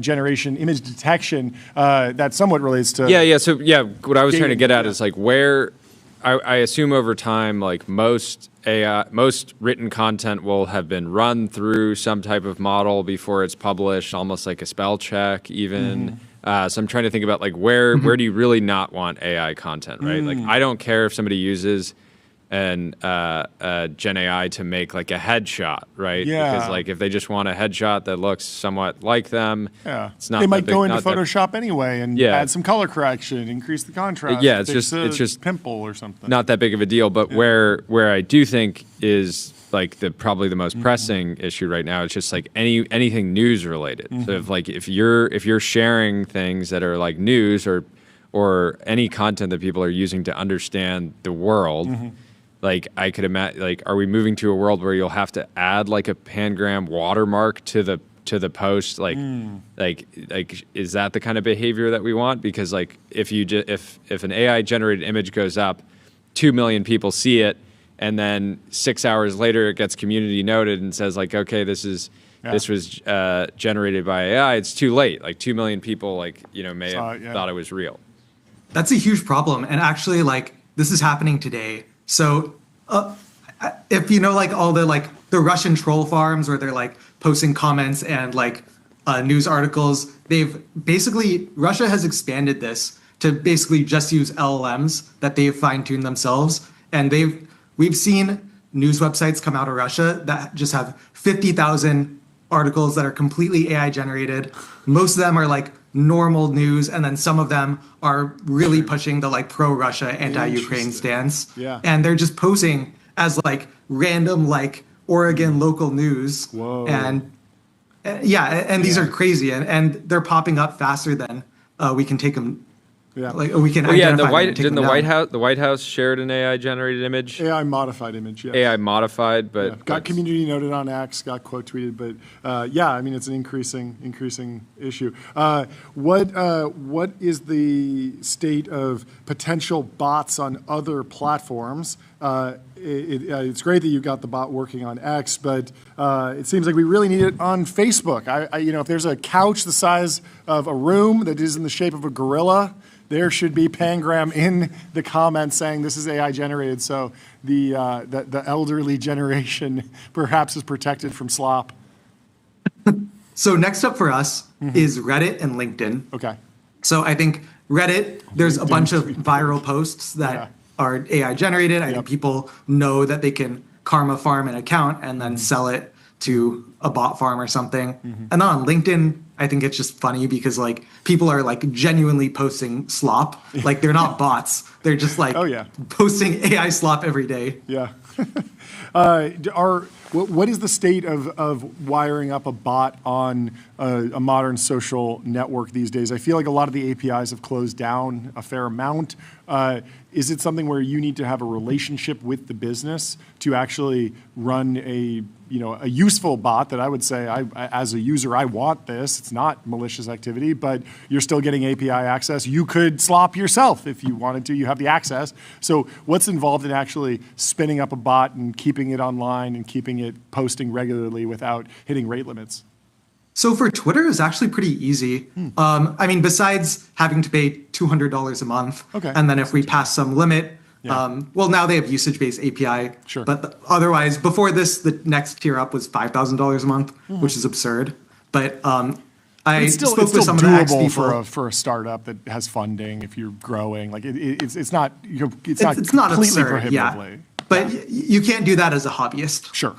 Speaker 4: generation, image detection. That somewhat relates to
Speaker 3: So what I was trying to get at is like where I assume over time like most written content will have been run through some type of model before it's published, almost like a spell check even. So I'm trying to think about like where do you really not want AI content, right? Like I don't care if somebody uses and Gen AI to make like a headshot, right?
Speaker 4: Yeah.
Speaker 3: Because like if they just want a headshot that looks somewhat like them, it's not.
Speaker 4: They might go into
Speaker 3: not that-
Speaker 4: Photoshop anyway and add some color correction, increase the contrast.
Speaker 3: Yeah, it's
Speaker 4: fix
Speaker 3: just
Speaker 4: a pimple or something.
Speaker 3: not that big of a deal. But where I do think is like probably the most pressing issue right now, it's just like anything news related. So if you're sharing things that are like news or any content that people are using to understand the world, like I could imagine, like, are we moving to a world where you'll have to add like a Pangram watermark to the post? Like is that the kind of behavior that we want? Because like if an AI generated image goes up, 2 million people see it, and then 6 hours later it gets community noted and says like, okay, this was generated by AI. It's too late. Like 2 million people may have thought it was real.
Speaker 14: That's a huge problem. And actually, like, this is happening today. So if you know, like, all the Russian troll farms where they're like posting comments and like news articles, Russia has expanded this to basically just use LLMs that they've fine-tuned themselves. And we've seen news websites come out of Russia that just have 50,000 articles that are completely AI generated. Most of them are like normal news, and then some of them are really pushing the like pro-Russia, anti-Ukraine stance.
Speaker 4: Yeah.
Speaker 14: And they're just posing as like random like Oregon local news.
Speaker 4: Whoa.
Speaker 14: And these are crazy, and they're popping up faster than we can take them.
Speaker 4: Yeah.
Speaker 14: Like we can.
Speaker 3: Didn't the White House shared an AI generated image?
Speaker 4: AI modified image. Yes.
Speaker 3: AI modified, but
Speaker 4: got community noted on X, got quote tweeted, but I mean it's an increasing issue. What is the state of potential bots on other platforms? It's great that you got the bot working on X, but it seems like we really need it on Facebook. If there's a couch the size of a room that is in the shape of a gorilla, there should be Pangram in the comments saying this is AI generated, so the elderly generation perhaps is protected from slop.
Speaker 14: So next up for us is Reddit and LinkedIn.
Speaker 4: Okay.
Speaker 14: So I think Reddit, there's a bunch of viral posts that are AI generated. I think people know that they can karma farm an account and then sell it to a bot farm or something. And then on LinkedIn, I think it's just funny because like people are like genuinely posting slop. Like they're not bots. They're just like posting AI slop every day.
Speaker 4: Yeah. What is the state of wiring up a bot on a modern social network these days? I feel like a lot of the APIs have closed down a fair amount. Is it something where you need to have a relationship with the business to actually run a useful bot that I would say, as a user, I want this. It's not malicious activity, but you're still getting API access. You could slop yourself if you wanted to. You have the access. So what's involved in actually spinning up a bot and keeping it online and keeping it posting regularly without hitting rate limits?
Speaker 14: So for Twitter, it's actually pretty easy. I mean, besides having to pay $200 a month, and then if we pass some limit, well, now they have usage-based API.
Speaker 4: Sure.
Speaker 14: But otherwise, before this, the next tier up was $5,000 a month, which is absurd. But I spoke with some of the X people.
Speaker 4: for a startup that has funding. If you're growing, like it's not completely
Speaker 14: absurd,
Speaker 4: prohibitively.
Speaker 14: But you can't do that as a hobbyist.
Speaker 4: Sure.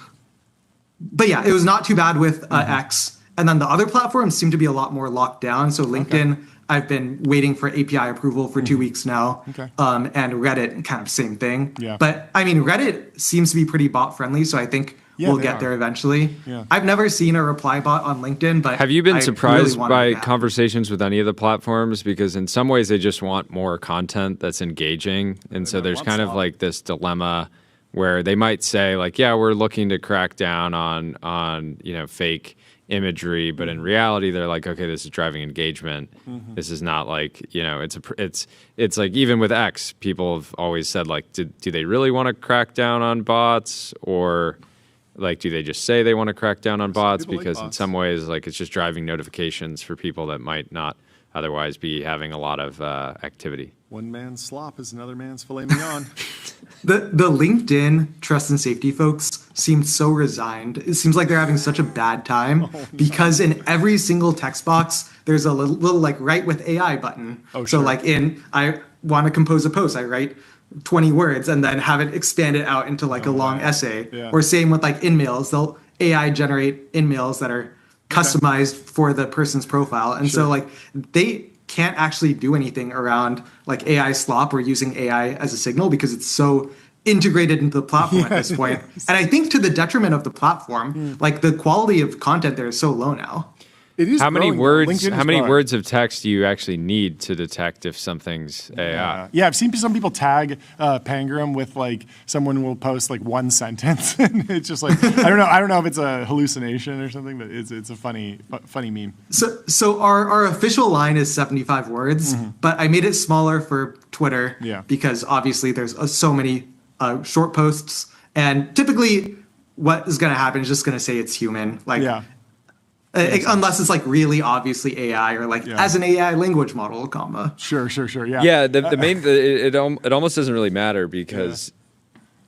Speaker 14: But yeah, it was not too bad with X. And then the other platforms seem to be a lot more locked down. So LinkedIn, I've been waiting for API approval for 2 weeks now. And Reddit, kind of same thing.
Speaker 4: Yeah.
Speaker 14: But I mean, Reddit seems to be pretty bot friendly. So I think we'll get there eventually.
Speaker 4: Yeah.
Speaker 14: I've never seen a reply bot on LinkedIn, but
Speaker 3: have you been surprised by
Speaker 14: that.
Speaker 3: conversations with any of the platforms? Because in some ways they just want more content that's engaging. And so there's kind of like this dilemma where they might say like, yeah, we're looking to crack down on fake imagery, but in reality they're like, okay, this is driving engagement. This is not like, it's like, even with X, people have always said like, do they really want to crack down on bots, or like do they just say they want to crack down on bots? Because in some ways, like, it's just driving notifications for people that might not otherwise be having a lot of activity.
Speaker 4: One man's slop is another man's filet mignon.
Speaker 14: The LinkedIn trust and safety folks seem so resigned. It seems like they're having such a bad time because in every single text box, there's a little like write with AI button. So like I want to compose a post, I write 20 words and then have it expanded out into like a long essay. Or same with like in-mails. They'll AI generate in-mails that are customized for the person's profile. And so like they can't actually do anything around like AI slop or using AI as a signal because it's so integrated into the platform at this point. And I think to the detriment of the platform, like the quality of content there is so low now.
Speaker 4: It is
Speaker 3: how many
Speaker 4: growing,
Speaker 3: words? How many words of text do you actually need to detect if something's AI?
Speaker 4: Yeah, I've seen some people tag Pangram with like someone will post like one sentence, and it's just like I don't know if it's a hallucination or something, but it's a funny meme.
Speaker 14: So our official line is 75 words, but I made it smaller for Twitter because obviously there's so many short posts, and typically what is going to happen is just going to say it's human, like. Unless it's like really obviously AI or like as an AI language model, comma.
Speaker 4: Sure. Yeah.
Speaker 3: Yeah. The main it almost doesn't really matter because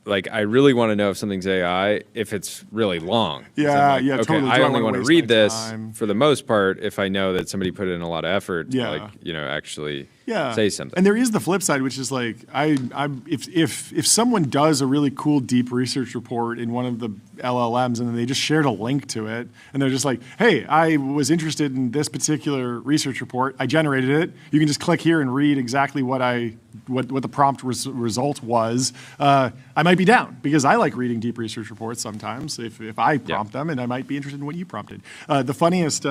Speaker 3: like I really want to know if something's AI if it's really long.
Speaker 4: Yeah.
Speaker 3: Okay,
Speaker 4: Totally.
Speaker 3: I only want to read this for the most part if I know that somebody put in a lot of effort to like actually say something.
Speaker 4: And there is the flip side, which is like if someone does a really cool deep research report in one of the LLMs and then they just shared a link to it and they're just like, hey, I was interested in this particular research report. I generated it. You can just click here and read exactly what the prompt result was. I might be down because I like reading deep research reports sometimes if I prompt them, and I might be interested in what you prompted. The funniest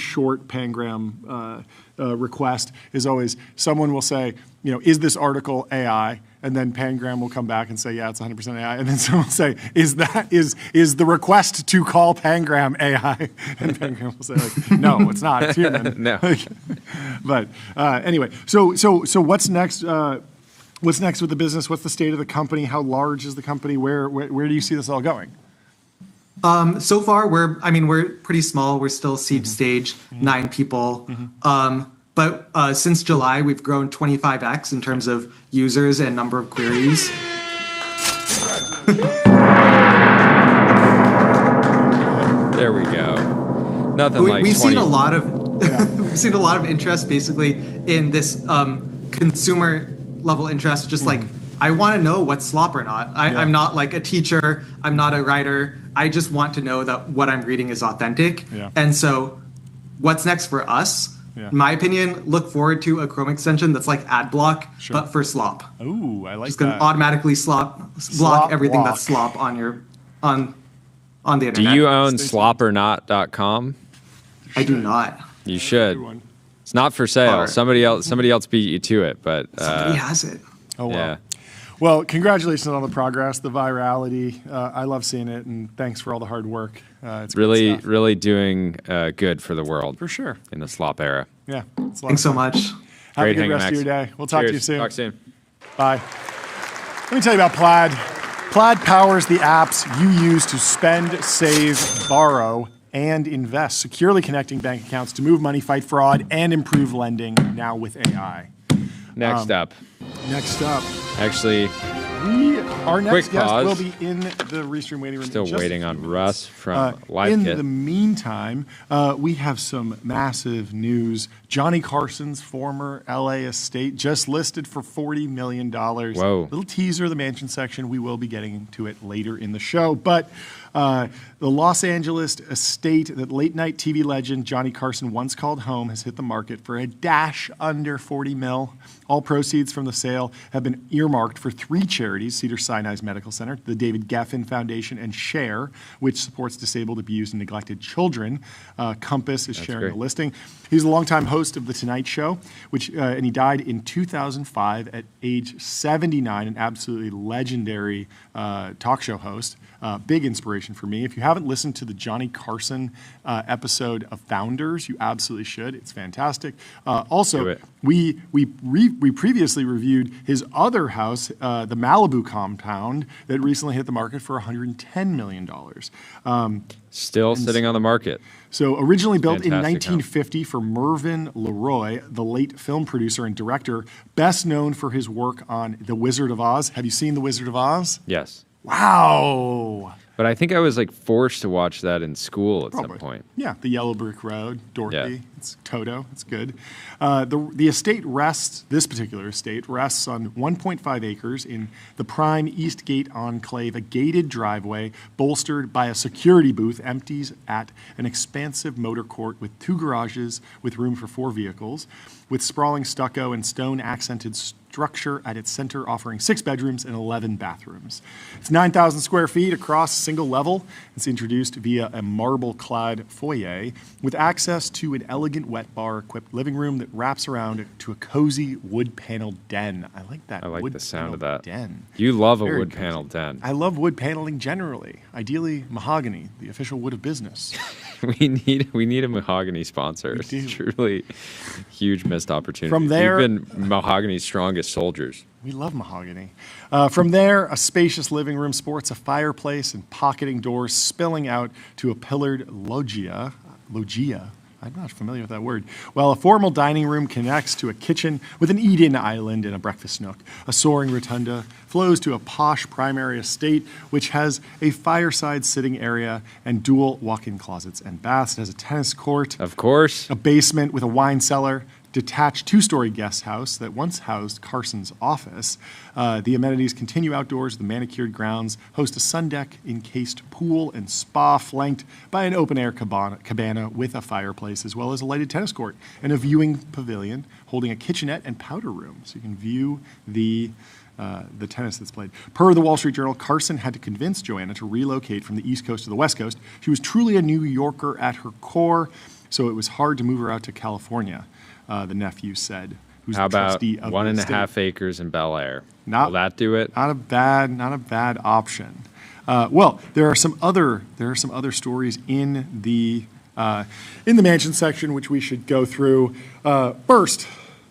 Speaker 4: short Pangram request is always someone will say, is this article AI? And then Pangram will come back and say, yeah, it's 100% AI. And then someone will say, is the request to call Pangram AI? And Pangram will say, like, no, it's not. It's human.
Speaker 3: No.
Speaker 4: But anyway, so what's next? What's next with the business? What's the state of the company? How large is the company? Where do you see this all going?
Speaker 14: So far, we're pretty small. We're still seed stage, 9 people. But since July, we've grown 25x in terms of users and number of queries.
Speaker 3: There we go. Nothing like
Speaker 14: we've
Speaker 3: 20.
Speaker 14: seen a lot of we've seen a lot of interest basically in this consumer level interest. Just like I want to know what's slop or not. I'm not like a teacher. I'm not a writer. I just want to know that what I'm reading is authentic. And so, what's next for us? In my opinion, look forward to a Chrome extension that's like ad block, but for slop.
Speaker 4: Ooh, I like
Speaker 14: just gonna automatically block everything that's slop on the internet.
Speaker 3: Do you own slopperNot.com?
Speaker 14: I do not.
Speaker 3: You should. It's not for sale. Somebody else beat you to it, but
Speaker 14: somebody has it.
Speaker 4: Oh well. Yeah. Well, congratulations on the progress, the virality. I love seeing it, and thanks for all the hard work. It's
Speaker 3: really doing good for the world.
Speaker 4: For sure.
Speaker 3: In the slop era.
Speaker 4: Yeah.
Speaker 14: Thanks so much.
Speaker 4: Have a good rest of your day. We'll talk to you soon.
Speaker 3: Talk soon.
Speaker 4: Bye. Let me tell you about Plaid. Plaid powers the apps you use to spend, save, borrow, and invest, securely connecting bank accounts to move money, fight fraud, and improve lending, now with AI.
Speaker 3: Next up. Actually,
Speaker 4: our next guest
Speaker 3: pause.
Speaker 4: will be in the Restream waiting room.
Speaker 3: Still waiting on Russ from LiveKit.
Speaker 4: In the meantime, we have some massive news. Johnny Carson's former LA estate just listed for $40 million.
Speaker 3: Whoa.
Speaker 4: Little teaser of the mansion section. We will be getting to it later in the show. But the Los Angeles estate that late-night TV legend Johnny Carson once called home has hit the market for a dash under $40 million. All proceeds from the sale have been earmarked for 3 charities: Cedars-Sinai Medical Center, the David Geffen Foundation, and SHARE, which supports disabled, abused, and neglected children. Compass is sharing the listing. He's a longtime host of The Tonight Show, and he died in 2005 at age 79, an absolutely legendary talk show host. Big inspiration for me. If you haven't listened to the Johnny Carson episode of Founders, you absolutely should. It's fantastic. Also, we previously reviewed his other house, the Malibu compound, that recently hit the market for $110 million.
Speaker 3: Still sitting on the market.
Speaker 4: So originally built in 1950 for Mervyn LeRoy, the late film producer and director, best known for his work on The Wizard of Oz. Have you seen The Wizard of Oz?
Speaker 3: Yes.
Speaker 4: Wow.
Speaker 3: But I think I was like forced to watch that in school at some point.
Speaker 4: Yeah, the Yellow Brick Road, Dorothy, it's Toto, it's good. The estate rests, this particular estate rests on 1.5 acres in the prime Eastgate enclave. A gated driveway bolstered by a security booth empties at an expansive motor court with 2 garages with room for 4 vehicles, with sprawling stucco and stone accented structure at its center, offering 6 bedrooms and 11 bathrooms. It's 9,000 square feet across a single level. It's introduced via a marble-clad foyer with access to an elegant wet bar-equipped living room that wraps around to a cozy wood-paneled den. I like that.
Speaker 3: I like the sound of that.
Speaker 4: Den.
Speaker 3: You love a
Speaker 4: Very
Speaker 3: wood-paneled den.
Speaker 4: I love wood paneling generally. Ideally, mahogany, the official wood of business.
Speaker 3: We need a mahogany sponsor. It's truly huge missed opportunity.
Speaker 4: From there,
Speaker 3: we've been mahogany's strongest soldiers.
Speaker 4: We love mahogany. From there, a spacious living room sports a fireplace and pocketing doors spilling out to a pillared loggia. I'm not familiar with that word. While a formal dining room connects to a kitchen with an eat-in island and a breakfast nook. A soaring rotunda flows to a posh primary estate, which has a fireside sitting area and dual walk-in closets and baths. It has a tennis court.
Speaker 3: Of course.
Speaker 4: A basement with a wine cellar. Detached 2-story guest house that once housed Carson's office. The amenities continue outdoors. The manicured grounds host a sun deck, encased pool, and spa flanked by an open-air cabana with a fireplace, as well as a lighted tennis court and a viewing pavilion holding a kitchenette and powder room, so you can view the tennis that's played. Per the Wall Street Journal, Carson had to convince Joanna to relocate from the East Coast to the West Coast. She was truly a New Yorker at her core, so it was hard to move her out to California. The nephew said, who's
Speaker 3: How
Speaker 4: the
Speaker 3: about
Speaker 4: trustee of
Speaker 3: 1.5 acres in Bel Air?
Speaker 4: Will
Speaker 3: that do it?
Speaker 4: Not a bad option. Well, there are some other stories in the mansion section which we should go through. First,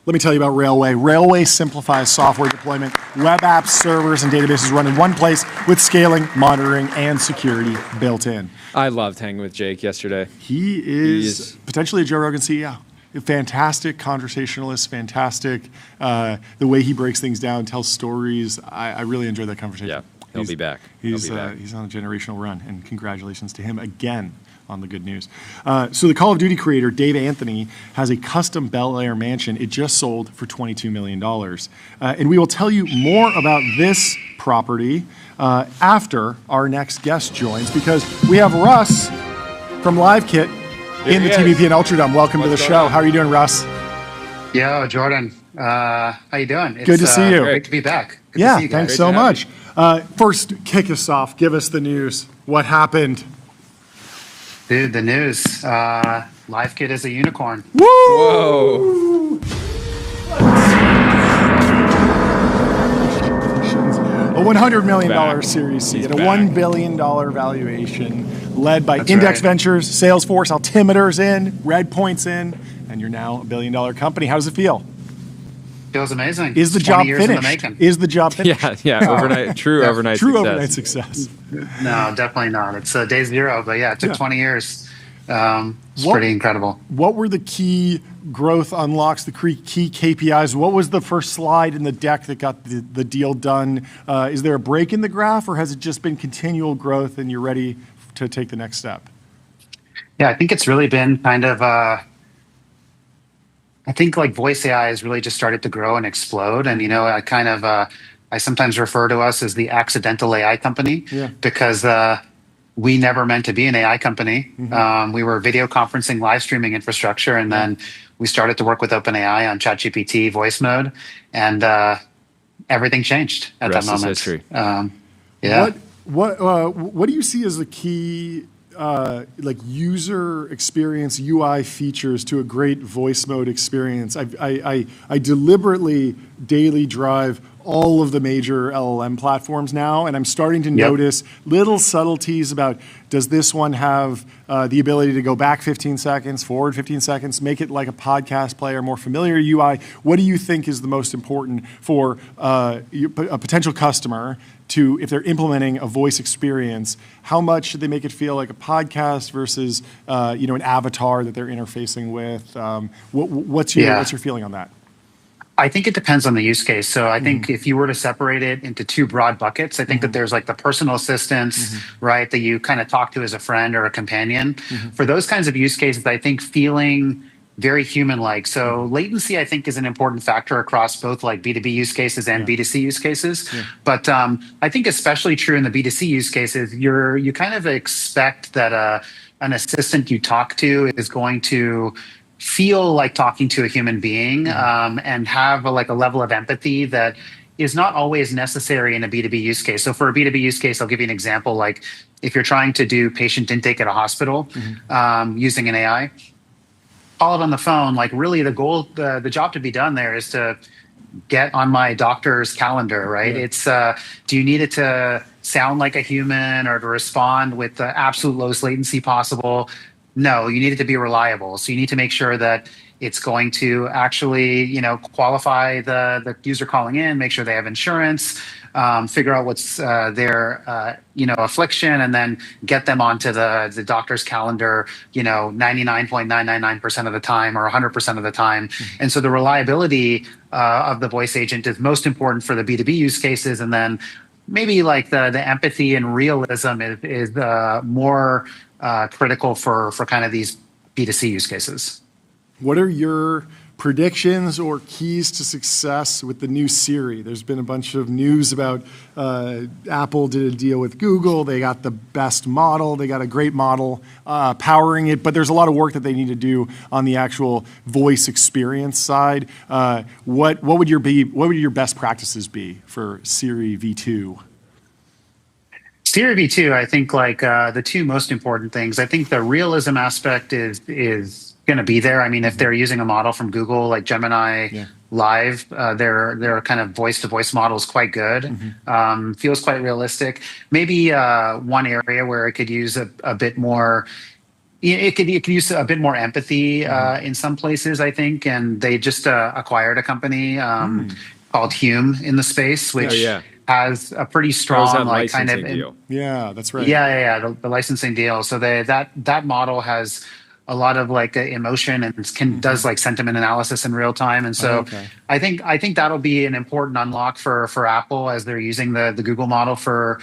Speaker 4: let me tell you about Railway. Railway simplifies software deployment, web apps, servers, and databases run in one place with scaling, monitoring, and security built in.
Speaker 3: I loved hanging with Jake yesterday.
Speaker 4: He is potentially a Joe Rogan CEO. Fantastic conversationalist, fantastic. The way he breaks things down, tells stories. I really enjoyed that conversation.
Speaker 3: Yeah, he'll be back.
Speaker 4: He's on a generational run, and congratulations to him again on the good news. So the Call of Duty creator, Dave Anthony, has a custom Bel Air mansion. It just sold for $22 million. And we will tell you more about this property after our next guest joins, because we have Russ from LiveKit in the TBPN Ultradome. Welcome to the show. How are you doing, Russ?
Speaker 15: Yo, Jordan. How you doing?
Speaker 4: Good to see you.
Speaker 15: Great to be back. Good
Speaker 4: yeah,
Speaker 15: to see you guys.
Speaker 4: Thanks so much. First, kick us off. Give us the news. What happened?
Speaker 15: Dude, the news. LiveKit is a unicorn.
Speaker 4: Woo!
Speaker 3: Whoa!
Speaker 4: A $100 million Series C at a $1 billion valuation, led by Index Ventures, Salesforce, Altimeter's in, Redpoint's in, and you're now a $1 billion company. How does it feel?
Speaker 15: Feels amazing.
Speaker 4: Is the job finished? Is the job finished?
Speaker 3: Yeah. Overnight success.
Speaker 15: No, definitely not. It's day zero, but yeah, it took 20 years. It's pretty incredible.
Speaker 4: What were the key growth unlocks, the key KPIs? What was the first slide in the deck that got the deal done? Is there a break in the graph, or has it just been continual growth and you're ready to take the next step?
Speaker 15: Yeah, I think it's really been kind of, I think like voice AI has really just started to grow and explode. And, I sometimes refer to us as the accidental AI company because we never meant to be an AI company.
Speaker 4: Mm-hmm.
Speaker 15: We were video conferencing, live streaming infrastructure, and then we started to work with OpenAI on ChatGPT voice mode, and everything changed at that moment.
Speaker 3: Rest is history.
Speaker 4: What do you see as the key user experience UI features to a great voice mode experience? I deliberately daily drive all of the major LLM platforms now, and I'm starting to notice little subtleties about, does this one have the ability to go back 15 seconds, forward 15 seconds, make it like a podcast player, more familiar UI? What do you think is the most important for a potential customer to, if they're implementing a voice experience, how much should they make it feel like a podcast versus an avatar that they're interfacing with? What's your feeling on that?
Speaker 15: I think it depends on the use case. So I think if you were to separate it into two broad buckets, I think that there's like the personal assistants, right, that you kind of talk to as a friend or a companion. For those kinds of use cases, I think feeling very human-like. So latency, I think, is an important factor across both like B2B use cases and B2C use cases. But I think especially true in the B2C use cases, you kind of expect that an assistant you talk to is going to feel like talking to a human being and have a level of empathy that is not always necessary in a B2B use case. So for a B2B use case, I'll give you an example. Like if you're trying to do patient intake at a hospital using an AI, call it on the phone. Like really the goal, the job to be done there is to get on my doctor's calendar, right? It's, do you need it to sound like a human or to respond with the absolute lowest latency possible? No, you need it to be reliable. So you need to make sure that it's going to actually, qualify the user calling in, make sure they have insurance, figure out what's their, affliction, and then get them onto the doctor's calendar, 99.999% of the time or 100% of the time. And so the reliability of the voice agent is most important for the B2B use cases. And then maybe like the empathy and realism is more critical for kind of these B2C use cases.
Speaker 4: What are your predictions or keys to success with the new Siri? There's been a bunch of news about Apple did a deal with Google. They got the best model. They got a great model powering it, but there's a lot of work that they need to do on the actual voice experience side. What would your best practices be for Siri V2?
Speaker 15: Siri V2, I think the two most important things. I think the realism aspect is going to be there. I mean, if they're using a model from Google like Gemini Live, their kind of voice-to-voice model is quite good. Feels quite realistic. Maybe one area where it could use a bit more. It could use a bit more empathy in some places, I think. And they just acquired a company called Hume in the space, which has a pretty strong kind of
Speaker 3: deal.
Speaker 4: Yeah, that's right.
Speaker 15: Yeah, the licensing deal. So that model has a lot of emotion and does sentiment analysis in real time. And so I think that'll be an important unlock for Apple as they're using the Google model for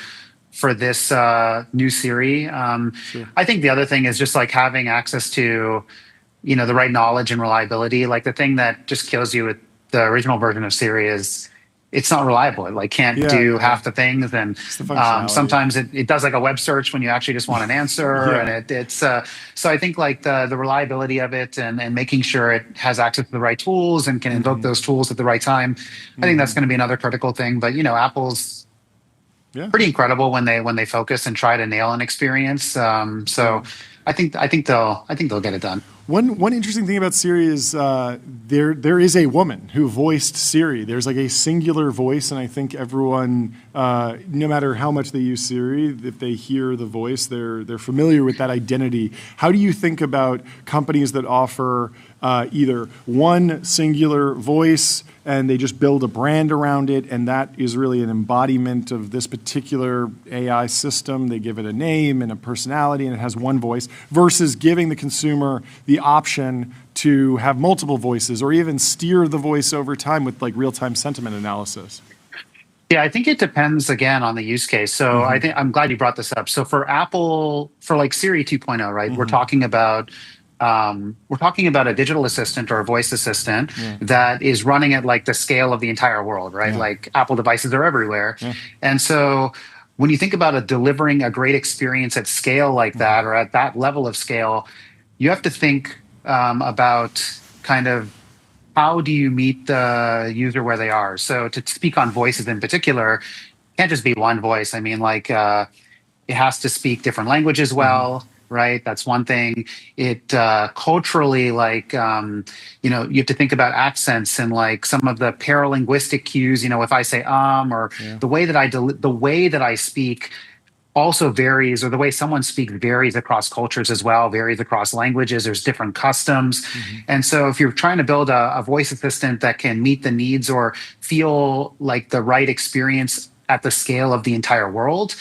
Speaker 15: this new Siri. I think the other thing is just having access to the right knowledge and reliability. Like the thing that just kills you with the original version of Siri is it's not reliable. It can't do half the things, and sometimes it does a web search when you actually just want an answer. And it's so I think the reliability of it and making sure it has access to the right tools and can invoke those tools at the right time. I think that's going to be another critical thing. But Apple's pretty incredible when they focus and try to nail an experience. So I think they'll get it done.
Speaker 4: One interesting thing about Siri is there is a woman who voiced Siri. There's a singular voice, and I think everyone, no matter how much they use Siri, if they hear the voice, they're familiar with that identity. How do you think about companies that offer either one singular voice and they just build a brand around it, and that is really an embodiment of this particular AI system? They give it a name and a personality, and it has one voice, versus giving the consumer the option to have multiple voices or even steer the voice over time with real-time sentiment analysis?
Speaker 15: Yeah, I think it depends again on the use case. So I think I'm glad you brought this up. So for Apple, for Siri 2.0, right, we're talking about a digital assistant or a voice assistant that is running at the scale of the entire world, right? Apple devices are everywhere. And so when you think about delivering a great experience at scale like that, or at that level of scale, you have to think about kind of how do you meet the user where they are. So to speak on voices in particular, it can't just be one voice. I mean, it has to speak different languages well. Right, that's one thing. It culturally, you have to think about accents and some of the paralinguistic cues. If I say or the way that I speak also varies, or the way someone speaks varies across cultures as well, varies across languages. There's different customs, and so if you're trying to build a voice assistant that can meet the needs or feel like the right experience at the scale of the entire world.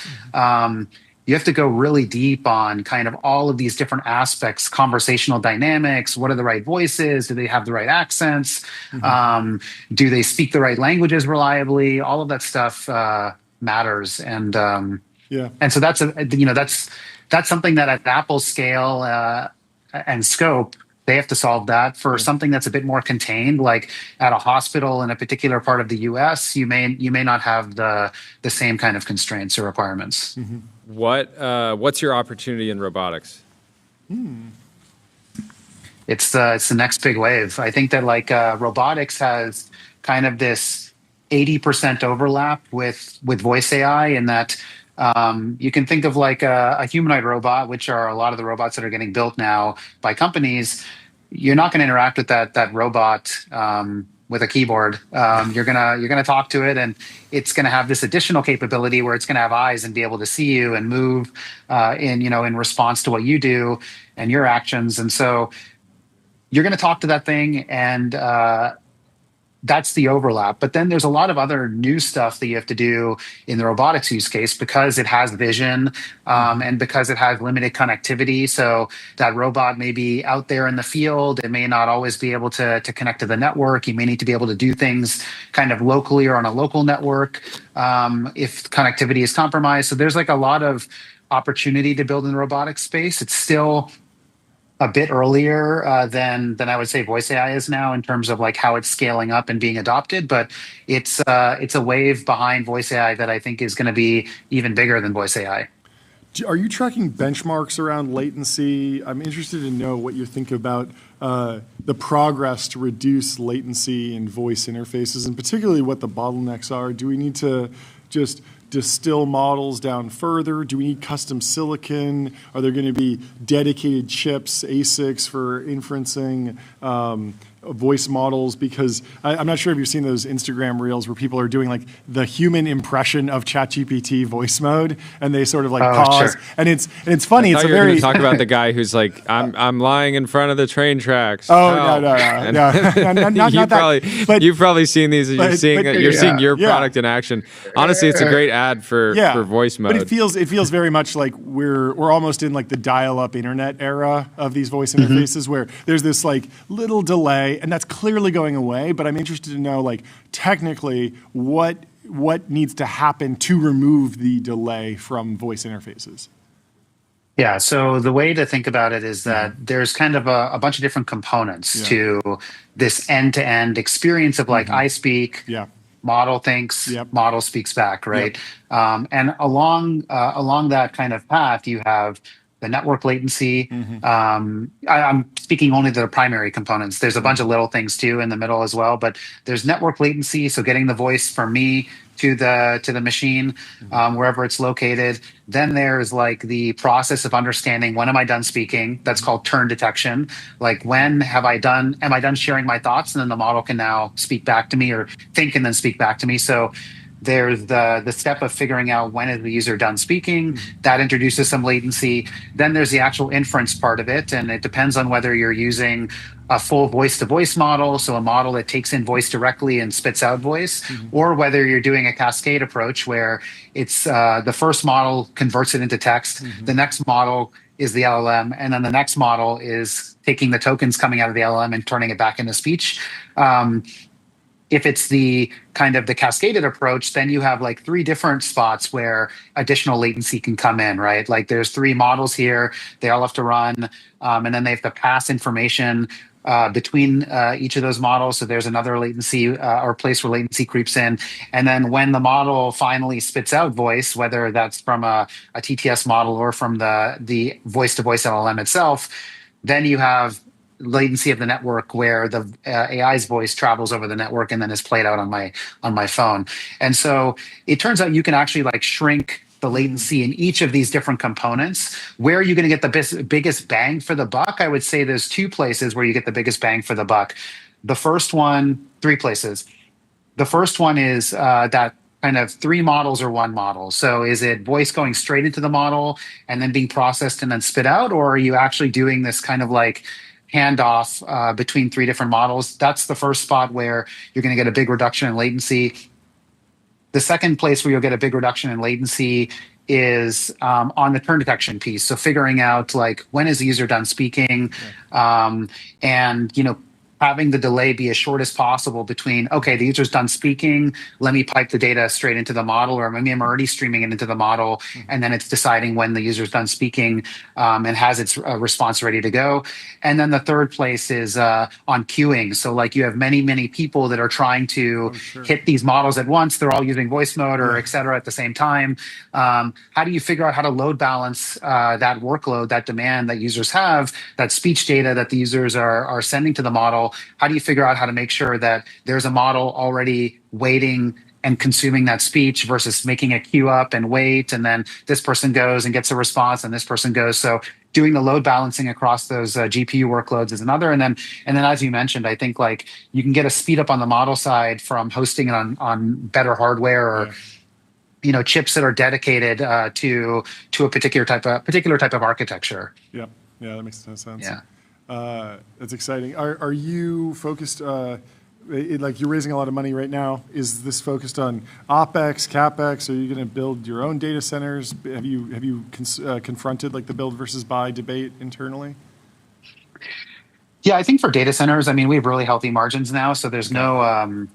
Speaker 15: you have to go really deep on kind of all of these different aspects, conversational dynamics. What are the right voices? Do they have the right accents? Do they speak the right languages reliably? All of that stuff matters. And so that's that's something that at Apple's scale and scope, they have to solve that. For something that's a bit more contained, like at a hospital in a particular part of the U.S., you may not have the same kind of constraints or requirements.
Speaker 3: What's your opportunity in robotics?
Speaker 15: It's the next big wave. I think that robotics has kind of this 80% overlap with voice AI, in that you can think of like a humanoid robot, which are a lot of the robots that are getting built now by companies. You're not going to interact with that robot with a keyboard. You're gonna talk to it, and it's going to have this additional capability where it's going to have eyes and be able to see you and move in response to what you do and your actions. And so you're going to talk to that thing, and that's the overlap. But then there's a lot of other new stuff that you have to do in the robotics use case, because it has vision and because it has limited connectivity. So that robot may be out there in the field. It may not always be able to connect to the network. You may need to be able to do things kind of locally or on a local network if connectivity is compromised. So there's like a lot of opportunity to build in the robotics space. It's still a bit earlier than I would say voice AI is now, in terms of like how it's scaling up and being adopted. But it's a wave behind voice AI that I think is going to be even bigger than voice AI.
Speaker 4: Are you tracking benchmarks around latency? I'm interested to know what you think about the progress to reduce latency in voice interfaces, and particularly what the bottlenecks are. Do we need to just distill models down further? Do we need custom silicon? Are there going to be dedicated chips, ASICs for inferencing voice models? Because I'm not sure if you've seen those Instagram reels where people are doing like the human impression of ChatGPT voice mode, and they sort of like pause. Sure. And it's funny.
Speaker 3: I thought you were going to talk about the guy who's like, I'm lying in front of the train tracks.
Speaker 4: Oh, no. Not that. But
Speaker 3: you've probably seen these. You're seeing your product in action. Honestly, it's a great ad for voice mode.
Speaker 4: But it feels very much like we're almost in like the dial-up internet era of these voice interfaces, where there's this like little delay, and that's clearly going away. But I'm interested to know, like, technically what needs to happen to remove the delay from voice interfaces.
Speaker 15: Yeah, so the way to think about it is that there's kind of a bunch of different components to this end-to-end experience of like I speak, model thinks, model speaks back, right? And along that kind of path, you have the network latency. I'm speaking only to the primary components. There's a bunch of little things too in the middle as well, but there's network latency, so getting the voice from me to the machine, wherever it's located. Then there's like the process of understanding, when am I done speaking? That's called turn detection. Like, when am I done sharing my thoughts? And then the model can now speak back to me, or think and then speak back to me. So there's the step of figuring out when is the user done speaking. That introduces some latency. Then there's the actual inference part of it, and it depends on whether you're using a full voice-to-voice model, so a model that takes in voice directly and spits out voice, or whether you're doing a cascade approach where it's the first model converts it into text, the next model is the LLM, and then the next model is taking the tokens coming out of the LLM and turning it back into speech. If it's the kind of the cascaded approach, then you have like 3 different spots where additional latency can come in, right? Like, there's 3 models here, they all have to run, and then they have to pass information between each of those models. So there's another latency or place where latency creeps in. And then when the model finally spits out voice, whether that's from a TTS model or from the voice-to-voice LLM itself, then you have latency of the network, where the AI's voice travels over the network and then is played out on my phone. And so it turns out you can actually like shrink the latency in each of these different components. Where are you going to get the biggest bang for the buck? I would say there's 2 places where you get the biggest bang for the buck. The first one, 3 places. The first one is that kind of 3 models or 1 model. So is it voice going straight into the model and then being processed and then spit out? Or are you actually doing this kind of like handoff between 3 different models? That's the first spot where you're going to get a big reduction in latency. The second place where you'll get a big reduction in latency is on the turn detection piece. So figuring out like when is the user done speaking, and having the delay be as short as possible between, okay, the user's done speaking, let me pipe the data straight into the model, or maybe I'm already streaming it into the model, and then it's deciding when the user's done speaking and has its response ready to go. And then the third place is on queuing. So like you have many, many people that are trying to hit these models at once. They're all using voice mode or et cetera at the same time. How do you figure out how to load balance that workload, that demand that users have, that speech data that the users are sending to the model? How do you figure out how to make sure that there's a model already waiting and consuming that speech versus making it queue up and wait, and then this person goes and gets a response and this person goes. So doing the load balancing across those GPU workloads is another. And then as you mentioned, I think like you can get a speed up on the model side from hosting it on better hardware or chips that are dedicated to a particular type of architecture.
Speaker 4: Yeah, that makes sense.
Speaker 15: Yeah.
Speaker 4: That's exciting. Are you focused, like you're raising a lot of money right now, is this focused on OpEx, CapEx? Are you going to build your own data centers? Have you confronted like the build versus buy debate internally?
Speaker 15: Yeah, I think for data centers, I mean, we have really healthy margins now, so there's no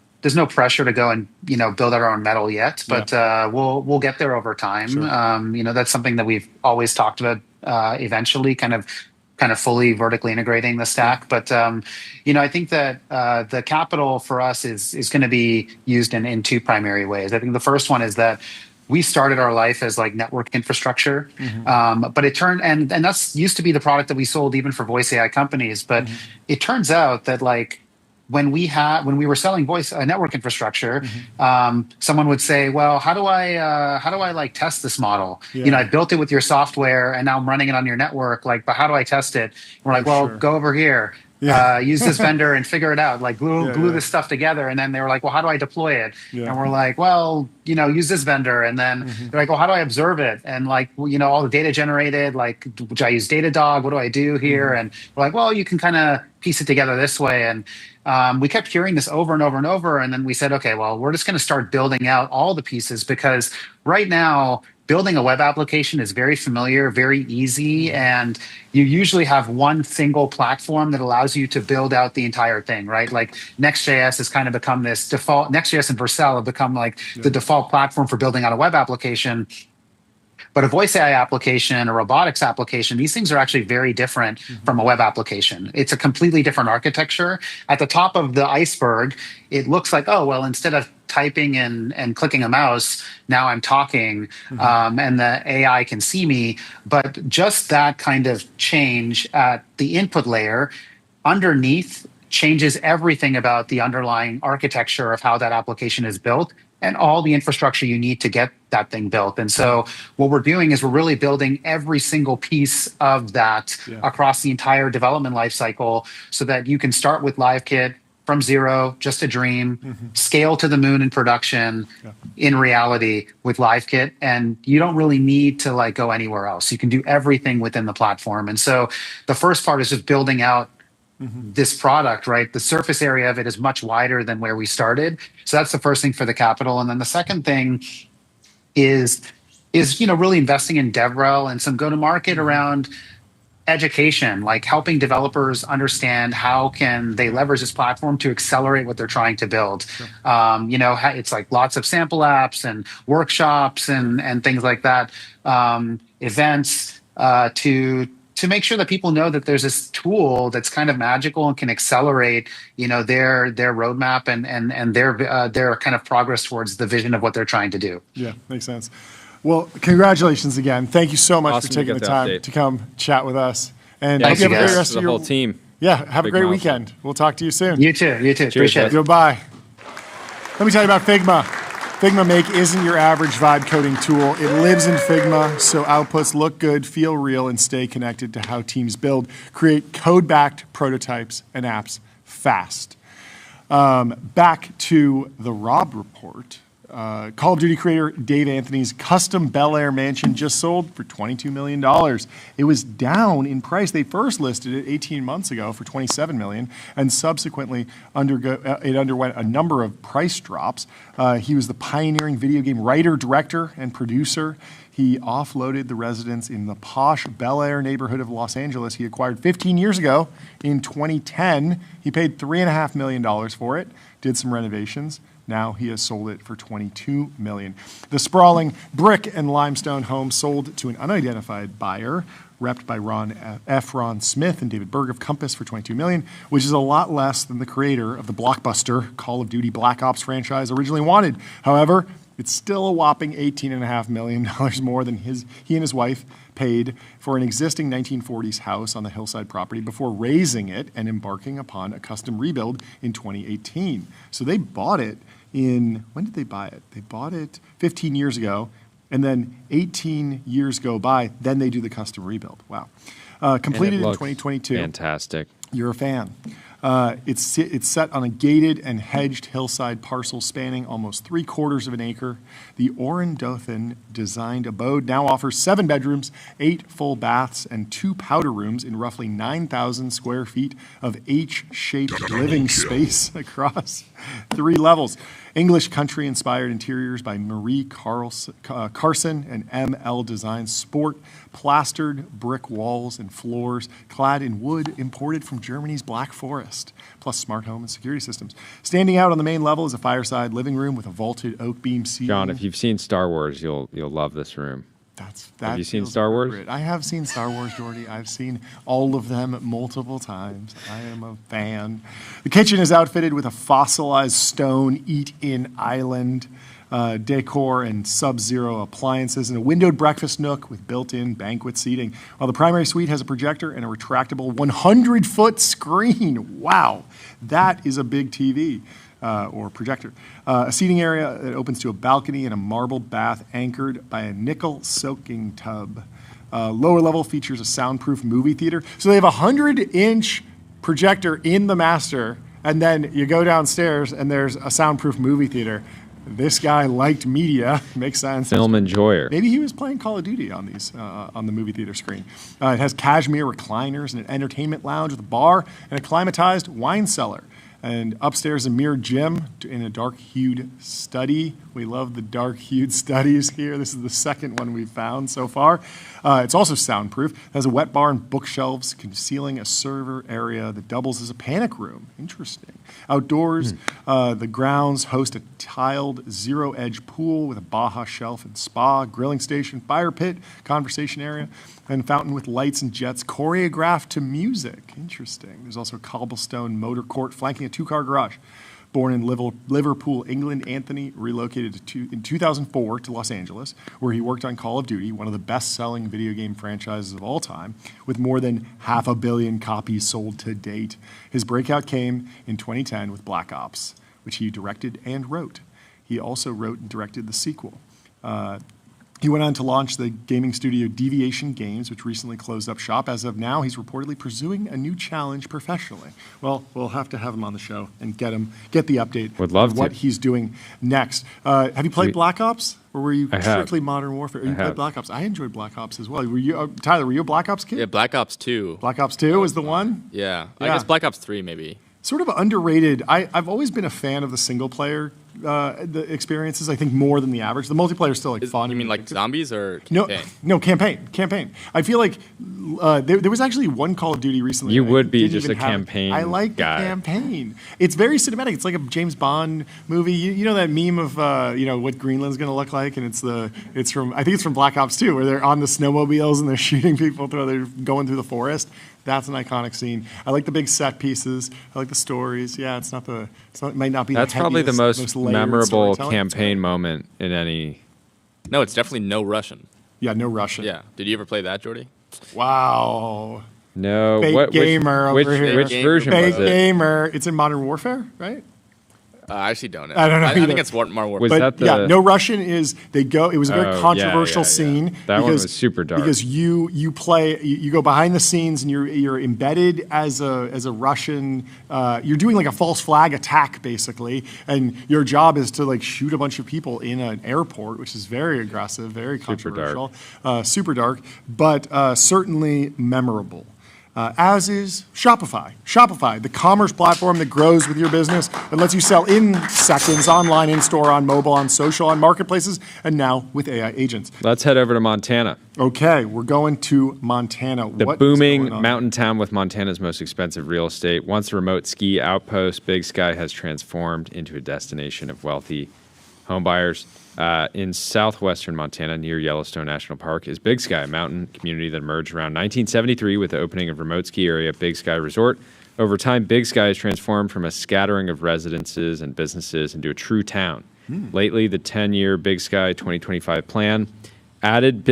Speaker 15: pressure to go and build our own metal yet, but we'll get there over time. Sure. That's something that we've always talked about. Eventually, kind of fully vertically integrating the stack. But I think that the capital for us is going to be used in two primary ways. I think the first one is that we started our life as like network infrastructure, but it turned and that's used to be the product that we sold even for voice AI companies. But it turns out that like when we were selling voice network infrastructure, someone would say, "Well, how do I like test this model?
Speaker 4: Yeah.
Speaker 15: I built it with your software, and now I'm running it on your network. Like, but how do I test it?" And we're like, "Well, go over here."
Speaker 4: Yeah.
Speaker 15: Use this vendor and figure it out. Like glue this stuff together. And then they were like, well, how do I deploy it?
Speaker 4: Yeah.
Speaker 15: And we're like, well, use this vendor. And then they're like, well, how do I observe it? And like, all the data generated, like, would I use Datadog? What do I do here? And we're like, well, you can kind of piece it together this way. And we kept hearing this over and over and over. And then we said, okay, well, we're just going to start building out all the pieces, because right now, building a web application is very familiar, very easy, and you usually have one single platform that allows you to build out the entire thing, right? Like Next.js has kind of become this default. Next.js and Vercel have become like the default platform for building out a web application. But a voice AI application, a robotics application, these things are actually very different from a web application. It's a completely different architecture. At the top of the iceberg, it looks like, oh, well, instead of typing and clicking a mouse, now I'm talking, and the AI can see me. But just that kind of change at the input layer underneath changes everything about the underlying architecture of how that application is built and all the infrastructure you need to get that thing built. And so what we're doing is we're really building every single piece of that across the entire development lifecycle, so that you can start with LiveKit from zero, just a dream, scale to the moon in production, in reality with LiveKit. And you don't really need to like go anywhere else. You can do everything within the platform. And so the first part is just building out this product, right? The surface area of it is much wider than where we started. So that's the first thing for the capital. And then the second thing is really investing in DevRel and some go-to-market around education, like helping developers understand how can they leverage this platform to accelerate what they're trying to build. It's like lots of sample apps and workshops and things like that, events to make sure that people know that there's this tool that's kind of magical and can accelerate, their roadmap and their kind of progress towards the vision of what they're trying to do.
Speaker 4: Yeah, makes sense. Well, congratulations again. Thank you so much for taking the time to come chat with us. And hope you have a great rest of your
Speaker 3: whole team.
Speaker 4: Yeah, have a great weekend. We'll talk to you soon.
Speaker 15: You too.
Speaker 3: Cheers,
Speaker 15: Appreciate it.
Speaker 4: Goodbye. Let me tell you about Figma. Figma Make isn't your average vibe coding tool. It lives in Figma, so outputs look good, feel real, and stay connected to how teams build, create code-backed prototypes and apps fast. Back to the Rob report. Call of Duty creator Dave Anthony's custom Bel Air mansion just sold for $22 million. It was down in price. They first listed it 18 months ago for $27 million, and subsequently it underwent a number of price drops. He was the pioneering video game writer, director, and producer. He offloaded the residence in the posh Bel Air neighborhood of Los Angeles he acquired 15 years ago in 2010. He paid $3.5 million for it, did some renovations. Now he has sold it for $22 million. The sprawling brick and limestone home sold to an unidentified buyer, repped by Ron Smith and David Berg of Compass for $22 million, which is a lot less than the creator of the blockbuster Call of Duty Black Ops franchise originally wanted. However, it's still a whopping $18.5 million more than he and his wife paid for an existing 1940s house on the hillside property before raising it and embarking upon a custom rebuild in 2018. So they bought it when did they buy it? They bought it 15 years ago, and then 18 years go by, then they do the custom rebuild. Wow. Completed in 2022.
Speaker 3: Fantastic.
Speaker 4: You're a fan. It's set on a gated and hedged hillside parcel spanning almost 3/4 of an acre. The Oren-Dothan designed abode now offers 7 bedrooms, 8 full baths, and 2 powder rooms in roughly 9,000 square feet of H-shaped living space across 3 levels. English country-inspired interiors by Marie Carson and ML Design sport plastered brick walls and floors clad in wood imported from Germany's Black Forest, plus smart home and security systems. Standing out on the main level is a fireside living room with a vaulted oak beam ceiling.
Speaker 3: John, if you've seen Star Wars, you'll love this room. Have you seen Star Wars?
Speaker 4: I have seen Star Wars, Jordy. I've seen all of them multiple times. I am a fan. The kitchen is outfitted with a fossilized stone eat-in island decor and sub-zero appliances and a windowed breakfast nook with built-in banquet seating, while the primary suite has a projector and a retractable 100-foot screen. Wow, that is a big TV. Or projector. A seating area that opens to a balcony and a marble bath anchored by a nickel soaking tub. Lower level features a soundproof movie theater. So they have a 100-inch projector in the master, and then you go downstairs and there's a soundproof movie theater. This guy liked media. Makes sense.
Speaker 3: Film enjoyer.
Speaker 4: Maybe he was playing Call of Duty on these on the movie theater screen. It has cashmere recliners and an entertainment lounge with a bar and a climatized wine cellar. And upstairs, a mirrored gym in a dark-hued study. We love the dark-hued studies here. This is the second one we've found so far. It's also soundproof. It has a wet bar and bookshelves concealing a server area that doubles as a panic room. Interesting. Outdoors, the grounds host a tiled zero-edge pool with a Baja shelf and spa, grilling station, fire pit, conversation area, and fountain with lights and jets choreographed to music. Interesting. There's also a cobblestone motor court flanking a 2-car garage. Born in Liverpool, England, Anthony relocated in 2004 to Los Angeles, where he worked on Call of Duty, one of the best-selling video game franchises of all time, with more than 500 million copies sold to date. His breakout came in 2010 with Black Ops, which he directed and wrote. He also wrote and directed the sequel. He went on to launch the gaming studio Deviation Games, which recently closed up shop. As of now, he's reportedly pursuing a new challenge professionally. Well, we'll have to have him on the show and get the update on what he's doing next. Have you played Black Ops, or were you strictly Modern Warfare? You played Black Ops. I enjoyed Black Ops as well. Were you, Tyler? Were you a Black Ops kid?
Speaker 5: Yeah, Black Ops 2.
Speaker 4: Black Ops 2 was the one.
Speaker 5: Yeah, I guess Black Ops 3 maybe.
Speaker 4: Sort of underrated. I've always been a fan of the single player the experiences, I think, more than the average. The multiplayer is still like fun.
Speaker 5: You mean like zombies or campaign?
Speaker 4: No, campaign. I feel like there was actually one Call of Duty recently.
Speaker 3: You would be just a campaign
Speaker 4: I like
Speaker 3: guy.
Speaker 4: The campaign. It's very cinematic. It's like a James Bond movie. You know that meme of what Greenland's going to look like, and it's from I think it's from Black Ops 2, where they're on the snowmobiles and they're shooting people they're going through the forest. That's an iconic scene. I like the big set pieces. I like the stories. Yeah, it might not be.
Speaker 3: That's
Speaker 4: the
Speaker 3: probably the most memorable campaign
Speaker 4: right.
Speaker 3: moment in any.
Speaker 5: No, it's definitely no Russian.
Speaker 4: Yeah, no Russian.
Speaker 5: Yeah. Did you ever play that, Jordy?
Speaker 4: Wow.
Speaker 3: No.
Speaker 4: Fake gamer over here.
Speaker 3: Which version was it?
Speaker 4: Fake gamer. It's in Modern Warfare, right?
Speaker 5: I actually don't know.
Speaker 4: I don't know.
Speaker 5: I think it's more work.
Speaker 3: Was that the...
Speaker 4: Yeah, No Russian is they go. It was a very controversial scene.
Speaker 3: That one was super dark
Speaker 4: because you go behind the scenes and you're embedded as a Russian. You're doing like a false flag attack basically, and your job is to like shoot a bunch of people in an airport, which is very aggressive, very controversial, super dark, but certainly memorable. As is Shopify. Shopify, the commerce platform that grows with your business, that lets you sell in seconds, online, in-store, on mobile, on social, on marketplaces, and now with AI agents.
Speaker 3: Let's head over to Montana.
Speaker 4: Okay, we're going to Montana.
Speaker 3: The booming mountain town with Montana's most expensive real estate. Once a remote ski outpost, Big Sky has transformed into a destination of wealthy homebuyers. In southwestern Montana, near Yellowstone National Park, is Big Sky, a mountain community that emerged around 1973 with the opening of remote ski area Big Sky Resort. Over time, Big Sky has transformed from a scattering of residences and businesses into a true town. Lately, the 10-year Big Sky 2025 plan added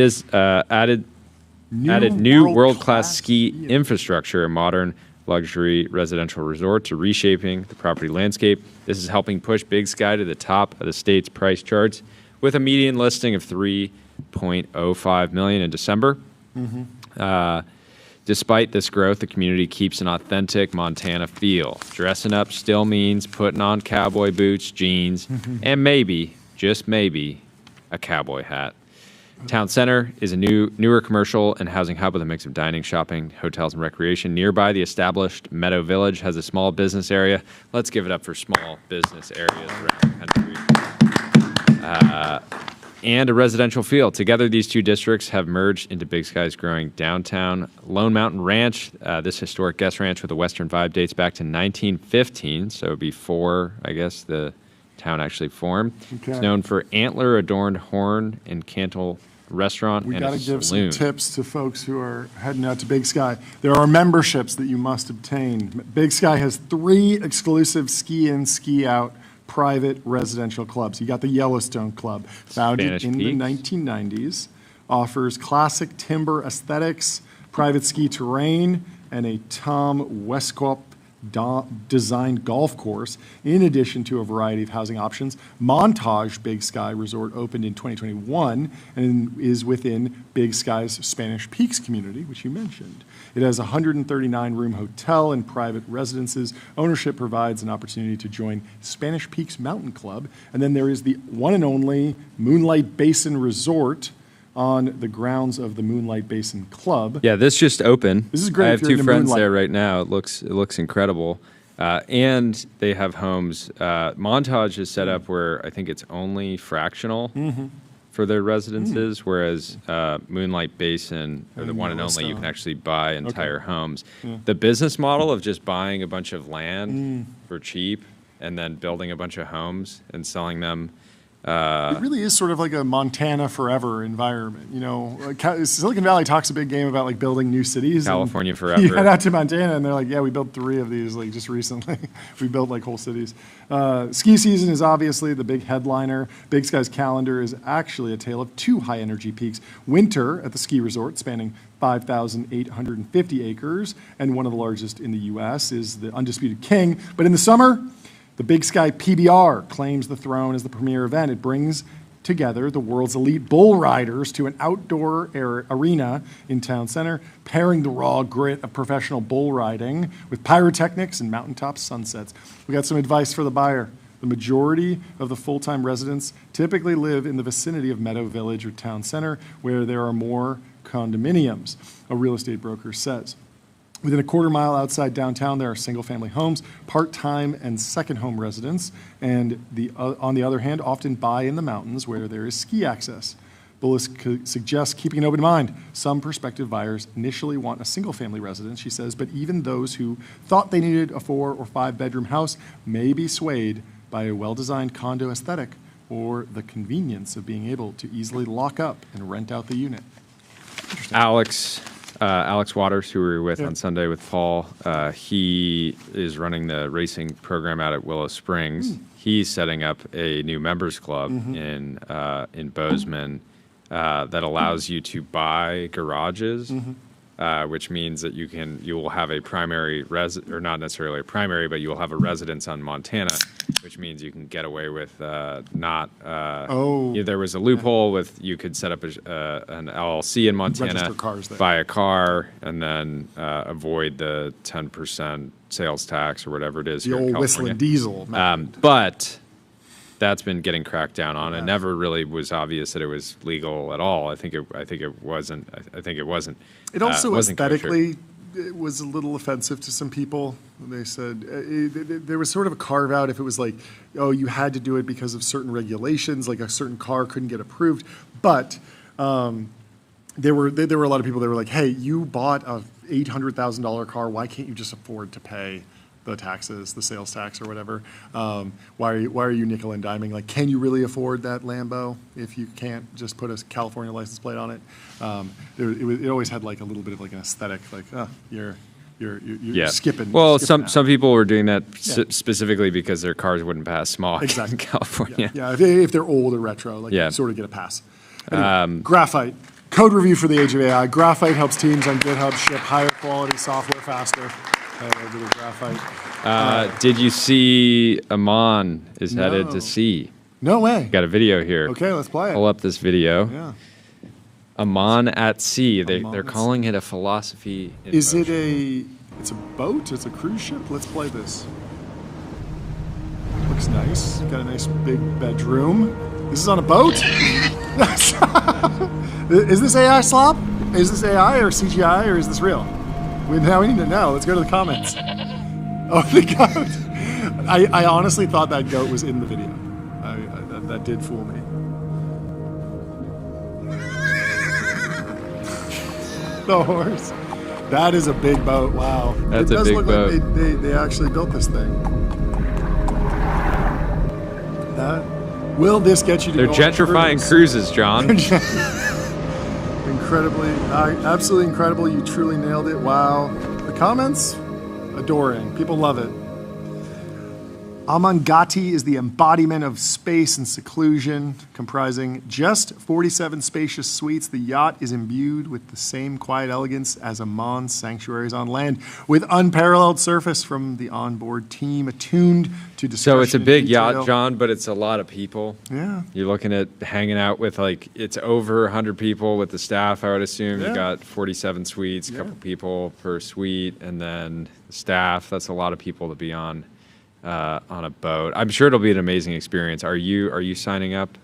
Speaker 3: new world-class ski infrastructure, a modern luxury residential resort, to reshaping the property landscape. This is helping push Big Sky to the top of the state's price charts with a median listing of $3.05 million in December. Despite this growth, the community keeps an authentic Montana feel. Dressing up still means putting on cowboy boots, jeans, and maybe, just maybe, a cowboy hat. Town Center is a newer commercial and housing hub with a mix of dining, shopping, hotels, and recreation. Nearby, the established Meadow Village has a small business area. Let's give it up for small business areas around the country. And a residential feel. Together, these two districts have merged into Big Sky's growing downtown Lone Mountain Ranch. This historic guest ranch with a Western vibe dates back to 1915, so before, I guess, the town actually formed. It's known for antler-adorned horn and cantle restaurant and a saloon. We got to give some tips to folks who are heading out to Big Sky. There are memberships that you must obtain. Big Sky has 3 exclusive ski-in, ski-out private residential clubs. You got the Yellowstone Club, founded in the 1990s, offers classic timber aesthetics, private ski terrain, and a Tom Westcott designed golf course, in addition to a variety of housing options. Montage Big Sky Resort opened in 2021 and is within Big Sky's Spanish Peaks community, which you mentioned. It has a 139-room hotel and private residences. Ownership provides an opportunity to join Spanish Peaks Mountain Club. And then there is the one and only Moonlight Basin Resort on the grounds of the Moonlight Basin Club. Yeah, this just opened. This is great. I have 2 friends there right now. It looks incredible. And they have homes. Montage is set up where I think it's only fractional for their residences, whereas Moonlight Basin, or the one and only, you can actually buy entire homes. The business model of just buying a bunch of land for cheap and then building a bunch of homes and selling them. It really is sort of like a Montana forever environment. You know, Silicon Valley talks a big game about like building new cities. California forever. You head out to Montana and they're like, yeah, we built 3 of these like just recently. We built like whole cities. Ski season is obviously the big headliner. Big Sky's calendar is actually a tale of 2 high energy peaks. Winter at the ski resort, spanning 5,850 acres, and one of the largest in the U.S. is the Undisputed King. But in the summer, the Big Sky PBR claims the throne as the premier event. It brings together the world's elite bull riders to an outdoor arena in Town Center, pairing the raw grit of professional bull riding with pyrotechnics and mountaintop sunsets. We got some advice for the buyer. The majority of the full-time residents typically live in the vicinity of Meadow Village or Town Center, where there are more condominiums, a real estate broker says. Within a quarter mile outside downtown, there are single-family homes, part-time and second home residents, and on the other hand, often buy in the mountains where there is ski access. Bullis suggests keeping an open mind. Some prospective buyers initially want a single-family residence, she says, but even those who thought they needed a 4 or 5 bedroom house may be swayed by a well-designed condo aesthetic or the convenience of being able to easily lock up and rent out the unit. Alex Waters, who we were with on Sunday with Paul, he is running the racing program out at Willow Springs. He's setting up a new members club in Bozeman that allows you to buy garages which means that you will have a primary or not necessarily a primary, but you will have a residence on Montana, which means you can get away with not. There was a loophole with you could set up an LLC in Montana, buy a car, and then avoid the 10% sales tax or whatever it is.
Speaker 4: The old whistling diesel.
Speaker 3: But that's been getting cracked down on. It never really was obvious that it was legal at all. I think it wasn't.
Speaker 4: It also aesthetically it was a little offensive to some people. They said there was sort of a carve out if it was like, oh, you had to do it because of certain regulations, like a certain car couldn't get approved. But there were a lot of people that were like, hey, you bought a $800,000 car. Why can't you just afford to pay the taxes, the sales tax or whatever? Why are you nickel and diming? Like, can you really afford that Lambo if you can't just put a California license plate on it? It always had like a little bit of like an aesthetic, like, you're skipping.
Speaker 3: Well,
Speaker 4: skipping
Speaker 3: some people were doing that specifically because their cars wouldn't pass smog in California.
Speaker 4: Yeah, if they're old or retro, like you sort of get a pass. Anyway, Graphite. Code review for the age of AI. Graphite helps teams on GitHub ship higher quality software faster. Over the Graphite.
Speaker 3: Did you see Amon is headed to sea?
Speaker 4: No way.
Speaker 3: Got a video here.
Speaker 4: Okay, let's play it.
Speaker 3: Pull up this video.
Speaker 4: Yeah.
Speaker 3: Amon at sea. They're calling it a philosophy.
Speaker 4: Is it it's a boat? It's a cruise ship? Let's play this. Looks nice. Got a nice big bedroom. This is on a boat? Is this AI slop? Is this AI or CGI or is this real? Now we need to know. Let's go to the comments. Oh, the goat. I honestly thought that goat was in the video. That did fool me. The horse. That is a big boat. Wow.
Speaker 3: That's a big boat. It does look
Speaker 4: like they actually built this thing. Will this get you to
Speaker 3: They're gentrifying cruises, John.
Speaker 4: Incredibly, absolutely incredible. You truly nailed it. Wow. The comments? Adoring. People love it. Amangati is the embodiment of space and seclusion, comprising just 47 spacious suites. The yacht is imbued with the same quiet elegance as Amon's sanctuaries on land, with unparalleled service from the onboard team, attuned to discretion.
Speaker 3: So it's a big yacht, John, but it's a lot of people.
Speaker 4: Yeah.
Speaker 3: You're looking at hanging out with it's over 100 people with the staff, I would assume.
Speaker 4: Yeah.
Speaker 3: You got 47 suites, a couple people per suite, and then the staff. That's a lot of people to be on a boat. I'm sure it'll be an amazing experience. Are you signing up?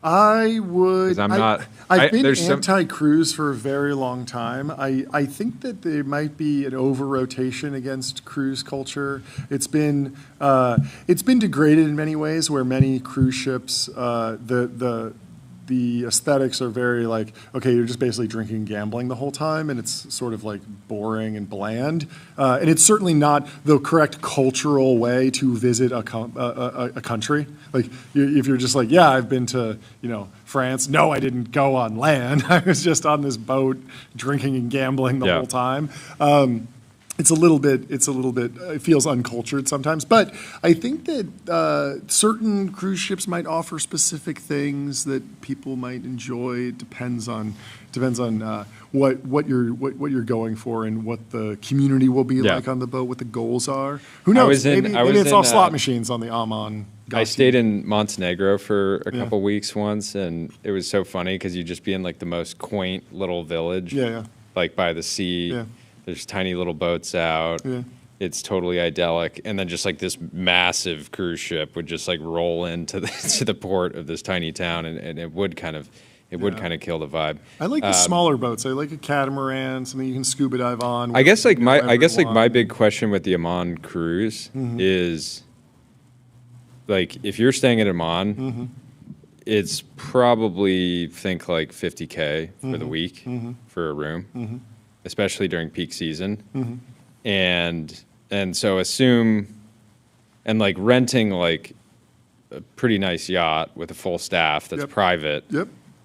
Speaker 4: I would.
Speaker 3: I'm not.
Speaker 4: I've been anti-cruise for a very long time. I think that there might be an over-rotation against cruise culture. It's been degraded in many ways, where many cruise ships, the aesthetics are very like, okay, you're just basically drinking and gambling the whole time, and it's sort of like boring and bland. And it's certainly not the correct cultural way to visit a country. Like, if you're just like, yeah, I've been to, France. No, I didn't go on land. I was just on this boat drinking and gambling the whole time. It feels uncultured sometimes, but I think that certain cruise ships might offer specific things that people might enjoy. It depends on what you're going for and what the community will be like on the boat, what the goals are. Who knows? Maybe it's all slot machines on the Amon.
Speaker 3: I stayed in Montenegro for a couple weeks once, and it was so funny because you'd just be in like the most quaint little village, like by the sea. Yeah. There's tiny little boats out. Yeah. It's totally idyllic. And then just like this massive cruise ship would just like roll into the port of this tiny town, and it would kind of kill the vibe.
Speaker 4: I like the smaller boats. I like a catamaran, something you can scuba dive on.
Speaker 3: I guess my big question with the Amman cruise is, like, if you're staying at Amman, it's probably think like $50K for the week for a room. Especially during peak season, and so assume, and like renting like a pretty nice yacht with a full staff that's private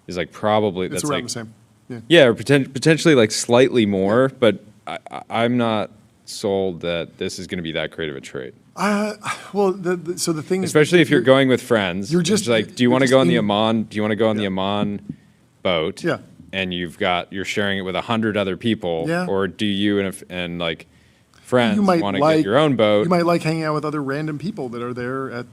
Speaker 3: is like probably
Speaker 4: it's
Speaker 3: that's
Speaker 4: around
Speaker 3: like
Speaker 4: the same.
Speaker 3: Or potentially like slightly more, but I'm not sold that this is going to be that great of a trade.
Speaker 4: So the thing is,
Speaker 3: especially if you're going with friends, you're just like, do you want to go on the Amman? Do you want to go on the Amman boat?
Speaker 4: Yeah.
Speaker 3: and you're sharing it with 100 other people,
Speaker 4: Yeah.
Speaker 3: or do you and like friends
Speaker 4: You might
Speaker 3: want to get your own boat?
Speaker 4: You might like hanging out with other random people that are there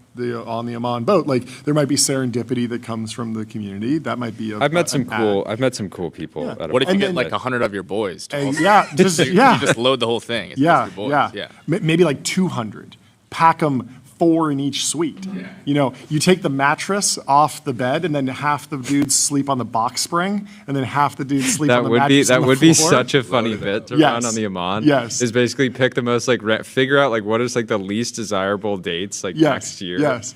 Speaker 4: on the Aman boat. Like there might be serendipity that comes from the community. That might be.
Speaker 3: I've met some cool people.
Speaker 4: Yeah.
Speaker 5: What if you get like 100 of your boys? To also-
Speaker 4: Yeah, just
Speaker 5: you just load the whole thing. It's just your boys. Yeah.
Speaker 4: Maybe like 200. Pack them 4 in each suite. You know, you take the mattress off the bed, and then half the dudes sleep on the box spring, and then half the dudes sleep on the mattress.
Speaker 3: That
Speaker 4: on the
Speaker 3: would be
Speaker 4: floor.
Speaker 3: such a funny bit to run on the Aman.
Speaker 4: Yes.
Speaker 3: Is basically pick the most like figure out like what is like the least desirable dates like next year.
Speaker 4: Yes.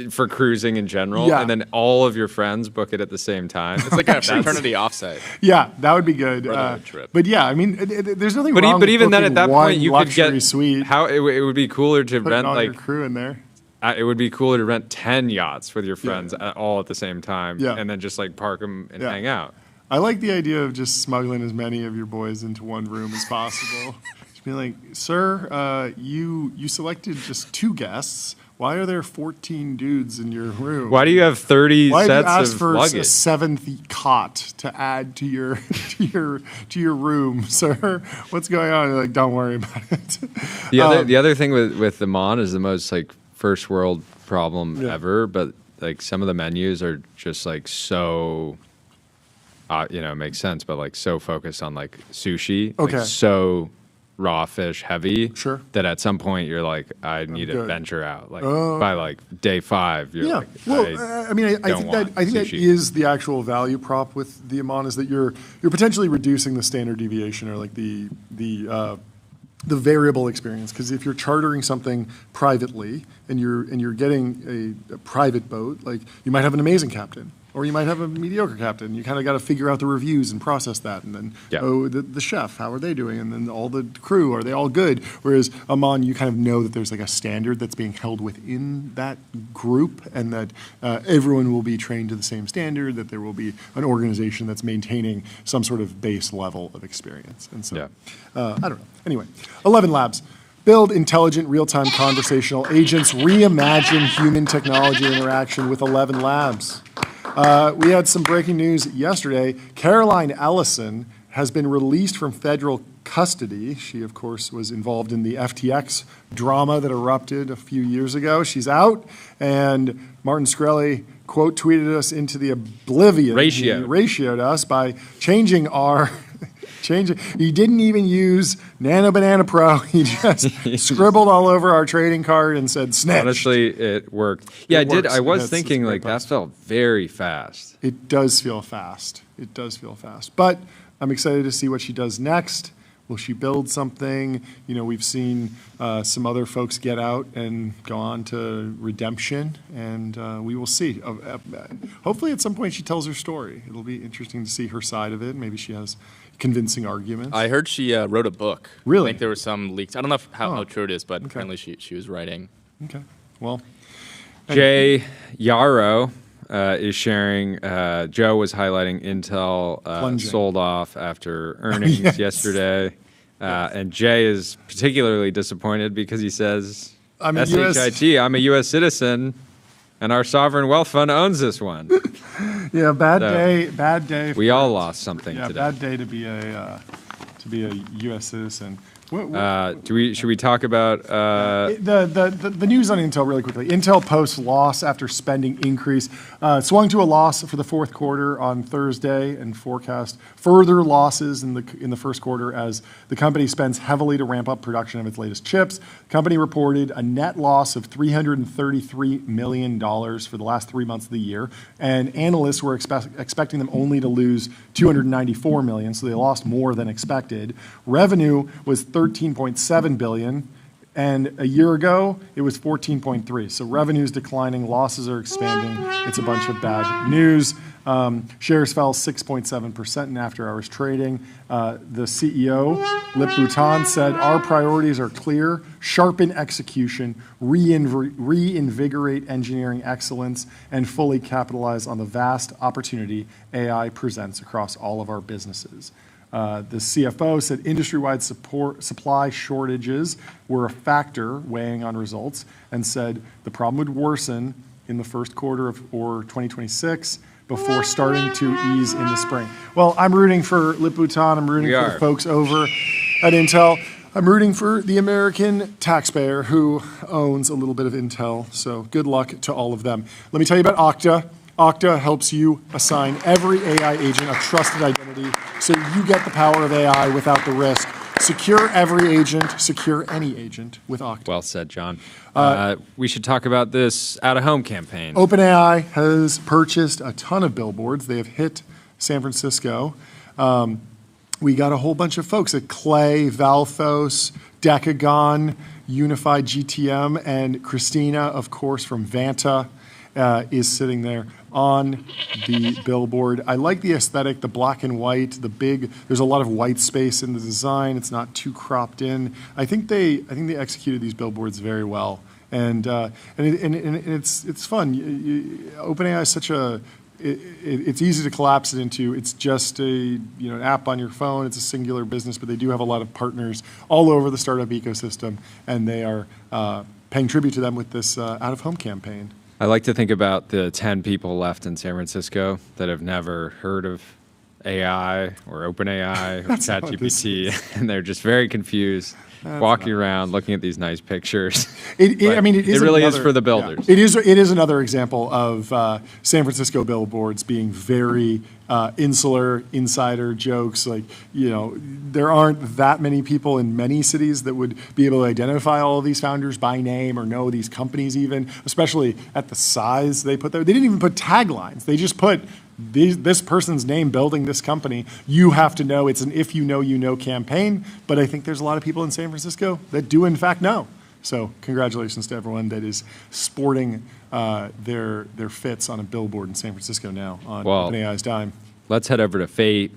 Speaker 3: For cruising in general,
Speaker 4: Yeah.
Speaker 3: and then all of your friends book it at the same time.
Speaker 5: It's like a fraternity offsite.
Speaker 4: Yeah, that would be good.
Speaker 5: Brotherhood trip.
Speaker 4: But yeah, I mean, there's nothing wrong
Speaker 3: But
Speaker 4: with
Speaker 3: even then,
Speaker 4: booking
Speaker 3: at that
Speaker 4: one
Speaker 3: point, you could
Speaker 4: luxury
Speaker 3: get
Speaker 4: suite,
Speaker 3: how it would be cooler to
Speaker 4: putting
Speaker 3: rent
Speaker 4: all
Speaker 3: like
Speaker 4: your crew in there.
Speaker 3: It would be cooler to rent 10 yachts with your friends all at the same time,
Speaker 4: Yeah.
Speaker 3: and then just like park them and
Speaker 4: Yeah.
Speaker 3: hang out.
Speaker 4: I like the idea of just smuggling as many of your boys into one room as possible. Just be like, sir, you selected just 2 guests. Why are there 14 dudes in your room?
Speaker 3: Why do you have 30
Speaker 4: Why
Speaker 3: sets
Speaker 4: did you ask
Speaker 3: of
Speaker 4: for
Speaker 3: luggage?
Speaker 4: a 7th cot to add to your to your room, sir? What's going on? You're like, don't worry about it.
Speaker 3: The other thing with the Mon is the most like first world problem ever, but like some of the menus are just like so, it makes sense, but like so focused on like sushi,
Speaker 4: Okay.
Speaker 3: like so raw fish heavy,
Speaker 4: Sure.
Speaker 3: that at some point you're like, I need to
Speaker 4: good.
Speaker 3: venture out. Like by like day 5, you're like,
Speaker 4: well, I mean, I
Speaker 3: don't
Speaker 4: think
Speaker 3: want
Speaker 4: that
Speaker 3: sushi.
Speaker 4: is the actual value prop with the Aman, is that you're potentially reducing the standard deviation, or like the variable experience. Because if you're chartering something privately and you're getting a private boat, like you might have an amazing captain, or you might have a mediocre captain. You kind of got to figure out the reviews and process that, and then the chef, how are they doing, and then all the crew, are they all good? Whereas Aman, you kind of know that there's like a standard that's being held within that group, and that everyone will be trained to the same standard. That there will be an organization that's maintaining some sort of base level of experience. And so, I don't know. Anyway, 11 Labs. Build intelligent, real-time conversational agents. Reimagine human technology interaction with 11 Labs. We had some breaking news yesterday. Caroline Ellison has been released from federal custody. She, of course, was involved in the FTX drama that erupted a few years ago. She's out, and Martin Shkreli, quote, tweeted us into the oblivion. He ratioed us by changing our... He didn't even use Nano Banana Pro. He just scribbled all over our trading card and said snitch.
Speaker 3: Honestly, it worked. Yeah,
Speaker 4: It
Speaker 3: I did.
Speaker 4: works.
Speaker 3: I was
Speaker 4: That's
Speaker 3: thinking
Speaker 4: a great
Speaker 3: like that
Speaker 4: post.
Speaker 3: felt very fast.
Speaker 4: It does feel fast. It does feel fast. But I'm excited to see what she does next. Will she build something? You know, we've seen some other folks get out and go on to redemption, and we will see. Hopefully at some point she tells her story. It'll be interesting to see her side of it. Maybe she has convincing arguments.
Speaker 5: I heard she wrote a book.
Speaker 4: Really?
Speaker 5: I think there were some leaks. I don't know how true it is, but apparently she was writing.
Speaker 4: Okay. Well,
Speaker 3: Jay Yarrow is sharing. Joe was highlighting Intel sold off after earnings yesterday. And Jay is particularly disappointed because he says,
Speaker 4: I'm a
Speaker 3: SHIT, I'm a U.S. citizen, and our sovereign wealth fund owns this one.
Speaker 4: Yeah, bad day.
Speaker 3: We all lost something
Speaker 4: Yeah,
Speaker 3: today.
Speaker 4: bad day to be a U.S. citizen.
Speaker 3: Should we talk about
Speaker 4: the news on Intel really quickly? Intel posts loss after spending increase. Swung to a loss for the fourth quarter on Thursday, and forecast further losses in the first quarter as the company spends heavily to ramp up production of its latest chips. The company reported a net loss of $333 million for the last 3 months of the year, and analysts were expecting them only to lose $294 million, so they lost more than expected. Revenue was $13.7 billion, and a year ago it was 14.3. So revenue's declining, losses are expanding. It's a bunch of bad news. Shares fell 6.7% in after-hours trading. The CEO, Lip Bhutan, said, "Our priorities are clear: sharpen execution, reinvigorate engineering excellence, and fully capitalize on the vast opportunity AI presents across all of our businesses." The CFO said industry-wide supply shortages were a factor weighing on results, and said the problem would worsen in the first quarter or 2026 before starting to ease in the spring. Well, I'm rooting for Liputan. I'm rooting for the folks over at Intel. I'm rooting for the American taxpayer who owns a little bit of Intel. So good luck to all of them. Let me tell you about Okta. Okta helps you assign every AI agent a trusted identity so you get the power of AI without the risk. Secure every agent, secure any agent with Okta.
Speaker 3: Well said, John. We should talk about this out-of-home campaign.
Speaker 4: OpenAI has purchased a ton of billboards. They have hit San Francisco. We got a whole bunch of folks at Clay, Valthos, Decagon, Unified GTM, and Christina, of course, from Vanta is sitting there on the billboard. I like the aesthetic, the black and white, the big, there's a lot of white space in the design. It's not too cropped in. I think they executed these billboards very well. And it's fun. OpenAI is such a, it's easy to collapse it into, it's just an app on your phone, it's a singular business, but they do have a lot of partners all over the startup ecosystem, and they are paying tribute to them with this out-of-home campaign.
Speaker 3: I like to think about the 10 people left in San Francisco that have never heard of AI or OpenAI or ChatGPT, and they're just very confused, walking around, looking at these nice pictures.
Speaker 4: It really
Speaker 3: is for the builders.
Speaker 4: Yeah. It is another example of San Francisco billboards being very insular, insider jokes. Like, there aren't that many people in many cities that would be able to identify all of these founders by name or know these companies even, especially at the size they put there. They didn't even put taglines. They just put this person's name building this company. You have to know. It's an if you know campaign, but I think there's a lot of people in San Francisco that do in fact know. So congratulations to everyone that is sporting their fits on a billboard in San Francisco now on OpenAI's dime.
Speaker 3: Let's head over to Fei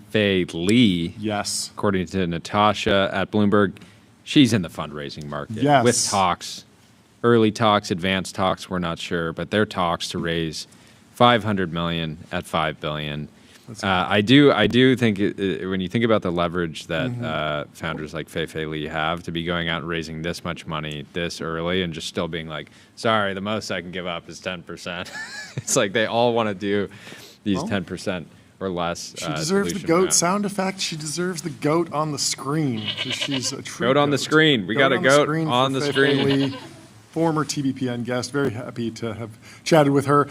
Speaker 3: Li.
Speaker 4: Yes.
Speaker 3: According to Natasha at Bloomberg, she's in the fundraising market with talks, early talks, advanced talks, we're not sure, but they're talks to raise $500 million at $5 billion. I do think when you think about the leverage that founders like Fei Li have to be going out and raising this much money this early and just still being like, sorry, the most I can give up is 10%. It's like they all want to do these 10% or less.
Speaker 4: She deserves the goat sound effect. She deserves the goat on the screen. She's a true
Speaker 3: goat on the screen. We got a goat on the screen.
Speaker 4: Li, former TBPN guest. Very happy to have chatted with her.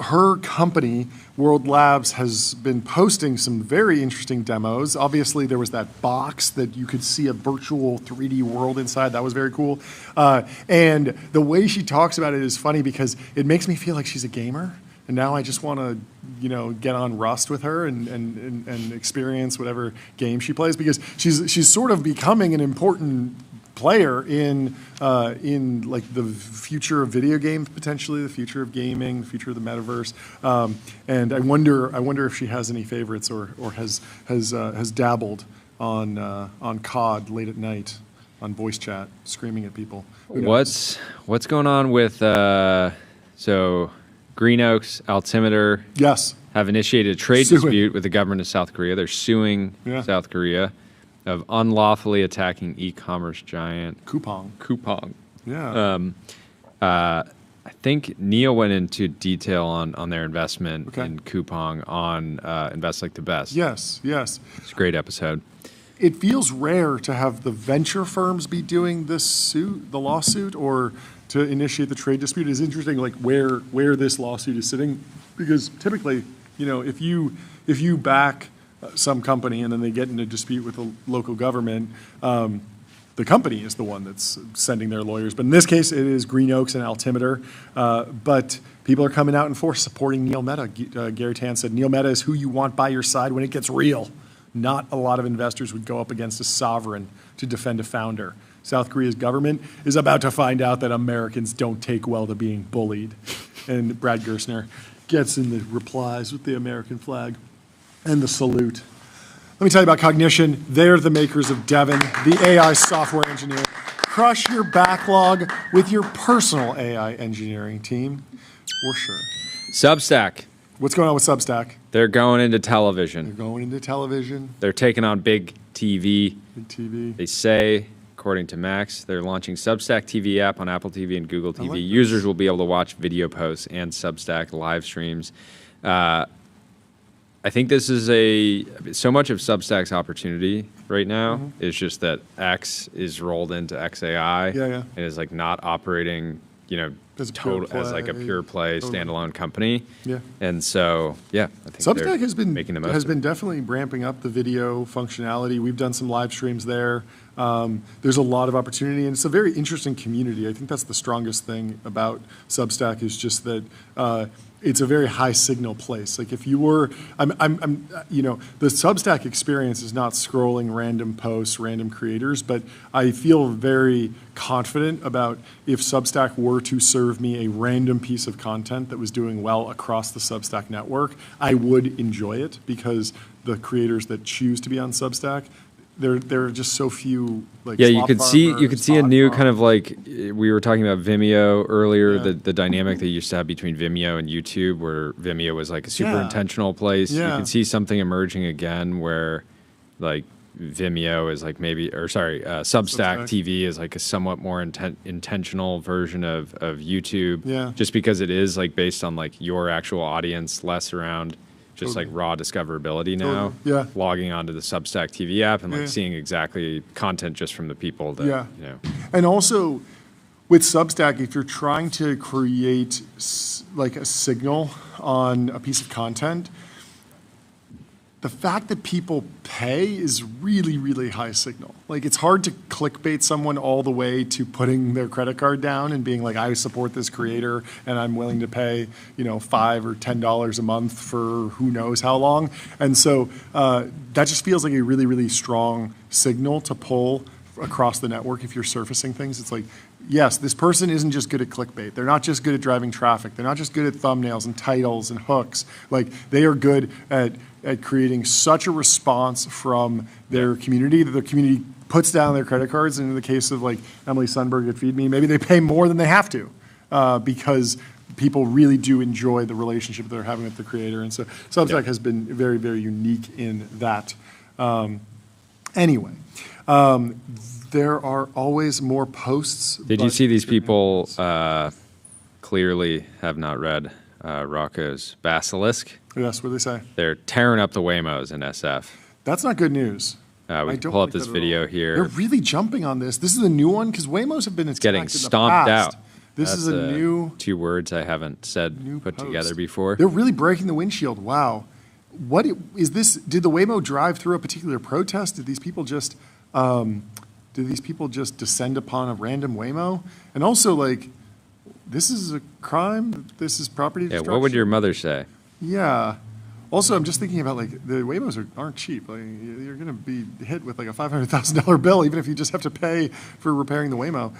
Speaker 4: Her company, World Labs, has been posting some very interesting demos. Obviously, there was that box that you could see a virtual 3D world inside. That was very cool. And the way she talks about it is funny because it makes me feel like she's a gamer. And now I just want to, get on Rust with her and experience whatever game she plays because she's sort of becoming an important player in like the future of video games, potentially the future of gaming, the future of the metaverse, and I wonder if she has any favorites or has dabbled on COD late at night on voice chat, screaming at people.
Speaker 3: What's going on with so Green Oaks Altimeter?
Speaker 4: Yes,
Speaker 3: have initiated a trade dispute with the government of South Korea. They're suing South Korea of unlawfully attacking e-commerce giant Coupang. Yeah. I think Neil went into detail on their investment in Coupang on Invest Like the Best.
Speaker 4: Yes.
Speaker 3: It's a great episode.
Speaker 4: It feels rare to have the venture firms be doing the lawsuit, or to initiate the trade dispute. It's interesting, like where this lawsuit is sitting, because typically, if you back some company and then they get in a dispute with the local government, the company is the one that's sending their lawyers. But in this case, it is Green Oaks and Altimeter. But people are coming out in force supporting Neil Mehta. Gary Tan said, Neil Mehta is who you want by your side when it gets real. Not a lot of investors would go up against a sovereign to defend a founder. South Korea's government is about to find out that Americans don't take well to being bullied. And Brad Gerstner gets in the replies with the American flag and the salute. Let me tell you about Cognition. They're the makers of Devin, the AI software engineer. Crush your backlog with your personal AI engineering team, for sure.
Speaker 3: Substack.
Speaker 4: What's going on with Substack?
Speaker 3: They're going into television.
Speaker 4: They're taking on big TV.
Speaker 3: They say according to Max. They're launching Substack TV app on Apple TV and Google TV. Users will be able to watch video posts and Substack live streams. I think this is so much of Substack's opportunity right now is just that X is rolled into XAI and is like not operating, as like a pure play standalone company. Yeah. And so, I think
Speaker 4: Substack has been
Speaker 3: making the most
Speaker 4: has been definitely ramping up the video functionality. We've done some live streams there. There's a lot of opportunity, and it's a very interesting community. I think that's the strongest thing about Substack is just that it's a very high signal place. Like if you were, the Substack experience is not scrolling random posts, random creators, but I feel very confident about if Substack were to serve me a random piece of content that was doing well across the Substack network, I would enjoy it because the creators that choose to be on Substack, there are just so few. Like
Speaker 3: you could see a new kind of like we were talking about Vimeo earlier. The dynamic that used to have between Vimeo and YouTube, where Vimeo was like a super intentional place. You can see something emerging again where like Vimeo is like Substack TV is like a somewhat more intentional version of YouTube. Yeah. Just because it is like based on like your actual audience, less around just like raw discoverability now. Yeah. Logging onto the Substack TV app and like seeing exactly content just from the people that
Speaker 4: And also with Substack, if you're trying to create like a signal on a piece of content, the fact that people pay is really, really high signal. Like it's hard to clickbait someone all the way to putting their credit card down and being like, I support this creator and I'm willing to pay, $5 or $10 a month for who knows how long. And so that just feels like a really, really strong signal to pull across the network if you're surfacing things. It's like, yes, this person isn't just good at clickbait. They're not just good at driving traffic. They're not just good at thumbnails and titles and hooks. Like they are good at creating such a response from their community that their community puts down their credit cards. And in the case of like Emily Sundberg at Feed Me, maybe they pay more than they have to because people really do enjoy the relationship they're having with the creator. And so Substack has been very, very unique in that. Anyway, there are always more posts.
Speaker 3: Did you see these people clearly have not read Rocco's Basilisk?
Speaker 4: Yes, what do they say?
Speaker 3: They're tearing up the Waymos in SF.
Speaker 4: That's not good news.
Speaker 3: We can pull up this video here.
Speaker 4: They're really jumping on this. This is a new one because Waymos have been
Speaker 3: getting stomped out.
Speaker 4: This is a new
Speaker 3: 2 words I haven't put together before.
Speaker 4: They're really breaking the windshield. Wow. What is this? Did the Waymo drive through a particular protest? Did these people just descend upon a random Waymo? And also, like, this is a crime. This is property destruction.
Speaker 3: Yeah, what would your mother say?
Speaker 4: Yeah. Also, I'm just thinking about, like, the Waymos aren't cheap. Like, you're going to be hit with, like, a $500,000 bill, even if you just have to pay for repairing the Waymo.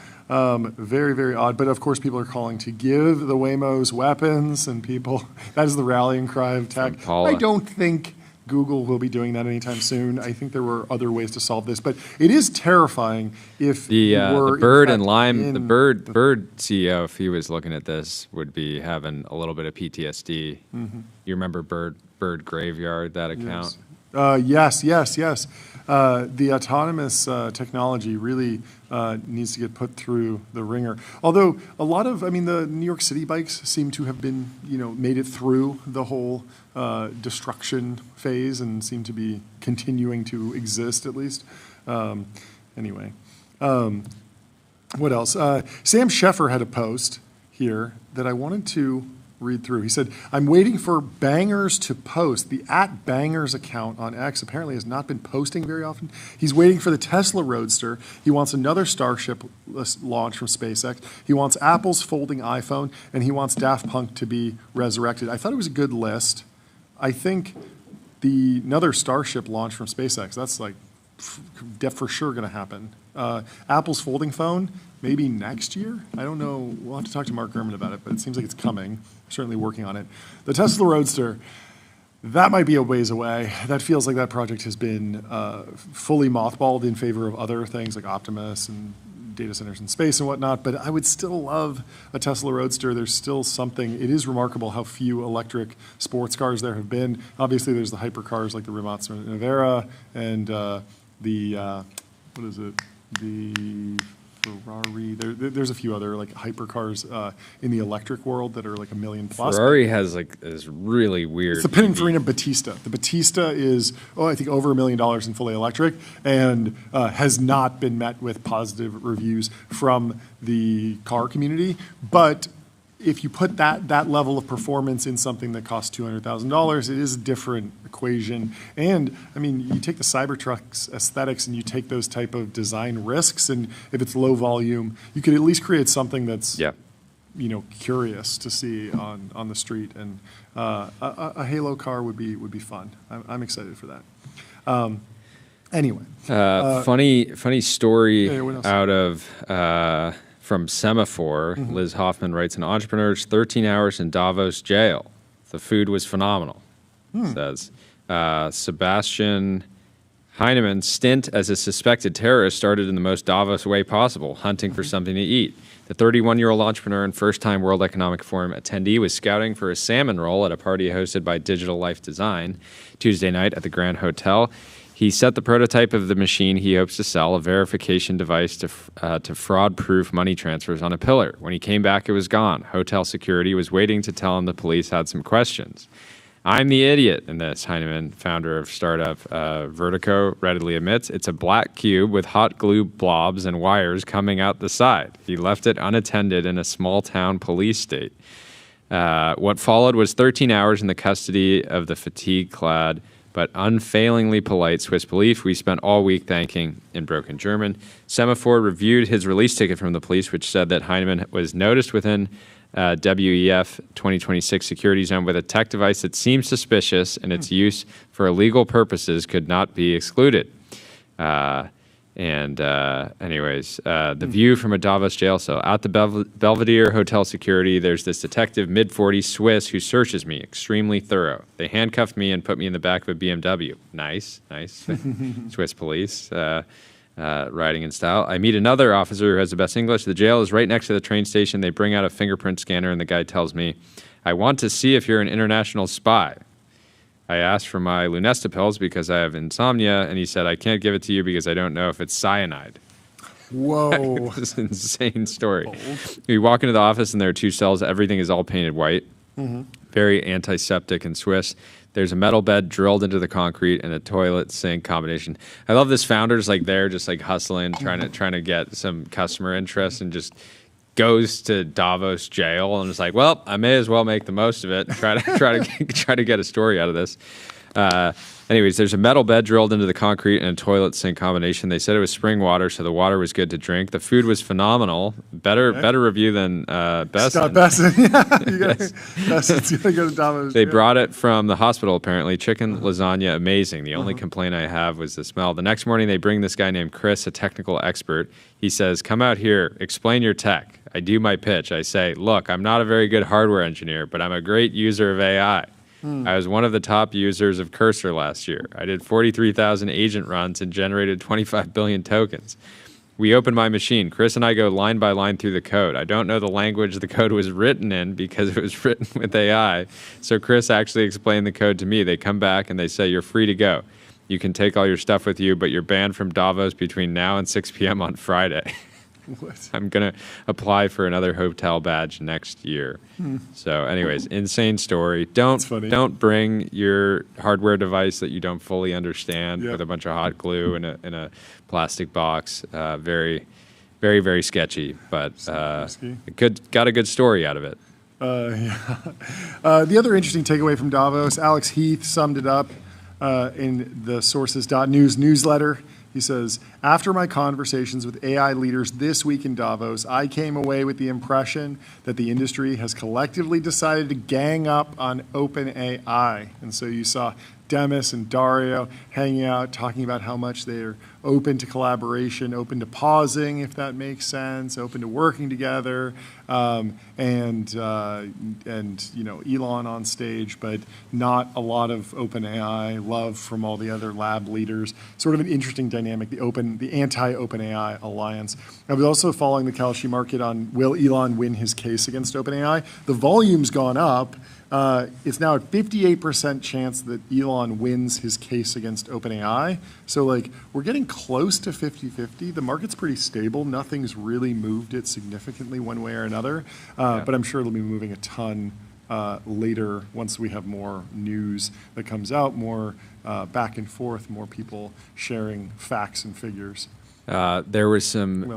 Speaker 4: Very, very odd. But, of course, people are calling to give the Waymos weapons, and that is the rallying cry of tech. I don't think Google will be doing that anytime soon. I think there were other ways to solve this, but it is terrifying if
Speaker 3: the Bird and Lime, the Bird CEO, if he was looking at this, would be having a little bit of PTSD. Mm-hmm. You remember Bird Graveyard, that account?
Speaker 4: Yes. Yes. The autonomous technology really needs to get put through the ringer. Although a lot of, the New York City bikes seem to have been, made it through the whole destruction phase and seem to be continuing to exist at least. Anyway, what else? Sam Sheffer had a post here that I wanted to read through. He said, I'm waiting for Bangers to post. The @Bangers account on X apparently has not been posting very often. He's waiting for the Tesla Roadster. He wants another Starship launch from SpaceX. He wants Apple's folding iPhone, and he wants Daft Punk to be resurrected. I thought it was a good list. I think another Starship launch from SpaceX, that's like for sure going to happen. Apple's folding phone, maybe next year. I don't know. We'll have to talk to Mark Gurman about it, but it seems like it's coming. Certainly working on it. The Tesla Roadster, that might be a ways away. That feels like that project has been fully mothballed in favor of other things like Optimus and data centers in space and whatnot, but I would still love a Tesla Roadster. There's still something. It is remarkable how few electric sports cars there have been. Obviously, there's the hypercars like the Rimac Navara and what is it? the Ferrari. There's a few other like hypercars in the electric world that are like $1 million plus.
Speaker 3: Ferrari has like this really weird.
Speaker 4: It's the Pininfarina Battista. The Battista is I think over $1 million in fully electric, and has not been met with positive reviews from the car community. But if you put that level of performance in something that costs $200,000, it is a different equation. And I mean, you take the Cybertruck's aesthetics and you take those type of design risks, and if it's low volume, you could at least create something that's curious to see on the street. And a Halo car would be fun. I'm excited for that. Anyway,
Speaker 3: funny story out of. From Semaphore, Liz Hoffman writes, an entrepreneur's 13 hours in Davos jail. The food was phenomenal, says. Sebastian Heineman's stint as a suspected terrorist started in the most Davos way possible, hunting for something to eat. The 31-year-old entrepreneur and first-time World Economic Forum attendee was scouting for a salmon roll at a party hosted by Digital Life Design Tuesday night at the Grand Hotel. He set the prototype of the machine he hopes to sell, a verification device to fraud-proof money transfers, on a pillar. When he came back, it was gone. Hotel security was waiting to tell him the police had some questions. I'm the idiot in this, Heinemann, founder of startup Vertico, readily admits. It's a black cube with hot glue blobs and wires coming out the side. He left it unattended in a small-town police state. What followed was 13 hours in the custody of the fatigue-clad but unfailingly polite Swiss police. We spent all week thanking in broken German. Semaphore reviewed his release ticket from the police, which said that Heinemann was noticed within WEF 2026 security zone with a tech device that seemed suspicious, and its use for illegal purposes could not be excluded. Anyways, the view from a Davos jail cell. At the Belvedere Hotel security, there's this detective, mid-40s Swiss, who searches me, extremely thorough. They handcuffed me and put me in the back of a BMW. Nice. Swiss police, riding in style. I meet another officer who has the best English. The jail is right next to the train station. They bring out a fingerprint scanner, and the guy tells me, I want to see if you're an international spy. I asked for my Lunesta pills because I have insomnia, and he said, I can't give it to you because I don't know if it's cyanide.
Speaker 4: Whoa.
Speaker 3: This is an insane story. We walk into the office, and there are two cells. Everything is all painted white. Very antiseptic and Swiss. There's a metal bed drilled into the concrete and a toilet sink combination. I love this founder's like there just like hustling, trying to get some customer interest, and just goes to Davos jail and is like, well, I may as well make the most of it and try to get a story out of this. Anyways, there's a metal bed drilled into the concrete and a toilet sink combination. They said it was spring water, so the water was good to drink. The food was phenomenal. Better review than Baseten.
Speaker 4: Scott Baseten. Yeah, Baseten's gonna go to Davos.
Speaker 3: They brought it from the hospital, apparently. Chicken lasagna, amazing. The only complaint I have was the smell. The next morning, they bring this guy named Chris, a technical expert. He says, come out here, explain your tech. I do my pitch. I say, look, I'm not a very good hardware engineer, but I'm a great user of AI. I was one of the top users of Cursor last year. I did 43,000 agent runs and generated 25 billion tokens. We open my machine. Chris and I go line by line through the code. I don't know the language the code was written in because it was written with AI. So Chris actually explained the code to me. They come back and they say, you're free to go. You can take all your stuff with you, but you're banned from Davos between now and 6 p.m. on Friday.
Speaker 4: What?
Speaker 3: I'm going to apply for another hotel badge next year. So anyways, insane story. Don't bring your hardware device that you don't fully understand with a bunch of hot glue in a plastic box. Very, very, very sketchy, but got a good story out of it.
Speaker 4: The other interesting takeaway from Davos, Alex Heath summed it up in the Sources.news newsletter. He says, after my conversations with AI leaders this week in Davos, I came away with the impression that the industry has collectively decided to gang up on OpenAI. And so you saw Demis and Dario hanging out, talking about how much they're open to collaboration, open to pausing, if that makes sense, open to working together, and Elon on stage, but not a lot of OpenAI love from all the other lab leaders. Sort of an interesting dynamic, the anti-OpenAI alliance. I was also following the Kalshi market on will Elon win his case against OpenAI. The volume's gone up. It's now a 58% chance that Elon wins his case against OpenAI. So we're getting close to 50-50. The market's pretty stable. Nothing's really moved it significantly one way or another. But I'm sure it'll be moving a ton later once we have more news that comes out, more back and forth, more people sharing facts and figures.
Speaker 3: There was some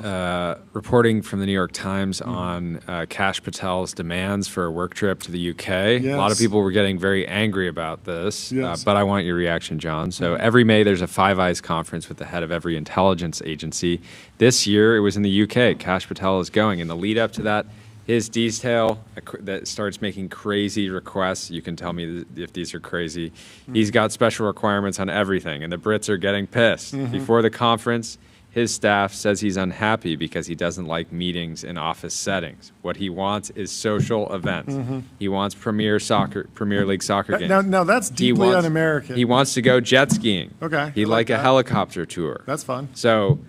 Speaker 3: reporting from the New York Times on Kash Patel's demands for a work trip to the UK.
Speaker 4: Yes.
Speaker 3: A lot of people were getting very angry about this,
Speaker 4: Yes.
Speaker 3: but I want your reaction, John. So every May, there's a Five Eyes conference with the head of every intelligence agency. This year, it was in the UK. Kash Patel is going. In the lead up to that, his detail that starts making crazy requests. You can tell me if these are crazy. He's got special requirements on everything, and the Brits are getting pissed. Before the conference, his staff says he's unhappy because he doesn't like meetings in office settings. What he wants is social events. He wants Premier League soccer games.
Speaker 4: Now that's deeply un-American.
Speaker 3: He wants to go jet skiing.
Speaker 4: Okay,
Speaker 3: He'd
Speaker 4: I
Speaker 3: like a
Speaker 4: that.
Speaker 3: helicopter tour.
Speaker 4: That's fun.
Speaker 3: So,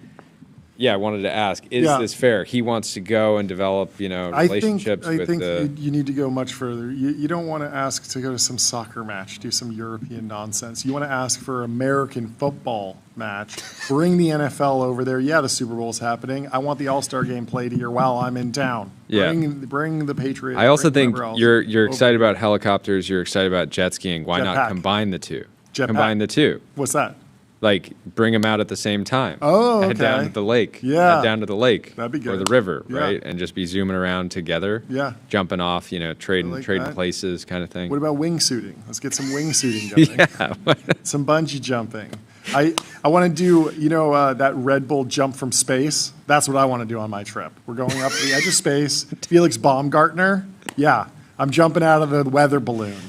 Speaker 3: yeah, I wanted to ask, is this fair? He wants to go and develop, relationships
Speaker 4: I
Speaker 3: with
Speaker 4: think
Speaker 3: the...
Speaker 4: you need to go much further. You don't want to ask to go to some soccer match, do some European nonsense. You want to ask for an American football match. Bring the NFL over there. Yeah, the Super Bowl's happening. I want the All-Star game played here while I'm in town.
Speaker 3: Yeah.
Speaker 4: Bring the Patriots.
Speaker 3: I also think you're
Speaker 4: over.
Speaker 3: excited about helicopters. You're excited about jet skiing. Why not combine the two? Combine the two.
Speaker 4: What's that?
Speaker 3: Like, bring them out at the same time.
Speaker 4: Oh, okay.
Speaker 3: Head down to the lake.
Speaker 4: Yeah.
Speaker 3: Head down to the lake.
Speaker 4: That'd be good.
Speaker 3: Or the river,
Speaker 4: Yeah.
Speaker 3: right? And just be zooming around together.
Speaker 4: Yeah.
Speaker 3: Jumping off, trading
Speaker 4: that.
Speaker 3: places kind of thing.
Speaker 4: What about wingsuiting? Let's get some wingsuiting going.
Speaker 3: Yeah.
Speaker 4: Some bungee jumping. I want to do, that Red Bull jump from space. That's what I want to do on my trip. We're going up to the edge of space. Felix Baumgartner. Yeah. I'm jumping out of the weather balloon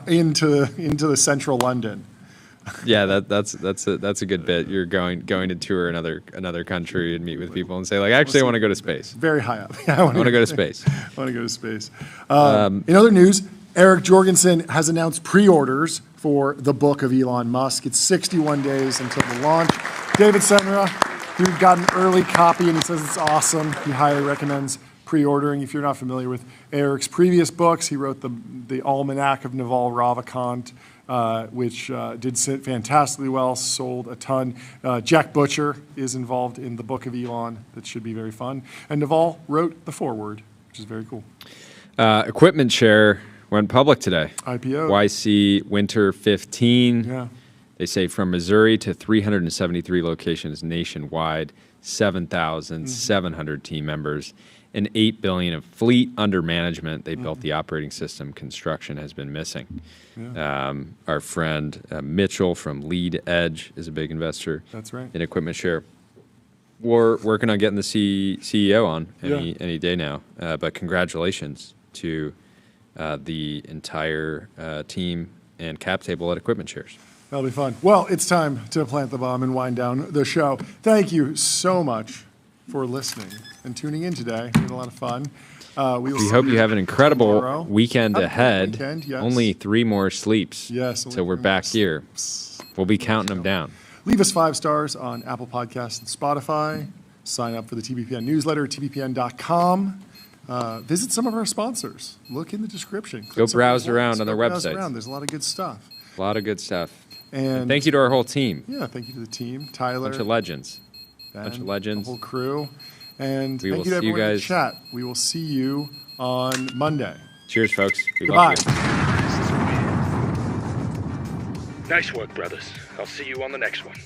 Speaker 4: into the central London.
Speaker 3: Yeah, that's a good bit. You're going to tour another country and meet with people and say, like, actually, I want to go to space.
Speaker 4: Very high up.
Speaker 3: I want to go to space.
Speaker 4: I want to go to space. In other news, Eric Jorgensen has announced pre-orders for the book of Elon Musk. It's 61 days until the launch. David Senra, he got an early copy and he says it's awesome. He highly recommends pre-ordering. If you're not familiar with Eric's previous books, he wrote the Almanac of Naval Ravikant, which did fantastically well, sold a ton. Jack Butcher is involved in the Book of Elon. That should be very fun. And Naval wrote the foreword, which is very cool.
Speaker 3: Equipment Share went public today.
Speaker 4: IPO.
Speaker 3: YC Winter 15.
Speaker 4: Yeah.
Speaker 3: They say from Missouri to 373 locations nationwide, 7,700 team members, and $8 billion of fleet under management. They built the operating system. Construction has been missing. Yeah. Our friend Mitchell from Lead Edge is a big investor.
Speaker 4: That's right.
Speaker 3: In Equipment Share. We're working on getting the CEO on any day now. But congratulations to the entire team and cap table at Equipment Shares.
Speaker 4: That'll be fun. Well, it's time to plant the bomb and wind down the show. Thank you so much for listening and tuning in today. We had a lot of fun.
Speaker 3: We hope you have an incredible
Speaker 4: tomorrow.
Speaker 3: weekend
Speaker 4: Have a
Speaker 3: ahead.
Speaker 4: great weekend, yes.
Speaker 3: Only 3 more sleeps.
Speaker 4: Yes.
Speaker 3: So we're back here. We'll be counting them down.
Speaker 4: Leave us 5 stars on Apple Podcasts and Spotify. Sign up for the TBPN newsletter, tbpn.com. Visit some of our sponsors. Look in the description.
Speaker 3: Go browse around on their websites.
Speaker 4: There's a lot of good stuff.
Speaker 3: A lot of good stuff.
Speaker 4: And
Speaker 3: thank you to our whole team.
Speaker 4: Yeah, thank you to the team. Tyler.
Speaker 3: Bunch of legends.
Speaker 4: Ben,
Speaker 3: bunch of legends.
Speaker 4: The whole crew. And
Speaker 3: we
Speaker 4: thank
Speaker 3: will
Speaker 4: you to
Speaker 3: see you
Speaker 4: everyone in the
Speaker 3: guys.
Speaker 4: chat. We will see you on Monday.
Speaker 3: Cheers, folks. We
Speaker 4: Goodbye.
Speaker 3: love you.
Speaker 16: Nice work, brothers. I'll see you on the next one.